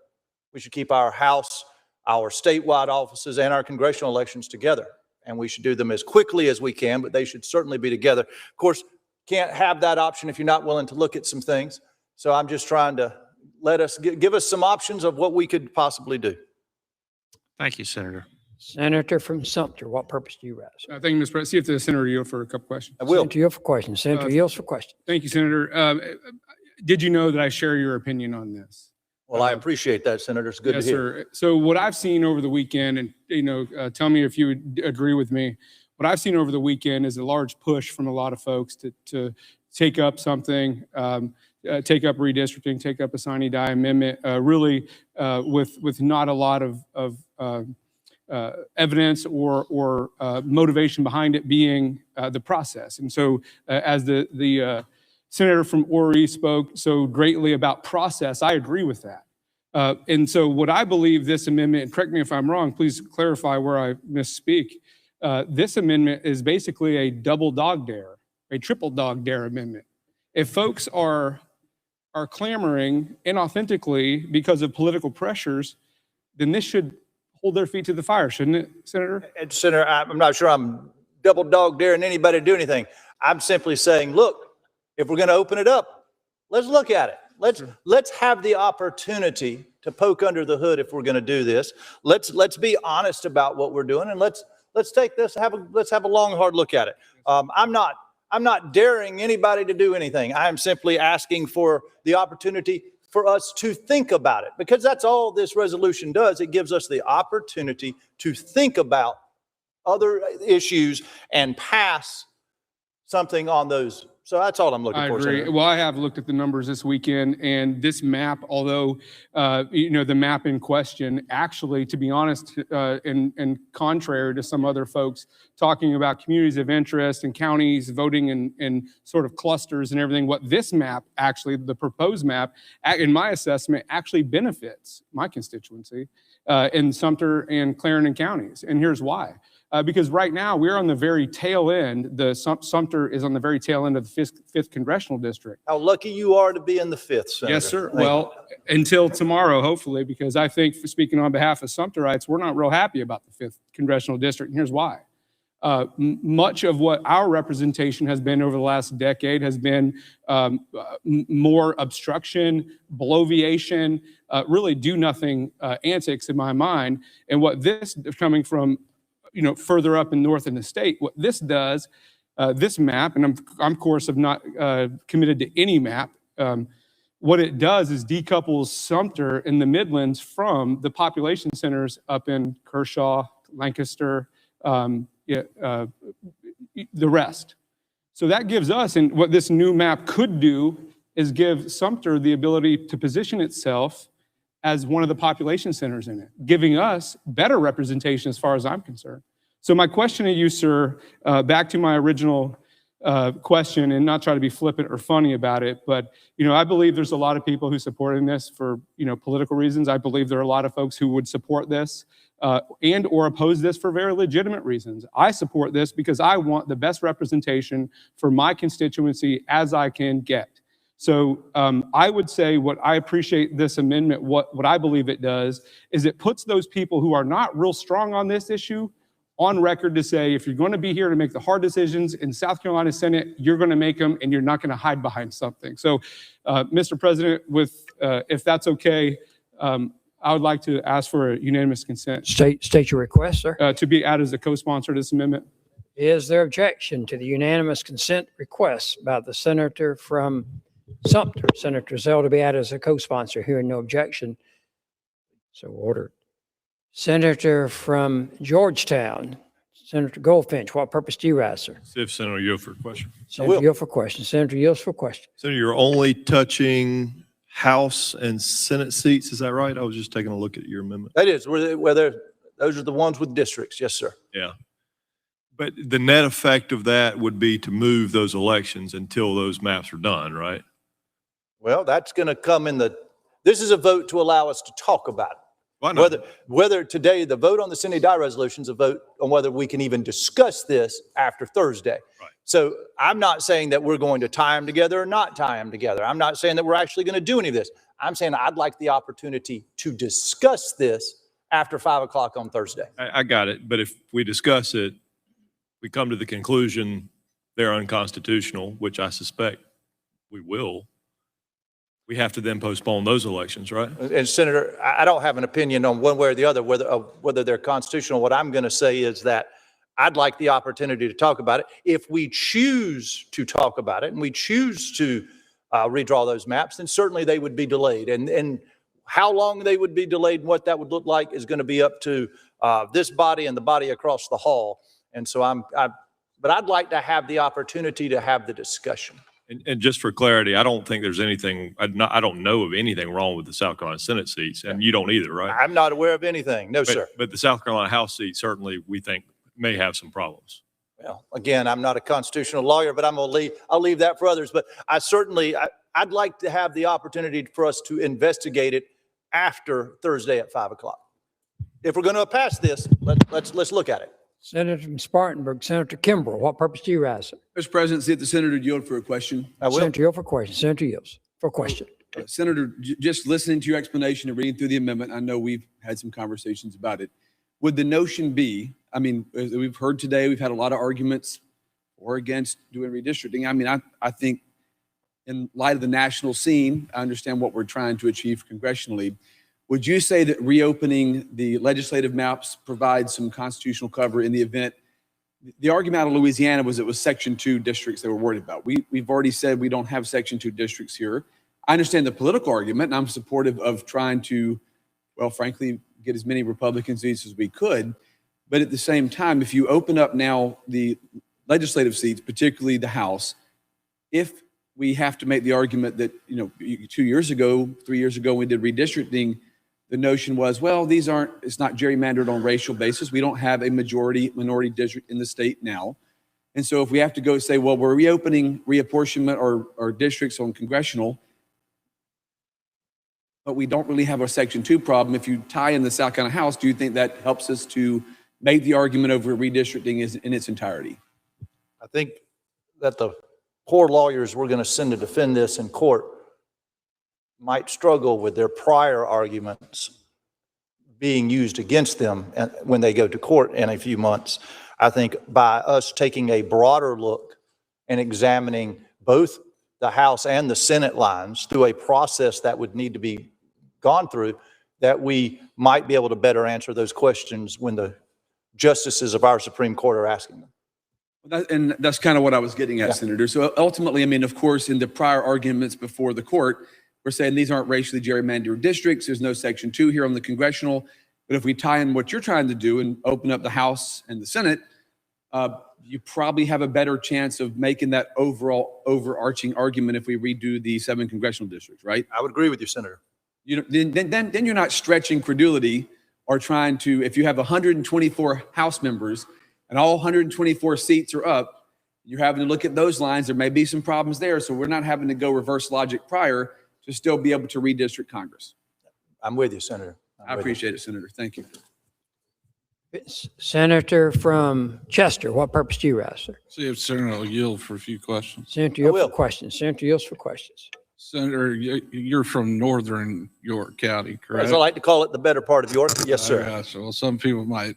We should keep our House, our statewide offices, and our congressional elections together. And we should do them as quickly as we can, but they should certainly be together. Of course, can't have that option if you're not willing to look at some things. So I'm just trying to give us some options of what we could possibly do.
Thank you, Senator.
Senator from Sumter, what purpose do you raise?
Thank you, Mr. President. See if the senator yield for a couple questions.
I will.
Senator yield for question. Senator yields for question.
Thank you, Senator. Did you know that I share your opinion on this?
Well, I appreciate that, Senator. It's good to
Yes,
hear.
sir. So what I've seen over the weekend, and tell me if you would agree with me, what I've seen over the weekend is a large push from a lot of folks to take up something, take up redistricting, take up a sine die amendment, really with not a lot of evidence or motivation behind it being the process. And so as the senator from Ori spoke so greatly about process, I agree with that. And so what I believe this amendment, and correct me if I'm wrong, please clarify where I misspeak. This amendment is basically a double dog dare, a triple dog dare amendment. If folks are clamoring inauthentically because of political pressures, then this should hold their feet to the fire, shouldn't it, Senator?
And Senator, I'm not sure I'm double dog daring anybody to do anything. I'm simply saying, look, if we're going to open it up, let's look at it. Let's have the opportunity to poke under the hood if we're going to do this. Let's be honest about what we're doing, and let's take this. Let's have a long, hard look at it. I'm not daring anybody to do anything. I am simply asking for the opportunity for us to think about it, because that's all this resolution does. It gives us the opportunity to think about other issues and pass something on those. So that's all I'm looking for.
I agree.
Senator.
Well, I have looked at the numbers this weekend, and this map, although the map in question, actually, to be honest, and contrary to some other folks talking about communities of interest and counties voting in sort of clusters and everything, what this map actually, the proposed map, in my assessment, actually benefits my constituency in Sumter and Clarendon counties, and here's why. Because right now we're on the very tail end. Sumter is on the very tail end of the 5th congressional district.
How lucky you are to be in the 5th, Senator.
Yes, sir.
Thank
Well, until tomorrow, hopefully, because I think, for speaking on behalf of Sumterites, we're not real happy about the 5th congressional district, and here's why. Much of what our representation has been over the last decade has been more obstruction, bloviation, really do-nothing antics in my mind. And what this is coming from, further up and north in the state, what this does, this map, and I'm of course not committed to any map. What it does is decouples Sumter in the Midlands from the population centers up in Kershaw, Lancaster, the rest. So that gives us, and what this new map could do is give Sumter the ability to position itself as one of the population centers in it, giving us better representation as far as I'm concerned. So my question to you, sir, back to my original question, and not try to be flippant or funny about it, but I believe there's a lot of people who supporting this for political reasons. I believe there are a lot of folks who would support this and or oppose this for very legitimate reasons. I support this because I want the best representation for my constituency as I can get. So I would say what I appreciate this amendment, what I believe it does, is it puts those people who are not real strong on this issue on record to say, if you're going to be here to make the hard decisions in South Carolina Senate, you're going to make them, and you're not going to hide behind something. So, Mr. President, if that's okay, I would like to ask for a unanimous consent.
State your request, sir.
To be added as a co-sponsor to this amendment.
Is there objection to the unanimous consent request by the senator from Sumter, Senator Zell, to be added as a co-sponsor? Hearing no objection, so ordered. Senator from Georgetown, Senator Goldfinch, what purpose do you rise, sir?
See if Senator yield for a question.
Senator yield for question. Senator yields for question.
Senator, you're only touching House and Senate seats, is that right? I was just taking a look at your amendment.
That is, those are the ones with districts. Yes, sir.
Yeah. But the net effect of that would be to move those elections until those maps are done, right?
Well, that's going to come this is a vote to allow us to talk about it.
Why not?
Whether today the vote on the sine die resolution is a vote on whether we can even discuss this after Thursday.
Right.
So I'm not saying that we're going to tie them together or not tie them together. I'm not saying that we're actually going to do any of this. I'm saying I'd like the opportunity to discuss this after 5 o'clock on Thursday.
I got it. But if we discuss it, we come to the conclusion they're unconstitutional, which I suspect we will. We have to then postpone those elections, right?
And Senator, I don't have an opinion on one way or the other whether they're constitutional. What I'm going to say is that I'd like the opportunity to talk about it. If we choose to talk about it and we choose to redraw those maps, then certainly they would be delayed. And how long they would be delayed and what that would look like is going to be up to this body and the body across the hall. And so but I'd like to have the opportunity to have the discussion.
And just for clarity, I don't think there's anything, I don't know of anything wrong with the South Carolina Senate seats, and you don't either, right?
I'm not aware of anything. No, sir.
But the South Carolina House seat, certainly, we think may have some problems.
Well, again, I'm not a constitutional lawyer, but I'll leave that for others. But I'd like to have the opportunity for us to investigate it after Thursday at 5 o'clock. If we're going to pass this, let's look at it.
Senator from Spartanburg, Senator Kimbrell, what purpose do you rise?
Mr. President, see if the senator yield for a question.
I will.
Senator yield for question. Senator yields for question.
Senator, just listening to your explanation and reading through the amendment, I know we've had some conversations about it. Would the notion be, I mean, as we've heard today, we've had a lot of arguments for or against doing redistricting. I mean, I think in light of the national scene, I understand what we're trying to achieve congressionally. Would you say that reopening the legislative maps provides some constitutional cover in the event? The argument out of Louisiana was it was Section 2 districts they were worried about. We've already said we don't have Section 2 districts here. I understand the political argument, and I'm supportive of trying to, well, frankly, get as many Republican seats as we could. But at the same time, if you open up now the legislative seats, particularly the House, if we have to make the argument that, 2 years ago, 3 years ago, when we did redistricting, the notion was, well, it's not gerrymandered on racial basis. We don't have a minority district in the state now. And so if we have to go say, well, we're reopening reapportionment or districts on congressional, but we don't really have a Section 2 problem. If you tie in the South Carolina House, do you think that helps us to make the argument over redistricting in its entirety?
I think that the poor lawyers we're going to send to defend this in court might struggle with their prior arguments being used against them when they go to court in a few months. I think by us taking a broader look and examining both the House and the Senate lines through a process that would need to be gone through, that we might be able to better answer those questions when the justices of our Supreme Court are asking them.
And that's kind of what I was getting at,
Yeah.
Senator. So ultimately, I mean, of course, in the prior arguments before the court, we're saying these aren't racially gerrymandered districts. There's no Section 2 here on the congressional. But if we tie in what you're trying to do and open up the House and the Senate, you probably have a better chance of making that overall overarching argument if we redo the 7 congressional districts, right?
I would agree with you, Senator.
Then you're not stretching credulity or trying to, if you have 124 House members and all 124 seats are up, you're having to look at those lines. There may be some problems there. So we're not having to go reverse logic prior to still be able to redistrict Congress.
I'm with you, Senator.
I appreciate it, Senator. Thank you.
Senator from Chester, what purpose do you rise, sir?
See if Senator will yield for a few questions.
Senator yields for questions. Senator yields for questions.
Senator, you're from northern York County, correct?
As I like to call it, the better part of York. Yes, sir.
Gotcha. Well, some people might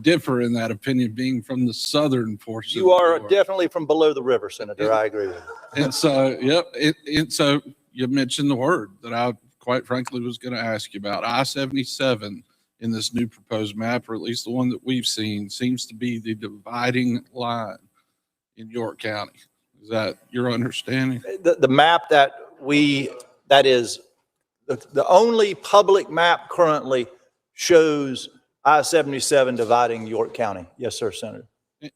differ in that opinion, being from the southern portion.
You are definitely from below the river, Senator. I agree with you.
And so, yep. And so you mentioned the word that I quite frankly was going to ask you about. I-77 in this new proposed map, or at least the one that we've seen, seems to be the dividing line in York County. Is that your understanding?
The map that is the only public map currently shows I-77 dividing York County. Yes, sir, Senator.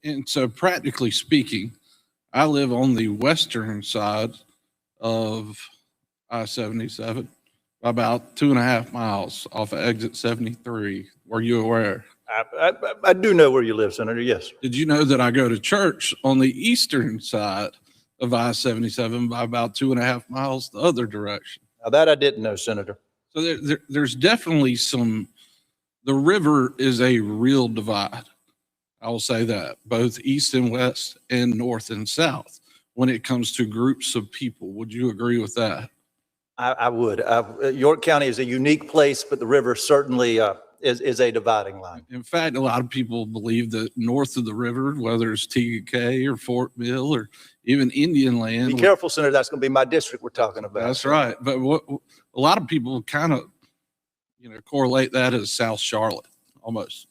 And so practically speaking, I live on the western side of I-77, about 2.5 miles off of exit 73. Were you aware?
I do know where you live, Senator, yes.
Did you know that I go to church on the eastern side of I-77 by about 2.5 miles the other direction?
Now that I didn't know, Senator.
So there's definitely the river is a real divide. I will say that, both east and west and north and south when it comes to groups of people. Would you agree with that?
I would. York County is a unique place, but the river certainly is a dividing line.
In fact, a lot of people believe that north of the river, whether it's TK or Fort Mill or even Indian land.
Be careful, Senator. That's going to be my district we're talking about.
That's right. But what a lot of people kind of, correlate that as South Charlotte almost.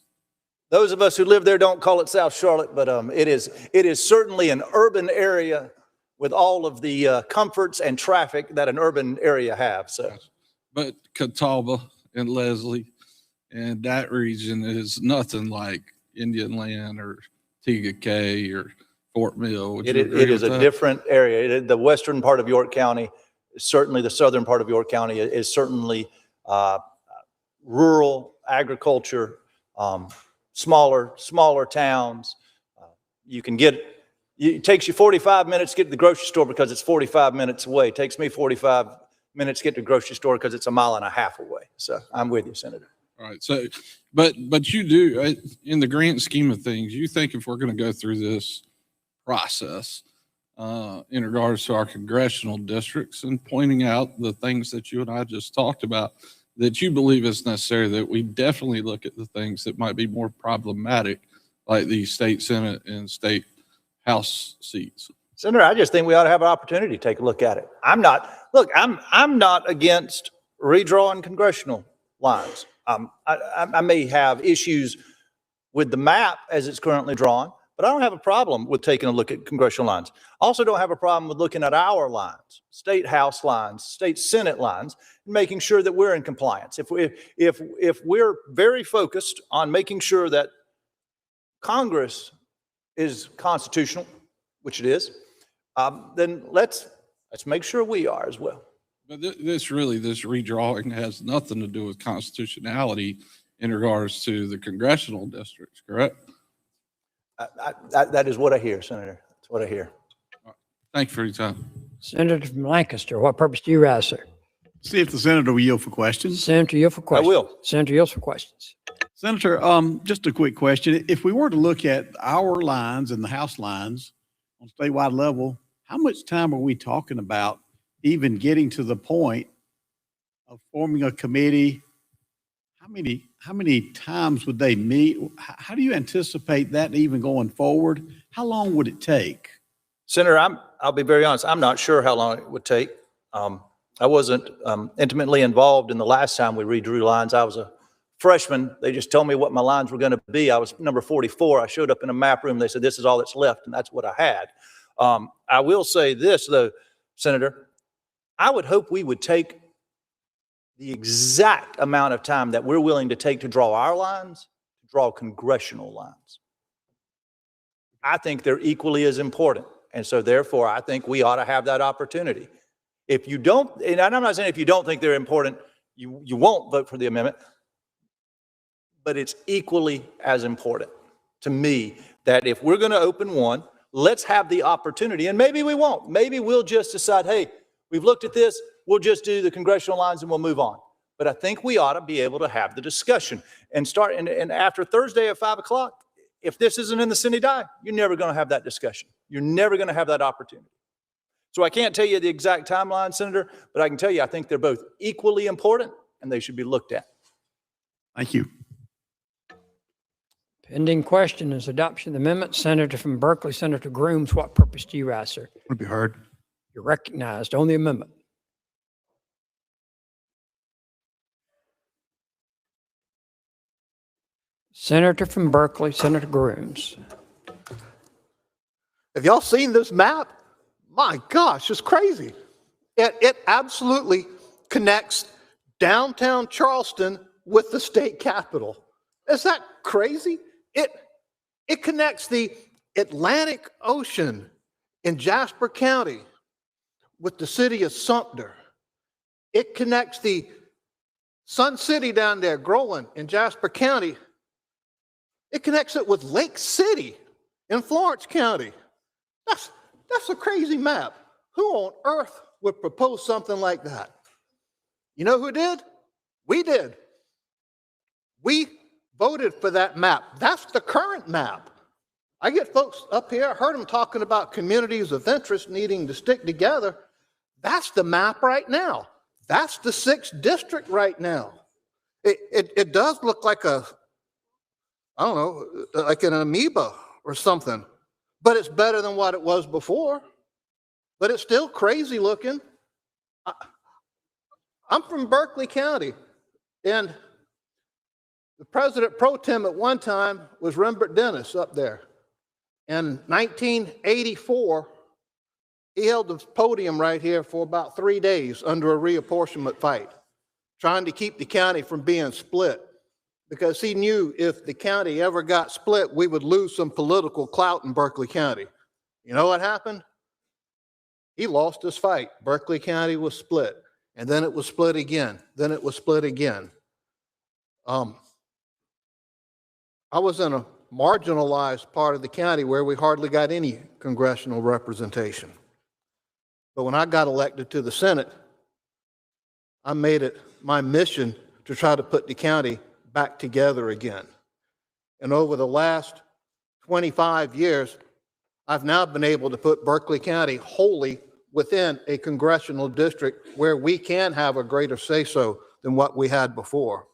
Those of us who live there don't call it South Charlotte, but it is certainly an urban area with all of the comforts and traffic that an urban area have. So,
but Catawba and Leslie and that region is nothing like Indian Land or Tegakay or Fort Mill. Would you agree
It is
with
a
that?
different area. The western part of York County, certainly the southern part of York County is certainly rural agriculture, smaller towns. You can it takes you 45 minutes to get to the grocery store because it's 45 minutes away. It takes me 45 minutes to get to the grocery store because it's a mile and a half away. So I'm with you, Senator.
All right. So, but you do, in the grand scheme of things, you think if we're going to go through this process in regards to our congressional districts and pointing out the things that you and I just talked about, that you believe it's necessary that we definitely look at the things that might be more problematic, like the state Senate and state House seats?
Senator, I just think we ought to have an opportunity to take a look at it. I'm not against redrawing congressional lines. I may have issues with the map as it's currently drawn, but I don't have a problem with taking a look at congressional lines. I also don't have a problem with looking at our lines, state House lines, state Senate lines, and making sure that we're in compliance. If we're very focused on making sure that Congress is constitutional, which it is, then let's make sure we are as well.
But this redrawing has nothing to do with constitutionality in regards to the congressional districts, correct?
That is what I hear, Senator. That's what I hear.
Thank you for your time.
Senator from Lancaster, what purpose do you rise, sir?
See if the senator will yield for questions.
Senator, yield for questions.
I will.
Senator, yield for questions.
Senator, just a quick question. If we were to look at our lines and the House lines on statewide level, how much time are we talking about even getting to the point of forming a committee? How many times would they meet? How do you anticipate that even going forward? How long would it take?
Senator, I'll be very honest. I'm not sure how long it would take. I wasn't intimately involved in the last time we redrew lines. I was a freshman. They just told me what my lines were going to be. I was number 44. I showed up in a map room. They said, this is all that's left, and that's what I had. I will say this, though, Senator. I would hope we would take the exact amount of time that we're willing to take to draw our lines, to draw congressional lines. I think they're equally as important. And so therefore, I think we ought to have that opportunity. If you don't, and I'm not saying if you don't think they're important, you won't vote for the amendment, but it's equally as important to me that if we're going to open one, let's have the opportunity, and maybe we won't. Maybe we'll just decide, hey, we've looked at this, we'll just do the congressional lines and we'll move on. But I think we ought to be able to have the discussion and start, and after Thursday at 5 o'clock, if this isn't in the sine die, you're never going to have that discussion. You're never going to have that opportunity. So I can't tell you the exact timeline, Senator, but I can tell you I think they're both equally important and they should be looked at.
Thank you.
Pending question is adoption of the amendment. Senator from Berkeley, Senator Grooms, what purpose do you rise, sir?
Would be heard.
You're recognized on the amendment. Senator from Berkeley, Senator Grooms.
Have y'all seen this map? My gosh, it's crazy. It absolutely connects downtown Charleston with the state capitol. Is that crazy? It connects the Atlantic Ocean in Jasper County with the city of Sumter. It connects the Sun City down there, Groveland in Jasper County. It connects it with Lake City in Florence County. That's a crazy map. Who on earth would propose something like that? You know who did? We did. We voted for that map. That's the current map. I get folks up here, I heard them talking about communities of interest needing to stick together. That's the map right now. That's the 6th district right now. It does look like I don't know, like an amoeba or something, but it's better than what it was before. But it's still crazy looking. I'm from Berkeley County, and the president pro tem at one time was Rembert Dennis up there. In 1984, he held the podium right here for about 3 days under a reapportionment fight. trying to keep the county from being split, because he knew if the county ever got split, we would lose some political clout in Berkeley County. You know what happened? He lost his fight. Berkeley County was split, and then it was split again. Then it was split again. I was in a marginalized part of the county where we hardly got any congressional representation. But when I got elected to the Senate, I made it my mission to try to put the county back together again. And over the last 25 years, I've now been able to put Berkeley County wholly within a congressional district where we can have a greater say-so than what we had before.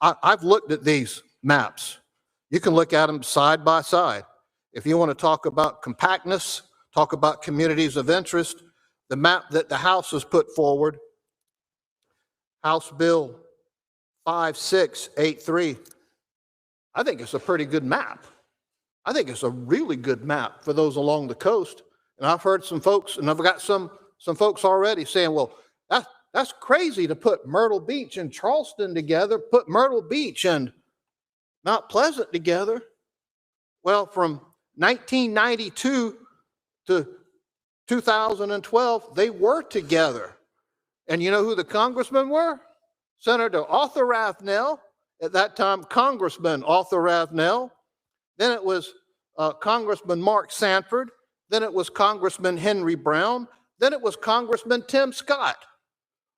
I've looked at these maps. You can look at them side by side. If you want to talk about compactness, talk about communities of interest, the map that the House has put forward, House Bill 5683, I think it's a pretty good map. I think it's a really good map for those along the coast. And I've heard some folks, and I've got some folks already saying, well, that's crazy to put Myrtle Beach and Charleston together, put Myrtle Beach and Mount Pleasant together. Well, from 1992 to 2012, they were together. And you know who the congressmen were? Senator Arthur Ravenel, at that time, Congressman Arthur Ravenel. Then it was Congressman Mark Sanford. Then it was Congressman Henry Brown. Then it was Congressman Tim Scott.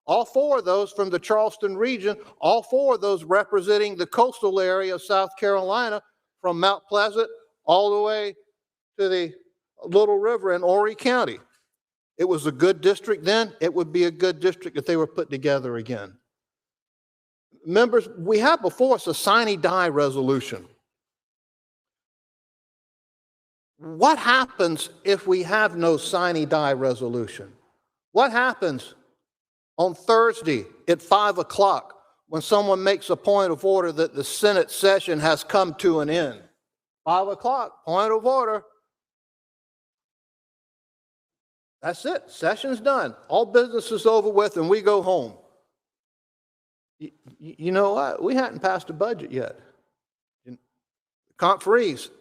All four of those from the Charleston region, all four of those representing the coastal area of South Carolina, from Mount Pleasant all the way to the Little River in Horry County. It was a good district then. It would be a good district if they were put together again. Members, we have before us a sine die resolution. What happens if we have no sine die resolution? What happens on Thursday at 5 o'clock when someone makes a point of order that the Senate session has come to an end? 5 o'clock, point of order. That's it. Session's done. All business is over with, and we go home. You know what? We hadn't passed a budget yet. Conferees,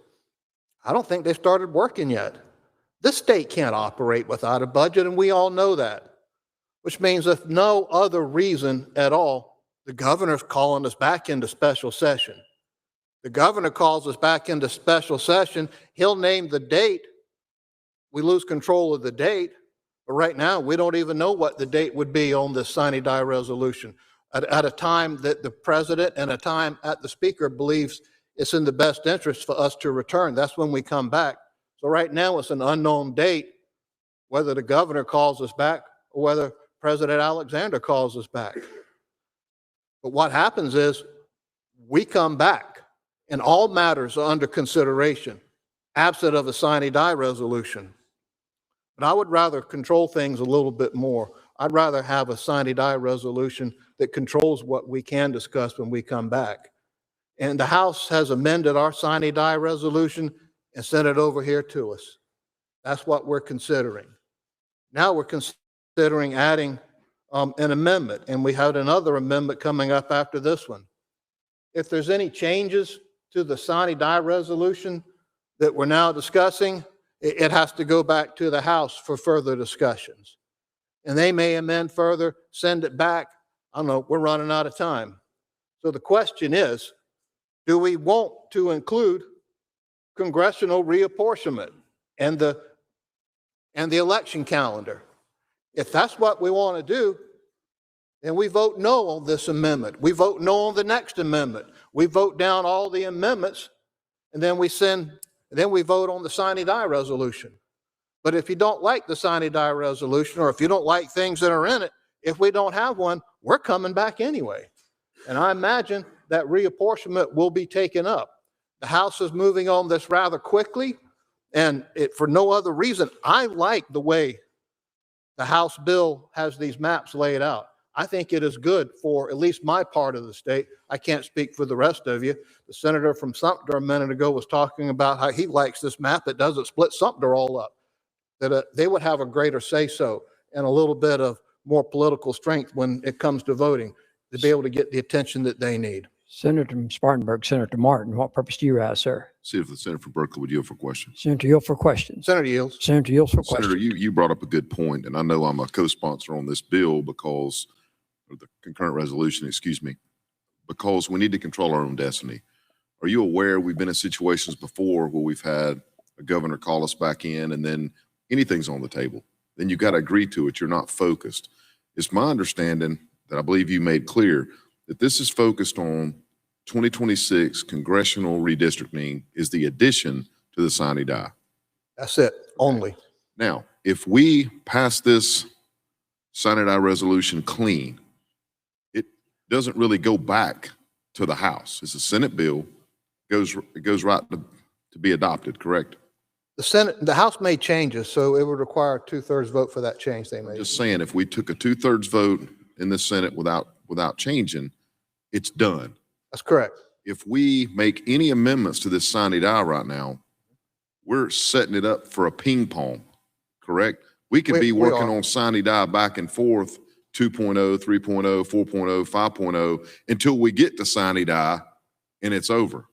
I don't think they started working yet. This state can't operate without a budget, and we all know that. Which means if no other reason at all, the governor's calling us back into special session. The governor calls us back into special session. He'll name the date. We lose control of the date. But right now, we don't even know what the date would be on this sine die resolution at a time that the president and a time that the speaker believes it's in the best interest for us to return. That's when we come back. So right now, it's an unknown date, whether the governor calls us back or whether President Alexander calls us back. But what happens is we come back and all matters are under consideration, absent of a sine die resolution. But I would rather control things a little bit more. I'd rather have a sine die resolution that controls what we can discuss when we come back. And the House has amended our sine die resolution and sent it over here to us. That's what we're considering. Now we're considering adding an amendment, and we have another amendment coming up after this one. If there's any changes to the sine die resolution that we're now discussing, it has to go back to the House for further discussions. And they may amend further, send it back. I don't know, we're running out of time. So the question is, do we want to include congressional reapportionment and the election calendar? If that's what we want to do, then we vote no on this amendment. We vote no on the next amendment. We vote down all the amendments, and then we vote on the sine die resolution. But if you don't like the sine die resolution, or if you don't like things that are in it, if we don't have one, we're coming back anyway. And I imagine that reapportionment will be taken up. The House is moving on this rather quickly, and for no other reason. I like the way the House bill has these maps laid out. I think it is good for at least my part of the state. I can't speak for the rest of you. The senator from Sumter a minute ago was talking about how he likes this map. It doesn't split Sumter all up. That they would have a greater say-so and a little bit of more political strength when it comes to voting to be able to get the attention that they need.
Senator from Spartanburg, Senator Martin, what purpose do you rise, sir?
See if the Senator from Berkeley would yield for questions.
Senator yield for questions.
Senator yields.
Senator yields for
Senator,
questions.
you brought up a good point, and I know I'm a co-sponsor on this bill because, or the concurrent resolution, excuse me, because we need to control our own destiny. Are you aware we've been in situations before where we've had a governor call us back in and then anything's on the table? Then you got to agree to it. You're not focused. It's my understanding that I believe you made clear that this is focused on 2026 congressional redistricting is the addition to the sine die.
That's it, only.
Now, if we pass this sine die resolution clean, it doesn't really go back to the House. It's a Senate bill. It goes right to be adopted, correct?
The House made changes, so it would require a 2/3 vote for that change they made.
Just saying, if we took a 2/3 vote in the Senate without changing, it's done.
That's correct.
If we make any amendments to this sine die right now, we're setting it up for a ping pong, correct? We could be working on sine die back and forth, 2.0, 3.0, 4.0, 5.0, until we get to sine die and it's over.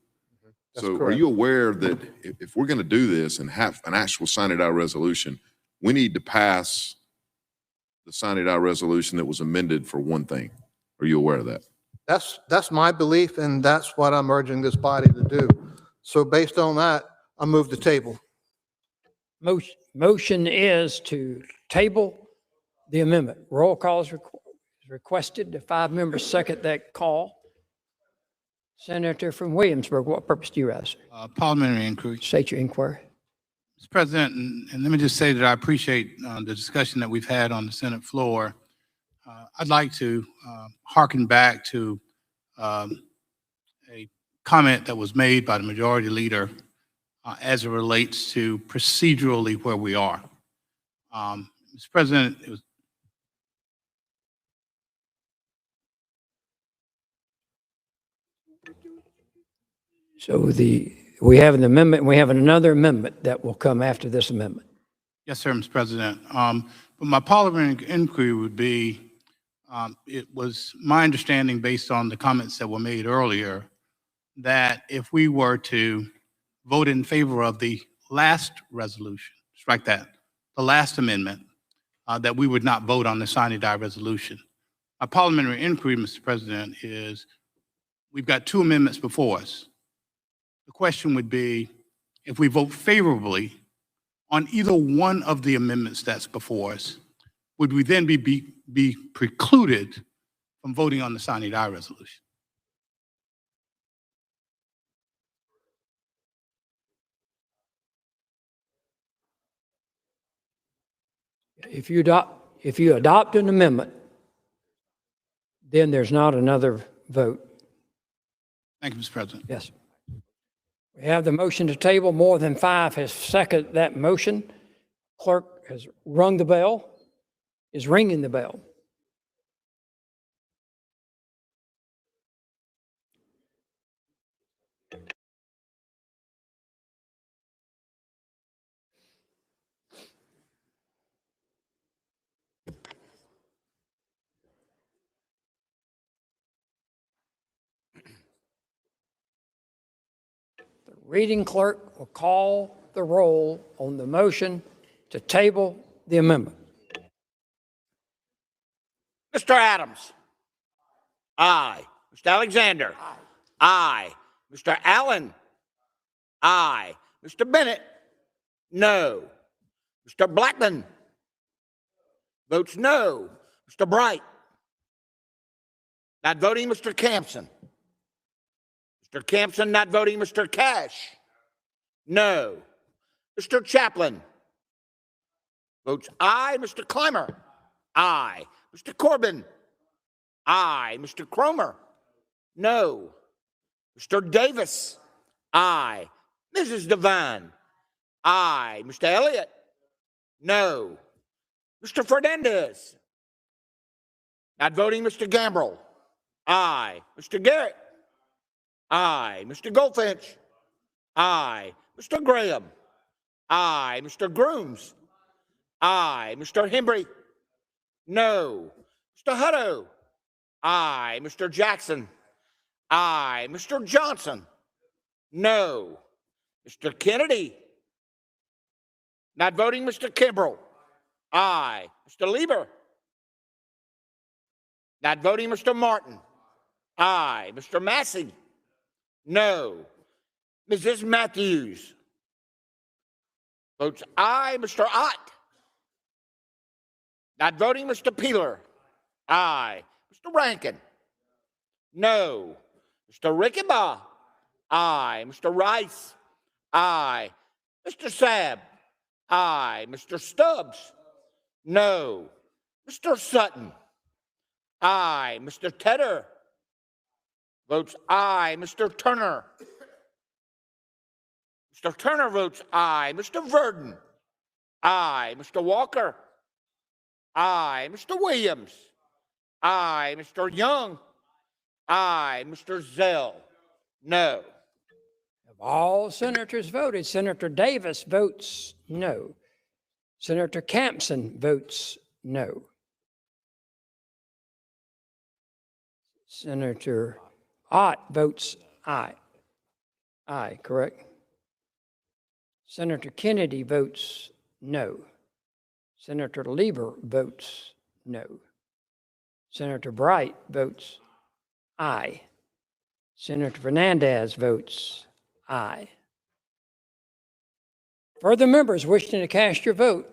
So are you aware that if we're going to do this and have an actual sine die resolution, we need to pass the sine die resolution that was amended for one thing? Are you aware of that?
That's my belief, and that's what I'm urging this body to do. So based on that, I move the table.
Motion is to table the amendment. Roll call is requested. The 5 members second that call. Senator from Williamsburg, what purpose do you rise?
Parliamentary inquiry.
State your inquiry.
Mr. President, and let me just say that I appreciate the discussion that we've had on the Senate floor. I'd like to hearken back to a comment that was made by the majority leader as it relates to procedurally where we are. Mr. President, it was
So we have an amendment, and we have another amendment that will come after this amendment.
Yes, sir, Mr. President. But my parliamentary inquiry would be, it was my understanding based on the comments that were made earlier, that if we were to vote in favor of the last resolution, strike that, the last amendment, that we would not vote on the sine die resolution. My parliamentary inquiry, Mr. President, is we've got 2 amendments before us. The question would be, if we vote favorably on either one of the amendments that's before us, would we then be precluded from voting on the sine die resolution?
If you adopt an amendment, then there's not another vote.
Thank you, Mr. President.
Yes. We have the motion to table. More than 5 has seconded that motion. Clerk has rung the bell, is ringing the bell. The reading clerk will call the roll on the motion to table the amendment.
Mr. Adams. Aye. Mr. Alexander. Aye. Mr. Allen. Aye. Mr. Bennett. No. Mr. Blackman. Votes no. Mr. Bright. Not voting Mr. Campson. Mr. Campson not voting Mr. Cash. No. Mr. Chaplin. Votes aye. Mr. Clymer. Aye. Mr. Corbin. Aye. Mr. Cromer. No. Mr. Davis. Aye. Mrs. Devine. Aye. Mr. Elliott. No. Mr. Fernandez. Not voting Mr. Gambrell. Aye. Mr. Garrett. Aye. Mr. Goldfinch. Aye. Mr. Graham. Aye. Mr. Grooms. Aye. Mr. Hembry. No. Mr. Hutto? Aye. Mr. Jackson? Aye. Mr. Johnson? No. Mr. Kennedy? Not voting, Mr. Kimbrell? Aye. Mr. Lieber? Not voting, Mr. Martin? Aye. Mr. Massey? No. Mrs. Matthews? Votes aye. Mr. Ott? Not voting, Mr. Peeler? Aye. Mr. Rankin? No. Mr. Rickenbaugh? Aye. Mr. Rice? Aye. Mr. Sabb? Aye. Mr. Stubbs? No. Mr. Sutton? Aye. Mr. Tedder? Votes aye. Mr. Turner? Mr. Turner votes aye. Mr. Verdon? Aye. Mr. Walker? Aye. Mr. Williams? Aye. Mr. Young? Aye. Mr. Zell? No.
Have all senators voted? Senator Davis votes no. Senator Campson votes no. Senator Ott votes aye. Aye, correct? Senator Kennedy votes no. Senator Lieber votes no. Senator Bright votes aye. Senator Fernandez votes aye. Further members wishing to cast your vote?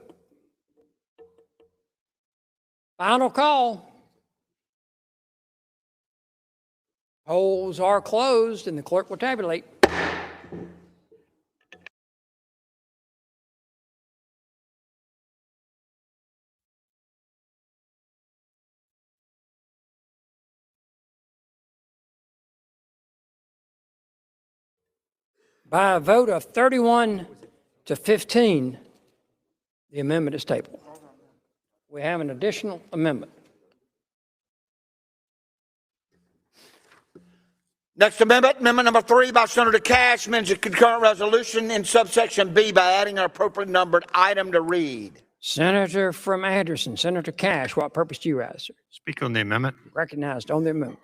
Final call. Polls are closed and the clerk will tabulate. By a vote of 31 to 15, the amendment is tabled. We have an additional amendment.
Next amendment, amendment number 3 by Senator Cash, amends a concurrent resolution in subsection B by adding an appropriate numbered item to read.
Senator from Anderson, Senator Cash, what purpose do you rise, sir?
Speak on the amendment.
Recognized on the amendment.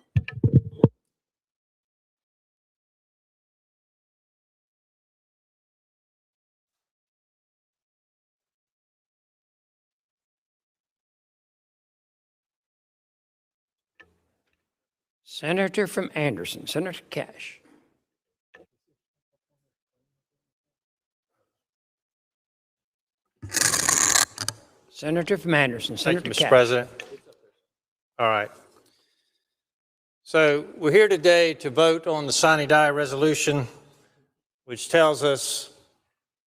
Senator from Anderson, Senator Cash. Senator from Anderson, Senator
Thank
Cash.
you, Mr. President. All right. So we're here today to vote on the sine die resolution, which tells us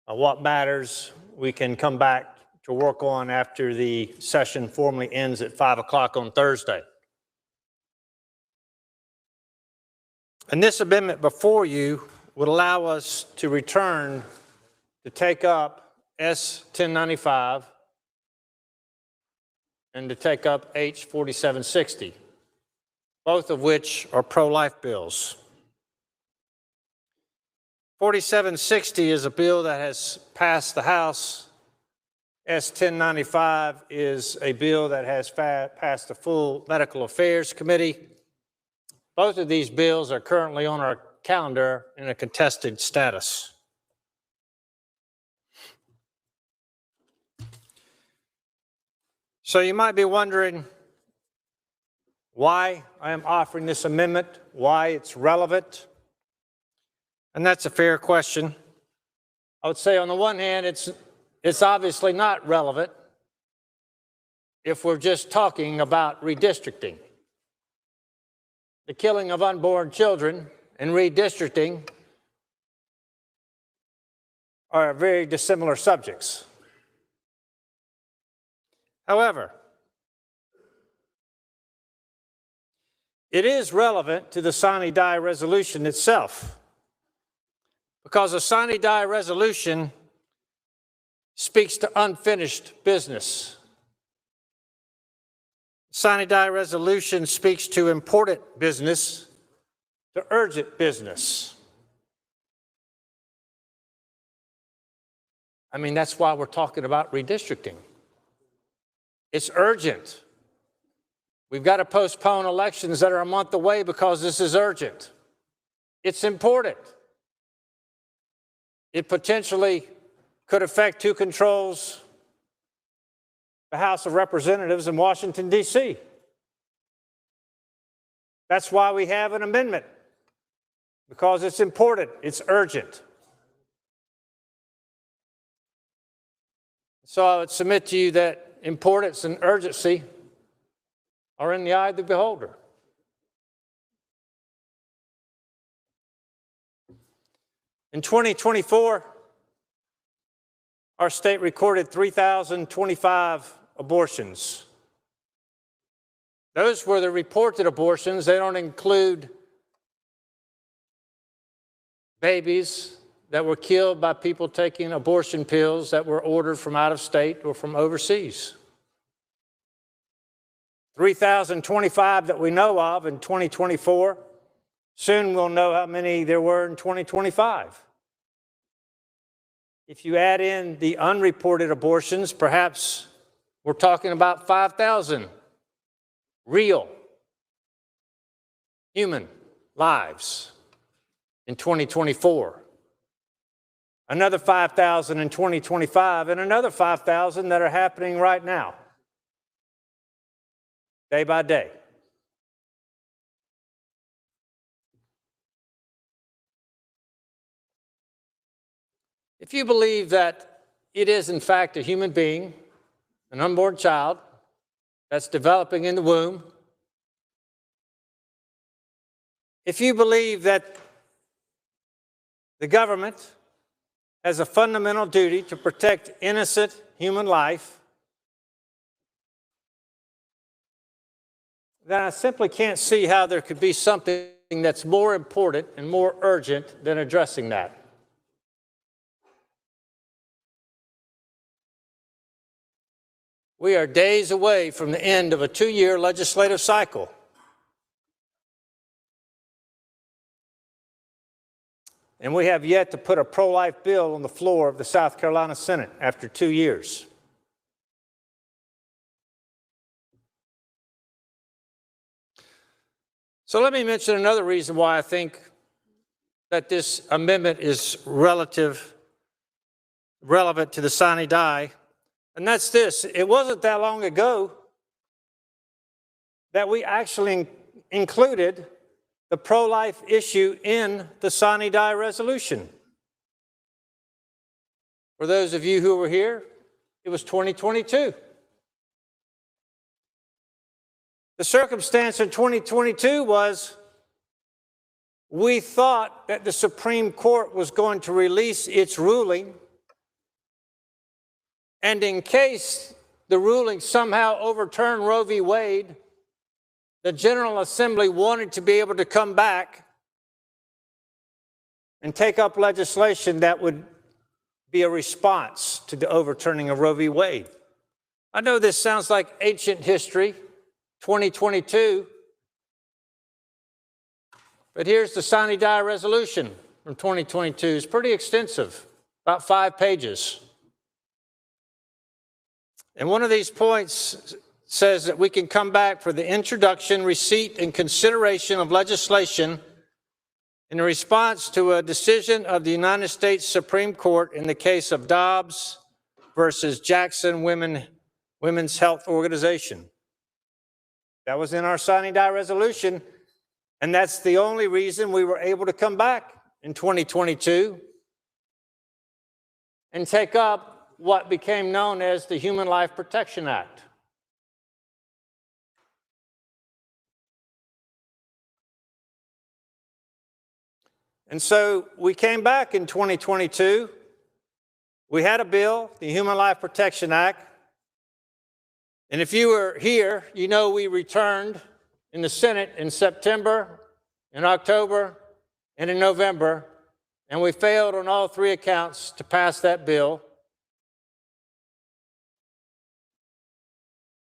what matters we can come back to work on after the session formally ends at 5 o'clock on Thursday. And this amendment before you would allow us to return to take up S 1095 and to take up H 4760, both of which are pro-life bills. 4760 is a bill that has passed the House. S 1095 is a bill that has passed the full Medical Affairs Committee. Both of these bills are currently on our calendar in a contested status. So you might be wondering why I am offering this amendment, why it's relevant. And that's a fair question. I would say on the one hand, it's obviously not relevant if we're just talking about redistricting. The killing of unborn children and redistricting are very dissimilar subjects. However, it is relevant to the sine die resolution itself, because a sine die resolution speaks to unfinished business. Sine die resolution speaks to important business, to urgent business. I mean, that's why we're talking about redistricting. It's urgent We've got to postpone elections that are a month away because this is urgent. It's important. It potentially could affect who controls the House of Representatives in Washington, D.C. That's why we have an amendment, because it's important, it's urgent. So I would submit to you that importance and urgency are in the eye of the beholder. In 2024, our state recorded 3,025 abortions. Those were the reported abortions. They don't include babies that were killed by people taking abortion pills that were ordered from out of state or from overseas. 3,025 that we know of in 2024. Soon we'll know how many there were in 2025. If you add in the unreported abortions, perhaps we're talking about 5,000 real human lives in 2024. Another 5,000 in 2025, and another 5,000 that are happening right now, day by day. If you believe that it is in fact a human being, an unborn child that's developing in the womb, if you believe that the government has a fundamental duty to protect innocent human life, then I simply can't see how there could be something that's more important and more urgent than addressing that. We are days away from the end of a 2-year legislative cycle. And we have yet to put a pro-life bill on the floor of the South Carolina Senate after 2 years. So let me mention another reason why I think that this amendment is relevant to the sine die, and that's this. It wasn't that long ago that we actually included the pro-life issue in the sine die resolution. For those of you who were here, it was 2022. The circumstance in 2022 was we thought that the Supreme Court was going to release its ruling, and in case the ruling somehow overturned Roe v. Wade, the General Assembly wanted to be able to come back and take up legislation that would be a response to the overturning of Roe v. Wade. I know this sounds like ancient history, 2022, but here's the sine die resolution from 2022. It's pretty extensive, about 5 pages. And one of these points says that we can come back for the introduction, receipt, and consideration of legislation in response to a decision of the United States Supreme Court in the case of Dobbs versus Jackson Women's Health Organization. That was in our sine die resolution, and that's the only reason we were able to come back in 2022 and take up what became known as the Human Life Protection Act. And so we came back in 2022. We had a bill, the Human Life Protection Act. And if you were here, you know we returned in the Senate in September, in October, and in November, and we failed on all 3 accounts to pass that bill,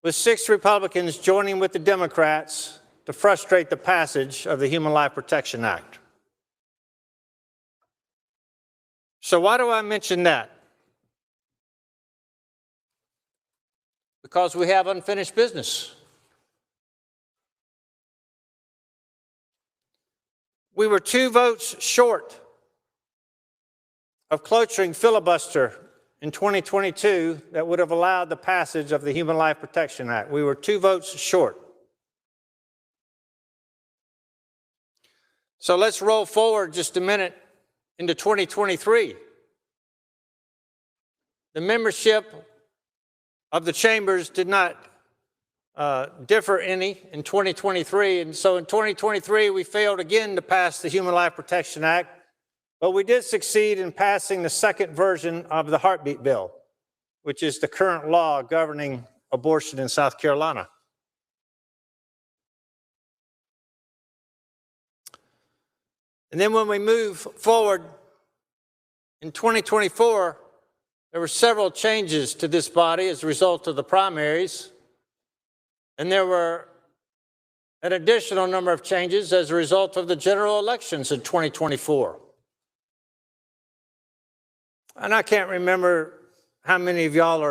with 6 Republicans joining with the Democrats to frustrate the passage of the Human Life Protection Act. So why do I mention that? Because we have unfinished business.
We were 2 votes short of cloturing filibuster in 2022 that would have allowed the passage of the Human Life Protection Act. We were 2 votes short. So let's roll forward just a minute into 2023. The membership of the chambers did not differ any in 2023. And so in 2023, we failed again to pass the Human Life Protection Act, but we did succeed in passing the second version of the heartbeat bill, which is the current law governing abortion in South Carolina. And then when we move forward in 2024, there were several changes to this body as a result of the primaries. And there were an additional number of changes as a result of the general elections in 2024. And I can't remember how many of y'all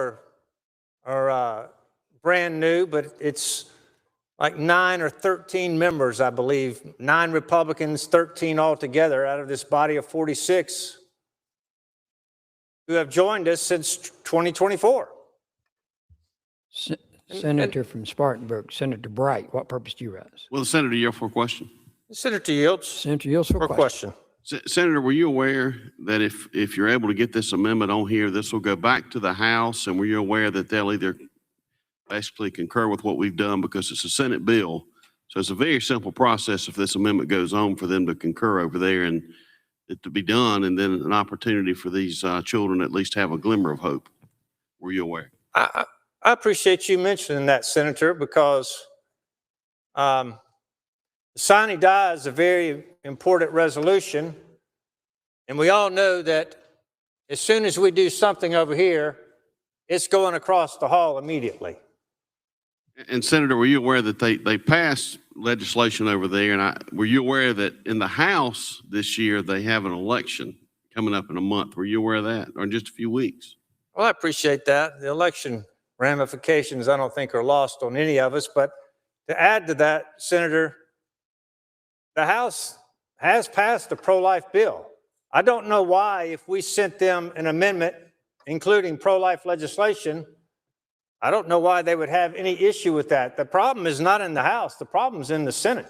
are brand new, but it's like 9 or 13 members, I believe, 9 Republicans, 13 altogether out of this body of 46 who have joined us since 2024.
Senator from Spartanburg, Senator Bright, what purpose do you rise?
Will the senator yield for a question?
Senator Yields.
Senator Yields for a question.
Senator, were you aware that if you're able to get this amendment on here, this will go back to the House, and were you aware that they'll either basically concur with what we've done because it's a Senate bill? So it's a very simple process if this amendment goes on for them to concur over there and it to be done, and then an opportunity for these children to at least have a glimmer of hope. Were you aware?
I appreciate you mentioning that, Senator, because the sine die is a very important resolution, and we all know that as soon as we do something over here, it's going across the hall immediately.
And Senator, were you aware that they passed legislation over there, and were you aware that in the House this year they have an election coming up in a month? Were you aware of that, or in just a few weeks?
Well, I appreciate that. The election ramifications, I don't think, are lost on any of us. But to add to that, Senator, the House has passed a pro-life bill. I don't know why, if we sent them an amendment including pro-life legislation, I don't know why they would have any issue with that. The problem is not in the House. The problem is in the Senate.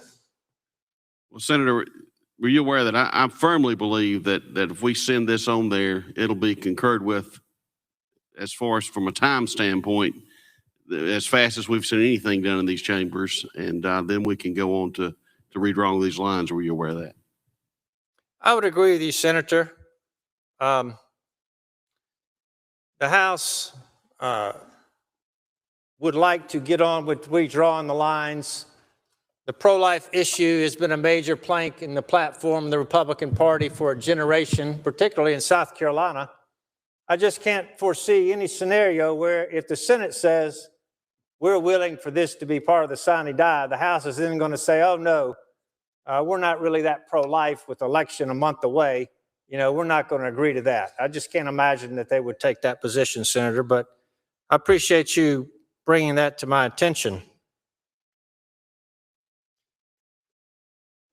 Well, Senator, were you aware that I firmly believe that if we send this on there, it'll be concurred with, as far as from a time standpoint, as fast as we've seen anything done in these chambers, and then we can go on to redrawing these lines. Were you aware of that?
I would agree with you, Senator. The House would like to get on with redrawing the lines. The pro-life issue has been a major plank in the platform of the Republican Party for a generation, particularly in South Carolina. I just can't foresee any scenario where if the Senate says we're willing for this to be part of the sine die, the House is then going to say, oh no, we're not really that pro-life with election a month away. You know, we're not going to agree to that. I just can't imagine that they would take that position, Senator, but I appreciate you bringing that to my attention.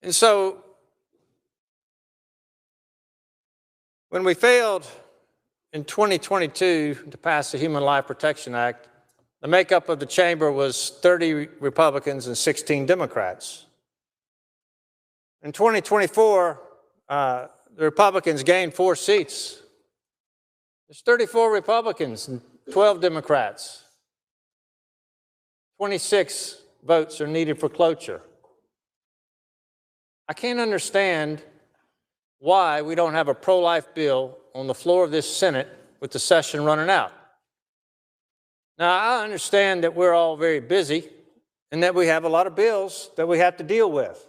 And so when we failed in 2022 to pass the Human Life Protection Act, the makeup of the chamber was 30 Republicans and 16 Democrats. In 2024, the Republicans gained 4 seats. There's 34 Republicans and 12 Democrats. 26 votes are needed for cloture. I can't understand why we don't have a pro-life bill on the floor of this Senate with the session running out. Now, I understand that we're all very busy and that we have a lot of bills that we have to deal with.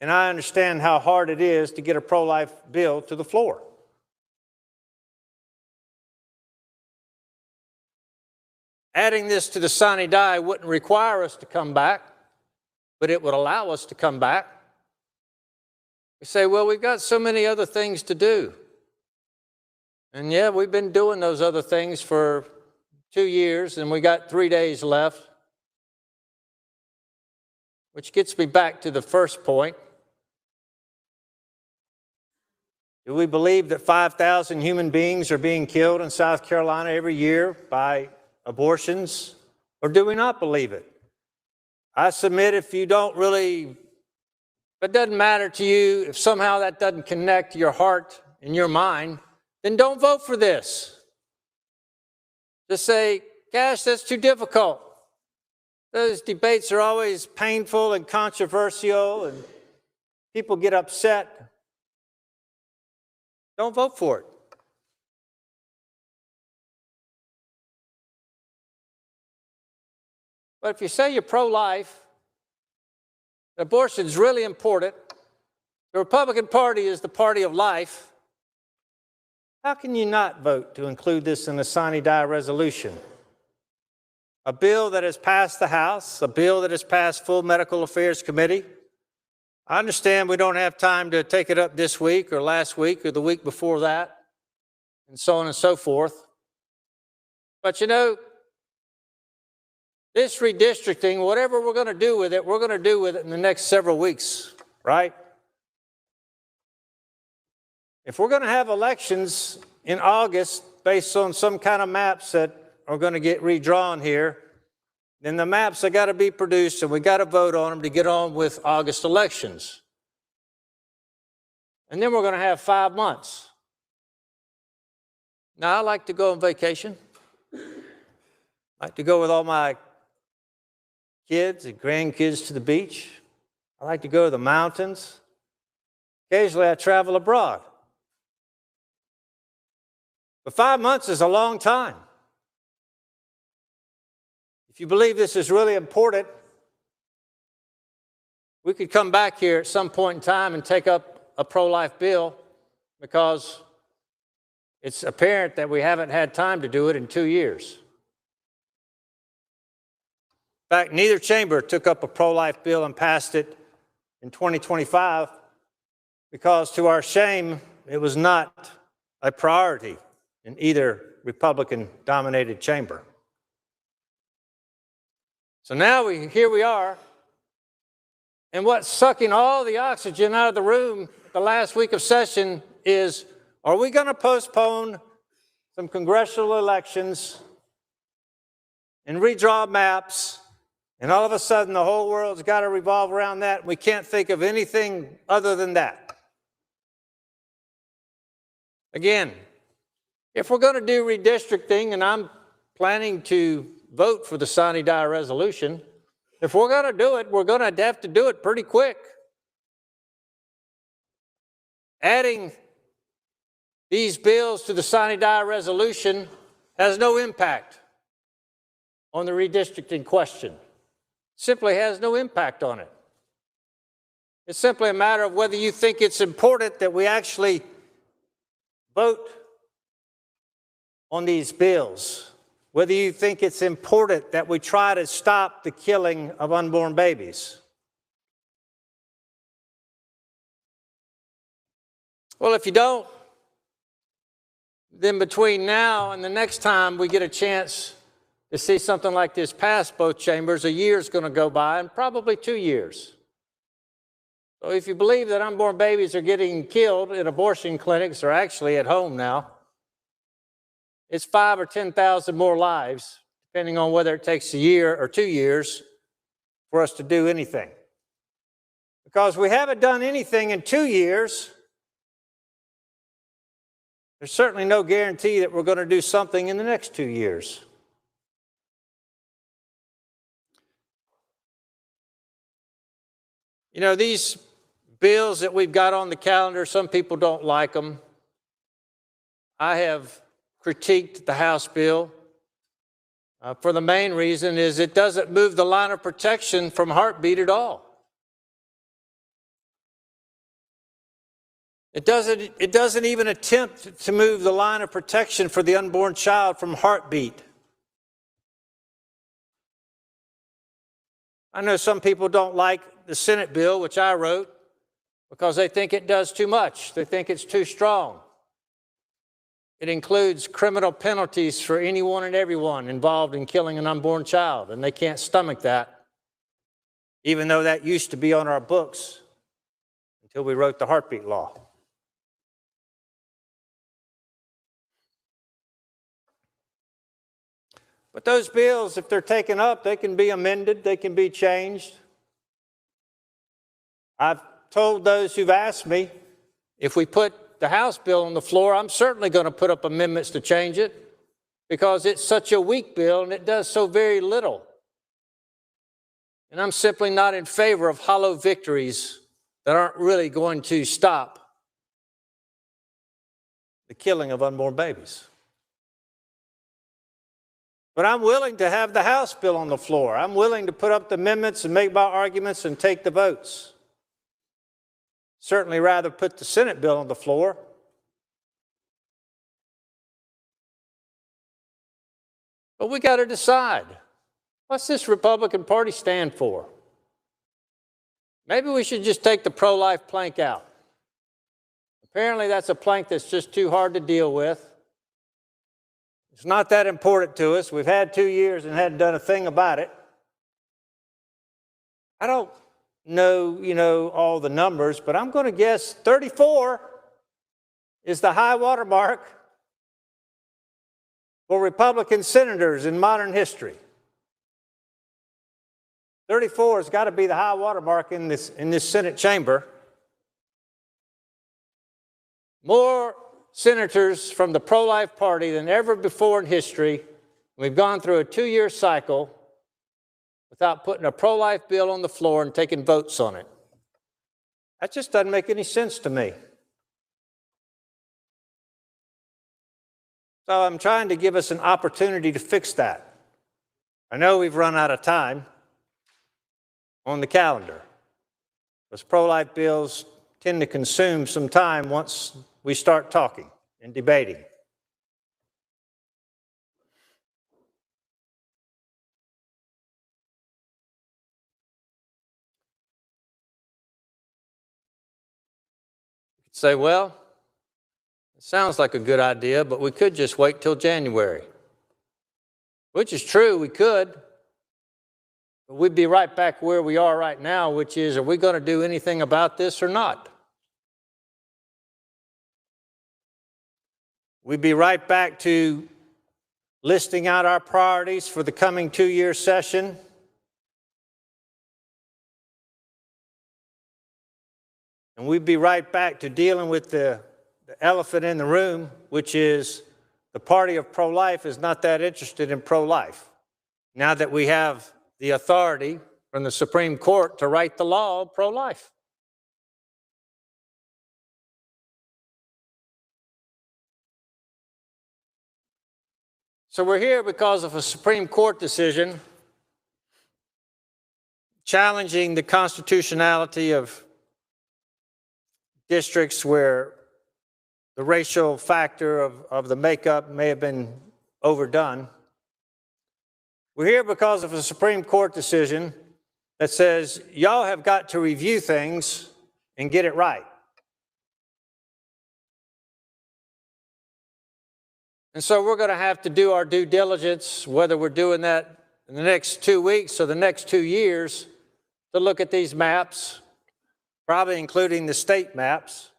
And I understand how hard it is to get a pro-life bill to the floor. Adding this to the sine die wouldn't require us to come back, but it would allow us to come back. We say, well, we've got so many other things to do. And yeah, we've been doing those other things for 2 years, and we got 3 days left. which gets me back to the first point. Do we believe that 5,000 human beings are being killed in South Carolina every year by abortions, or do we not believe it? I submit if you don't really, if it doesn't matter to you, if somehow that doesn't connect your heart and your mind, then don't vote for this. Just say, gosh, that's too difficult. Those debates are always painful and controversial, and people get upset. Don't vote for it. But if you say you're pro-life, abortion is really important, the Republican Party is the party of life, how can you not vote to include this in the sine die resolution? A bill that has passed the House, a bill that has passed full Medical Affairs Committee. I understand we don't have time to take it up this week or last week or the week before that, and so on and so forth. But you know, this redistricting, whatever we're going to do with it, we're going to do with it in the next several weeks, right? If we're going to have elections in August based on some kind of maps that are going to get redrawn here, then the maps have got to be produced and we got to vote on them to get on with August elections. And then we're going to have 5 months. Now, I like to go on vacation. I like to go with all my kids and grandkids to the beach. I like to go to the mountains. Occasionally, I travel abroad. But 5 months is a long time. If you believe this is really important, we could come back here at some point in time and take up a pro-life bill, because it's apparent that we haven't had time to do it in 2 years. In fact, neither chamber took up a pro-life bill and passed it in 2025 because, to our shame, it was not a priority in either Republican-dominated chamber. So now here we are, and what's sucking all the oxygen out of the room the last week of session is, are we going to postpone some congressional elections and redraw maps, and all of a sudden the whole world's got to revolve around that, and we can't think of anything other than that? Again, if we're going to do redistricting, and I'm planning to vote for the sine die resolution, if we're going to do it, we're going to have to do it pretty quick. Adding these bills to the sine die resolution has no impact on the redistricting question. Simply has no impact on it. It's simply a matter of whether you think it's important that we actually vote on these bills, whether you think it's important that we try to stop the killing of unborn babies. Well, if you don't, then between now and the next time we get a chance to see something like this pass both chambers, a year's going to go by, and probably 2 years. So if you believe that unborn babies are getting killed in abortion clinics or actually at home now, it's 5,000 or 10,000 more lives, depending on whether it takes a year or 2 years for us to do anything. Because we haven't done anything in 2 years, there's certainly no guarantee that we're going to do something in the next 2 years. You know, these bills that we've got on the calendar, some people don't like them. I have critiqued the House bill for the main reason is it doesn't move the line of protection from heartbeat at all. It doesn't even attempt to move the line of protection for the unborn child from heartbeat. I know some people don't like the Senate bill, which I wrote, because they think it does too much. They think it's too strong. It includes criminal penalties for anyone and everyone involved in killing an unborn child, and they can't stomach that. even though that used to be on our books until we wrote the heartbeat law. But those bills, if they're taken up, they can be amended, they can be changed. I've told those who've asked me, if we put the House bill on the floor, I'm certainly going to put up amendments to change it because it's such a weak bill and it does so very little. And I'm simply not in favor of hollow victories that aren't really going to stop the killing of unborn babies. But I'm willing to have the House bill on the floor. I'm willing to put up the amendments and make my arguments and take the votes. Certainly rather put the Senate bill on the floor. But we got to decide, what's this Republican Party stand for? Maybe we should just take the pro-life plank out. Apparently that's a plank that's just too hard to deal with. It's not that important to us. We've had 2 years and hadn't done a thing about it. I don't know, all the numbers, but I'm going to guess 34 is the high water mark for Republican senators in modern history. 34 has got to be the high water mark in this Senate chamber. More senators from the pro-life party than ever before in history. We've gone through a 2-year cycle without putting a pro-life bill on the floor and taking votes on it. That just doesn't make any sense to me. So I'm trying to give us an opportunity to fix that. I know we've run out of time on the calendar, because pro-life bills tend to consume some time once we start talking and debating. You could say, well, it sounds like a good idea, but we could just wait till January. Which is true, we could. But we'd be right back where we are right now, which is, are we going to do anything about this or not? We'd be right back to listing out our priorities for the coming 2-year session. And we'd be right back to dealing with the elephant in the room, which is the party of pro-life is not that interested in pro-life. Now that we have the authority from the Supreme Court to write the law of pro-life. So we're here because of a Supreme Court decision challenging the constitutionality of districts where the racial factor of the makeup may have been overdone. We're here because of a Supreme Court decision that says, y'all have got to review things and get it right. And so we're going to have to do our due diligence, whether we're doing that in the next 2 weeks or the next 2 years, to look at these maps, probably including the state maps,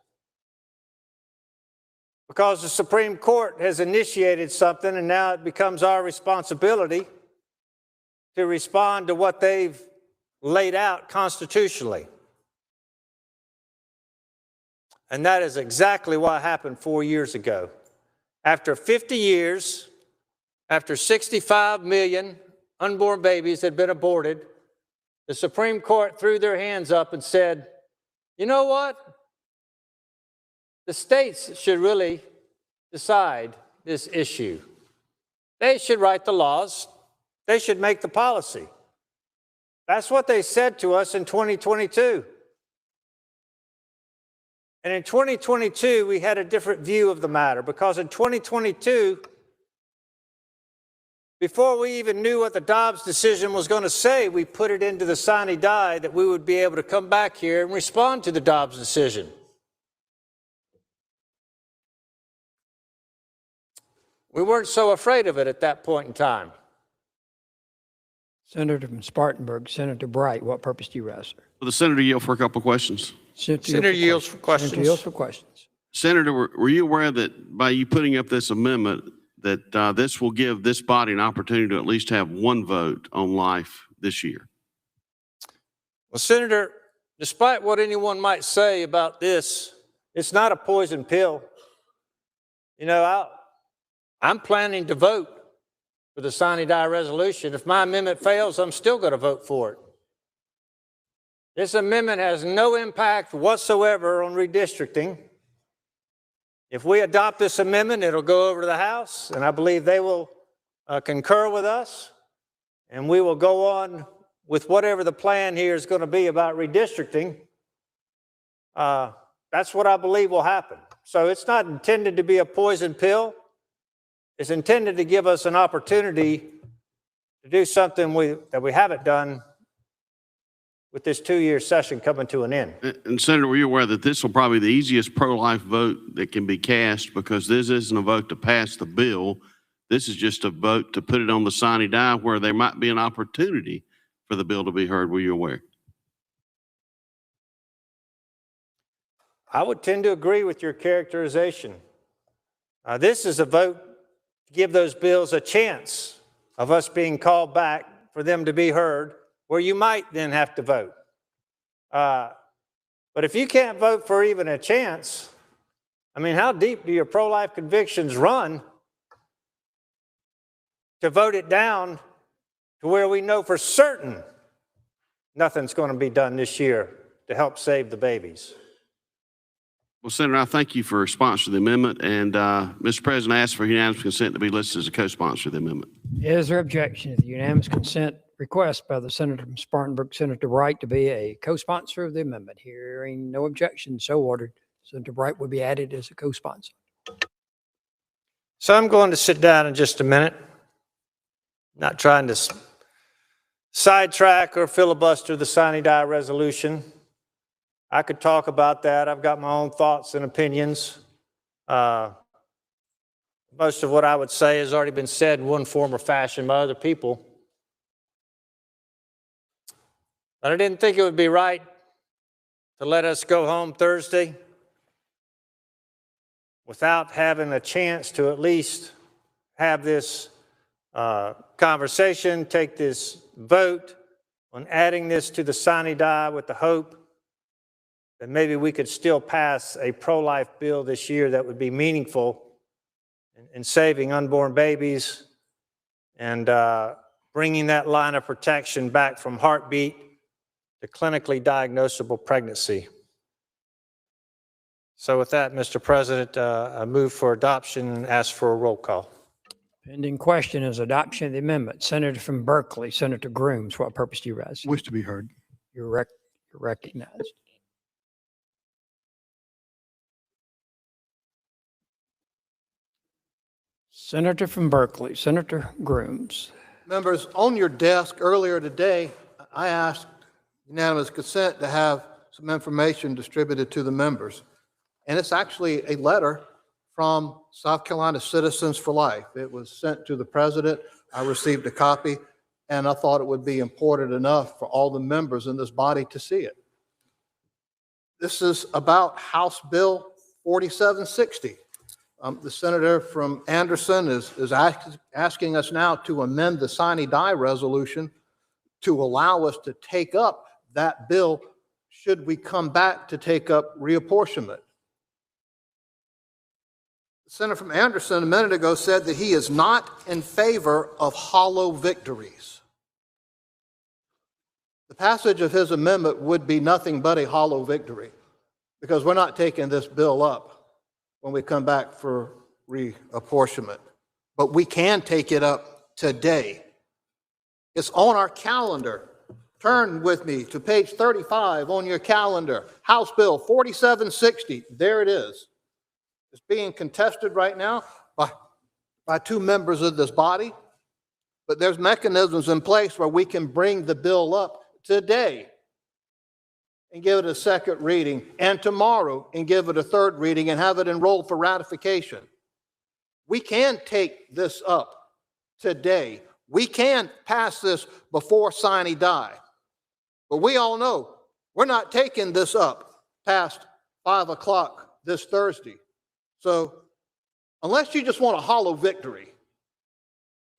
because the Supreme Court has initiated something and now it becomes our responsibility to respond to what they've laid out constitutionally. And that is exactly what happened 4 years ago. After 50 years, after 65 million unborn babies had been aborted, the Supreme Court threw their hands up and said, you know what? The states should really decide this issue. They should write the laws. They should make the policy. That's what they said to us in 2022. And in 2022, we had a different view of the matter, because in 2022, before we even knew what the Dobbs decision was going to say, we put it into the sine die that we would be able to come back here and respond to the Dobbs decision. We weren't so afraid of it at that point in time.
Senator from Spartanburg, Senator Bright, what purpose do you rise, sir?
Will the senator yield for a couple of questions?
Senator yields for questions.
Senator yields for questions.
Senator, were you aware that by you putting up this amendment, that this will give this body an opportunity to at least have one vote on life this year?
Well, Senator, despite what anyone might say about this, it's not a poison pill. You know, I'm planning to vote for the sine die resolution. If my amendment fails, I'm still going to vote for it. This amendment has no impact whatsoever on redistricting. If we adopt this amendment, it'll go over to the House, and I believe they will concur with us, and we will go on with whatever the plan here is going to be about redistricting. That's what I believe will happen. So it's not intended to be a poison pill. It's intended to give us an opportunity to do something that we haven't done with this 2-year session coming to an end.
And Senator, were you aware that this will probably be the easiest pro-life vote that can be cast, because this isn't a vote to pass the bill. This is just a vote to put it on the sine die where there might be an opportunity for the bill to be heard. Were you aware?
I would tend to agree with your characterization. This is a vote to give those bills a chance of us being called back for them to be heard, where you might then have to vote. But if you can't vote for even a chance, I mean, how deep do your pro-life convictions run to vote it down to where we know for certain nothing's going to be done this year to help save the babies?
Well, Senator, I thank you for sponsoring the amendment, and Mr. President, I ask for unanimous consent to be listed as a co-sponsor of the amendment.
Is there objection to the unanimous consent request by the Senator from Spartanburg, Senator Bright, to be a co-sponsor of the amendment? Hearing no objection, so ordered. Senator Bright will be added as a co-sponsor.
So I'm going to sit down in just a minute. Not trying to sidetrack or filibuster the sine die resolution. I could talk about that. I've got my own thoughts and opinions. Most of what I would say has already been said in one form or fashion by other people. But I didn't think it would be right to let us go home Thursday without having a chance to at least have this conversation, take this vote on adding this to the sine die with the hope that maybe we could still pass a pro-life bill this year that would be meaningful in saving unborn babies and bringing that line of protection back from heartbeat to clinically diagnosable pregnancy. So with that, Mr. President, I move for adoption and ask for a roll call.
Pending question is adoption of the amendment. Senator from Berkeley, Senator Grooms, what purpose do you rise?
Wish to be heard.
You're recognized. Senator from Berkeley, Senator Grooms.
Members, on your desk earlier today, I asked unanimous consent to have some information distributed to the members. And it's actually a letter from South Carolina Citizens for Life. It was sent to the president. I received a copy, and I thought it would be important enough for all the members in this body to see it. This is about House Bill 4760. The senator from Anderson is asking us now to amend the sine die resolution to allow us to take up that bill should we come back to take up reapportionment. The senator from Anderson a minute ago said that he is not in favor of hollow victories. The passage of his amendment would be nothing but a hollow victory, because we're not taking this bill up when we come back for reapportionment. But we can take it up today. It's on our calendar. Turn with me to page 35 on your calendar. House Bill 4760. There it is. It's being contested right now by two members of this body. But there's mechanisms in place where we can bring the bill up today and give it a second reading, and tomorrow and give it a third reading and have it enrolled for ratification. We can take this up today we can pass this before sine die. But we all know we're not taking this up past 5 o'clock this Thursday. So unless you just want a hollow victory,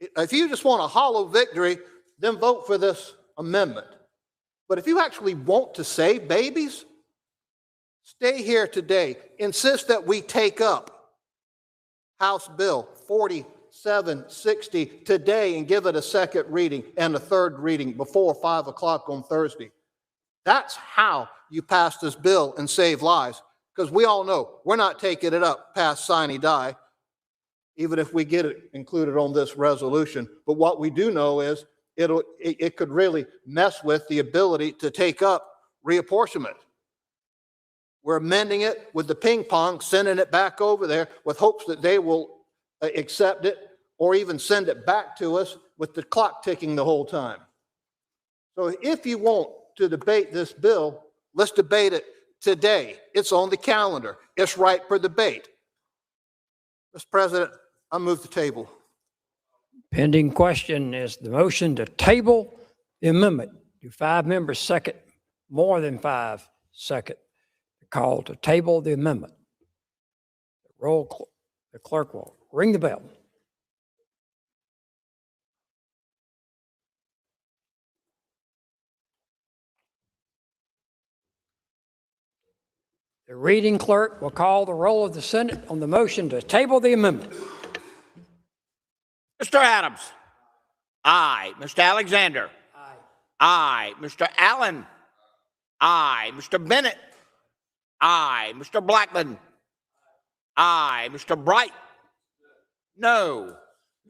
if you just want a hollow victory, then vote for this amendment. But if you actually want to save babies, stay here today. Insist that we take up House Bill 4760 today and give it a second reading and a third reading before 5 o'clock on Thursday. That's how you pass this bill and save lives, because we all know we're not taking it up past sine die, even if we get it included on this resolution. But what we do know is it could really mess with the ability to take up reapportionment. We're amending it with the ping pong, sending it back over there with hopes that they will accept it or even send it back to us with the clock ticking the whole time. So if you want to debate this bill, let's debate it today. It's on the calendar. It's ripe for debate. Mr. President, I move the table.
Pending question is the motion to table the amendment. Do 5 members second? More than 5 second. The call to table the amendment. The clerk will ring the bell. The reading clerk will call the roll of the Senate on the motion to table the amendment.
Mr. Adams. Aye. Mr. Alexander. Aye. Aye. Mr. Allen. Aye. Mr. Bennett. Aye. Mr. Blackman. Aye. Mr. Bright. No.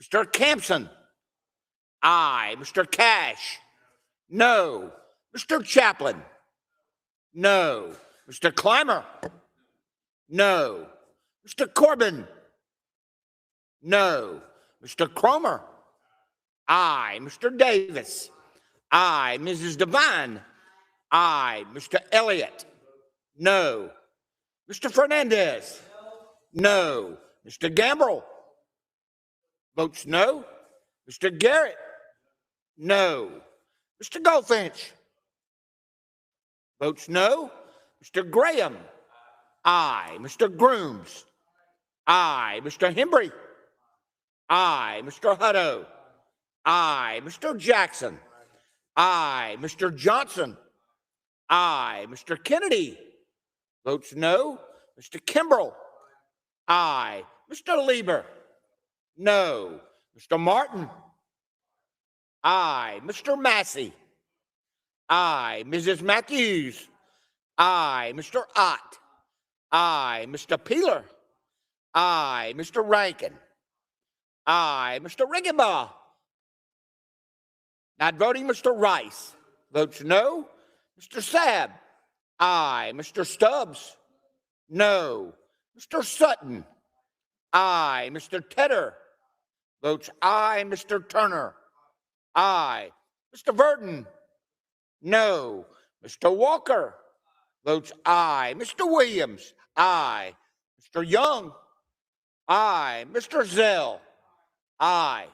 Mr. Campson. Aye. Mr. Cash. No. Mr. Chaplin. No. Mr. Clymer. No. Mr. Corbin. No. Mr. Cromer. Aye. Mr. Davis. Aye. Mrs. Devine. Aye. Mr. Elliott. No. Mr. Fernandez. No. Mr. Gambrell. Votes no. Mr. Garrett. No. Mr. Goldfinch. Votes no. Mr. Graham. Aye. Mr. Grooms. Aye. Mr. Hembry. Aye. Mr. Hutto. Aye. Mr. Jackson. Aye. Mr. Johnson. Aye. Mr. Kennedy. Votes no. Mr. Kimbrell. Aye. Mr. Lieber. No. Mr. Martin. Aye. Mr. Massey. Aye. Mrs. Matthews. Aye. Mr. Ott. Aye. Mr. Peeler. Aye. Mr. Rankin. Aye. Mr. Riggenbaugh. Not voting, Mr. Rice. Votes no. Mr. Sabb. Aye. Mr. Stubbs. No. Mr. Sutton. Aye. Mr. Tedder. Votes aye. Mr. Turner. Aye. Mr. Verdon. No. Mr. Walker. Votes aye. Mr. Williams. Aye. Mr. Young. Aye. Mr. Zell. Aye.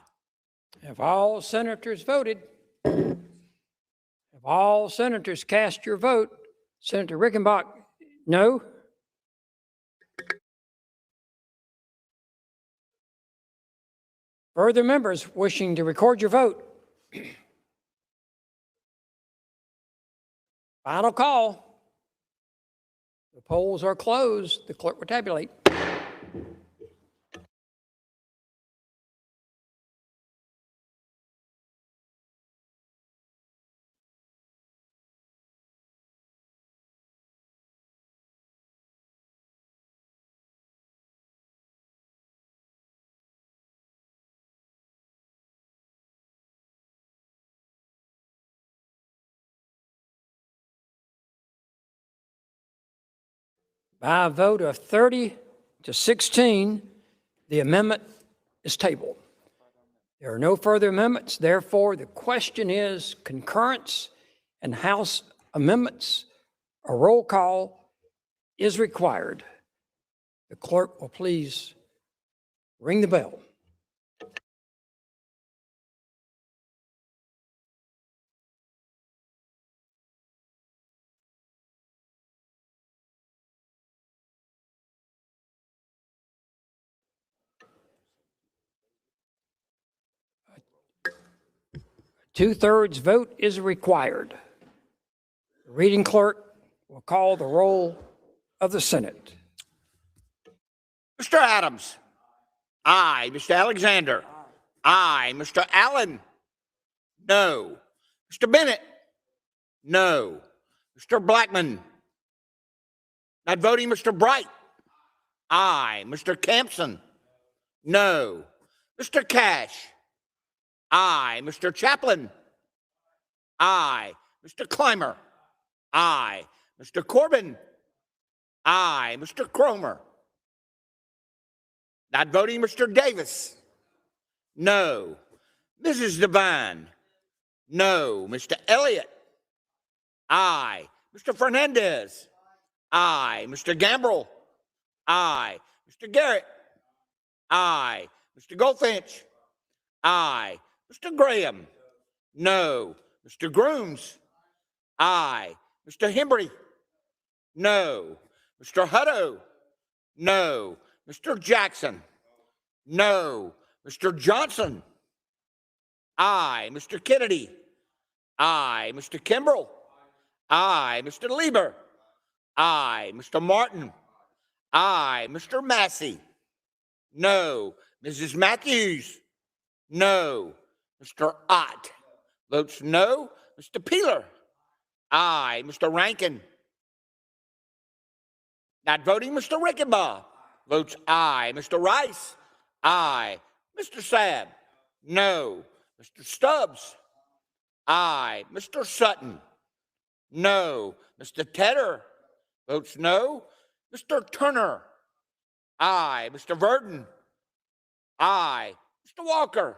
Have all senators voted? Have all senators cast your vote? Senator Rickenbach, no? Further members wishing to record your vote? Final call. The polls are closed. The clerk will tabulate. By a vote of 30 to 16, the amendment is tabled. There are no further amendments. Therefore, the question is concurrence and House amendments. A roll call is required. The clerk will please ring the bell. 2/3 vote is required. The reading clerk will call the roll of the Senate.
Mr. Adams. Aye. Mr. Alexander. Aye. Mr. Allen. No. Mr. Bennett. No. Mr. Blackman. Not voting, Mr. Bright. Aye. Mr. Campson. No. Mr. Cash. Aye. Mr. Chaplin. Aye. Mr. Clymer. Aye. Mr. Corbin. Aye. Mr. Cromer. Not voting, Mr. Davis. No. Mrs. Devine. No. Mr. Elliott. Aye. Mr. Fernandez. Aye. Mr. Gambrell. Aye. Mr. Garrett. Aye. Mr. Goldfinch. Aye. Mr. Graham. No. Mr. Grooms. Aye. Mr. Hembry. No. Mr. Hutto. No. Mr. Jackson. No. Mr. Johnson. Aye. Mr. Kennedy. Aye. Mr. Kimbrell. Aye. Mr. Lieber. Aye. Mr. Martin. Aye. Mr. Massey. No. Mrs. Matthews. No. Mr. Ott votes no. Mr. Peeler. Aye. Mr. Rankin. Not voting, Mr. Rickenbaugh votes aye. Mr. Rice. Aye. Mr. Sabb. No. Mr. Stubbs. Aye. Mr. Sutton. No. Mr. Tedder votes no. Mr. Turner. Aye. Mr. Verdon. Aye. Mr. Walker.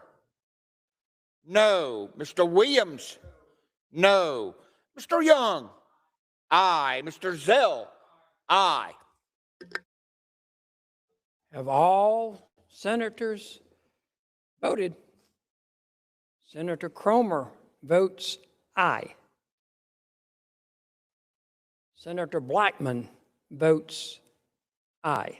No. Mr. Williams. No. Mr. Young. Aye. Mr. Zell. Aye.
Have all senators voted? Senator Cromer votes aye. Senator Blackman votes aye.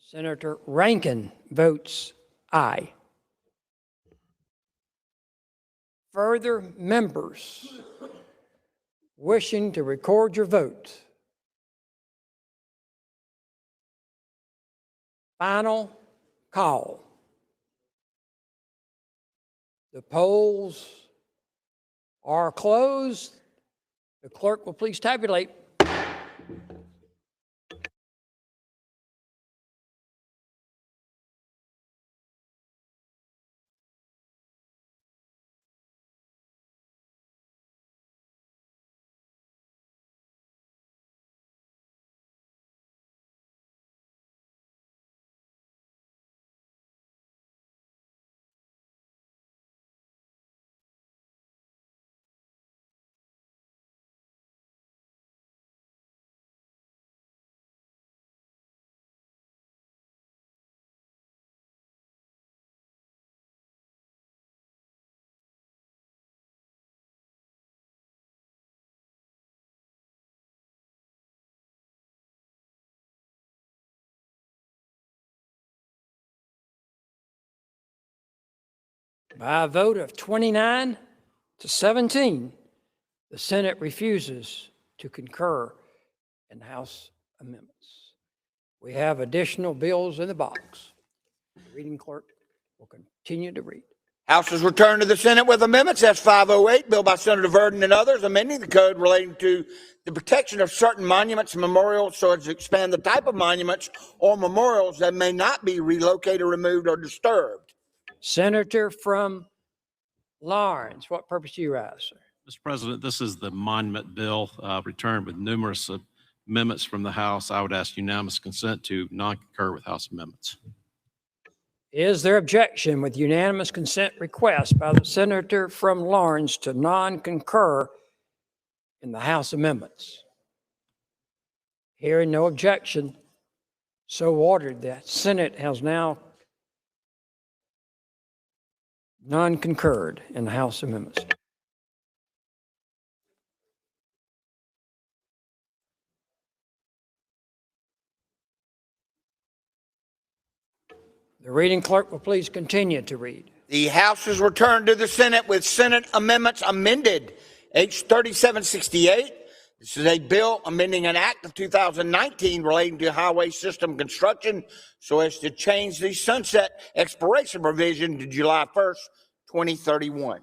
Senator Rankin votes aye. Further members wishing to record your vote. Final call. The polls are closed. The clerk will please tabulate. By a vote of 29 to 17, the Senate refuses to concur in House amendments. We have additional bills in the box. The reading clerk will continue to read.
House is returned to the Senate with amendments. S 508, bill by Senator Verdon and others, amending the code relating to the protection of certain monuments and memorials so as to expand the type of monuments or memorials that may not be relocated, removed, or disturbed.
Senator from Lawrence, what purpose do you rise, sir?
Mr. President, this is the monument bill returned with numerous amendments from the House. I would ask unanimous consent to non-concur with House amendments.
Is there objection with unanimous consent request by the senator from Lawrence to non-concur in the House amendments? Hearing no objection, so ordered. The Senate has now non-concurred in the House amendments. The reading clerk will please continue to read.
The House is returned to the Senate with Senate amendments amended. H 3768. This is a bill amending an act of 2019 relating to highway system construction so as to change the sunset expiration provision to July 1st, 2031.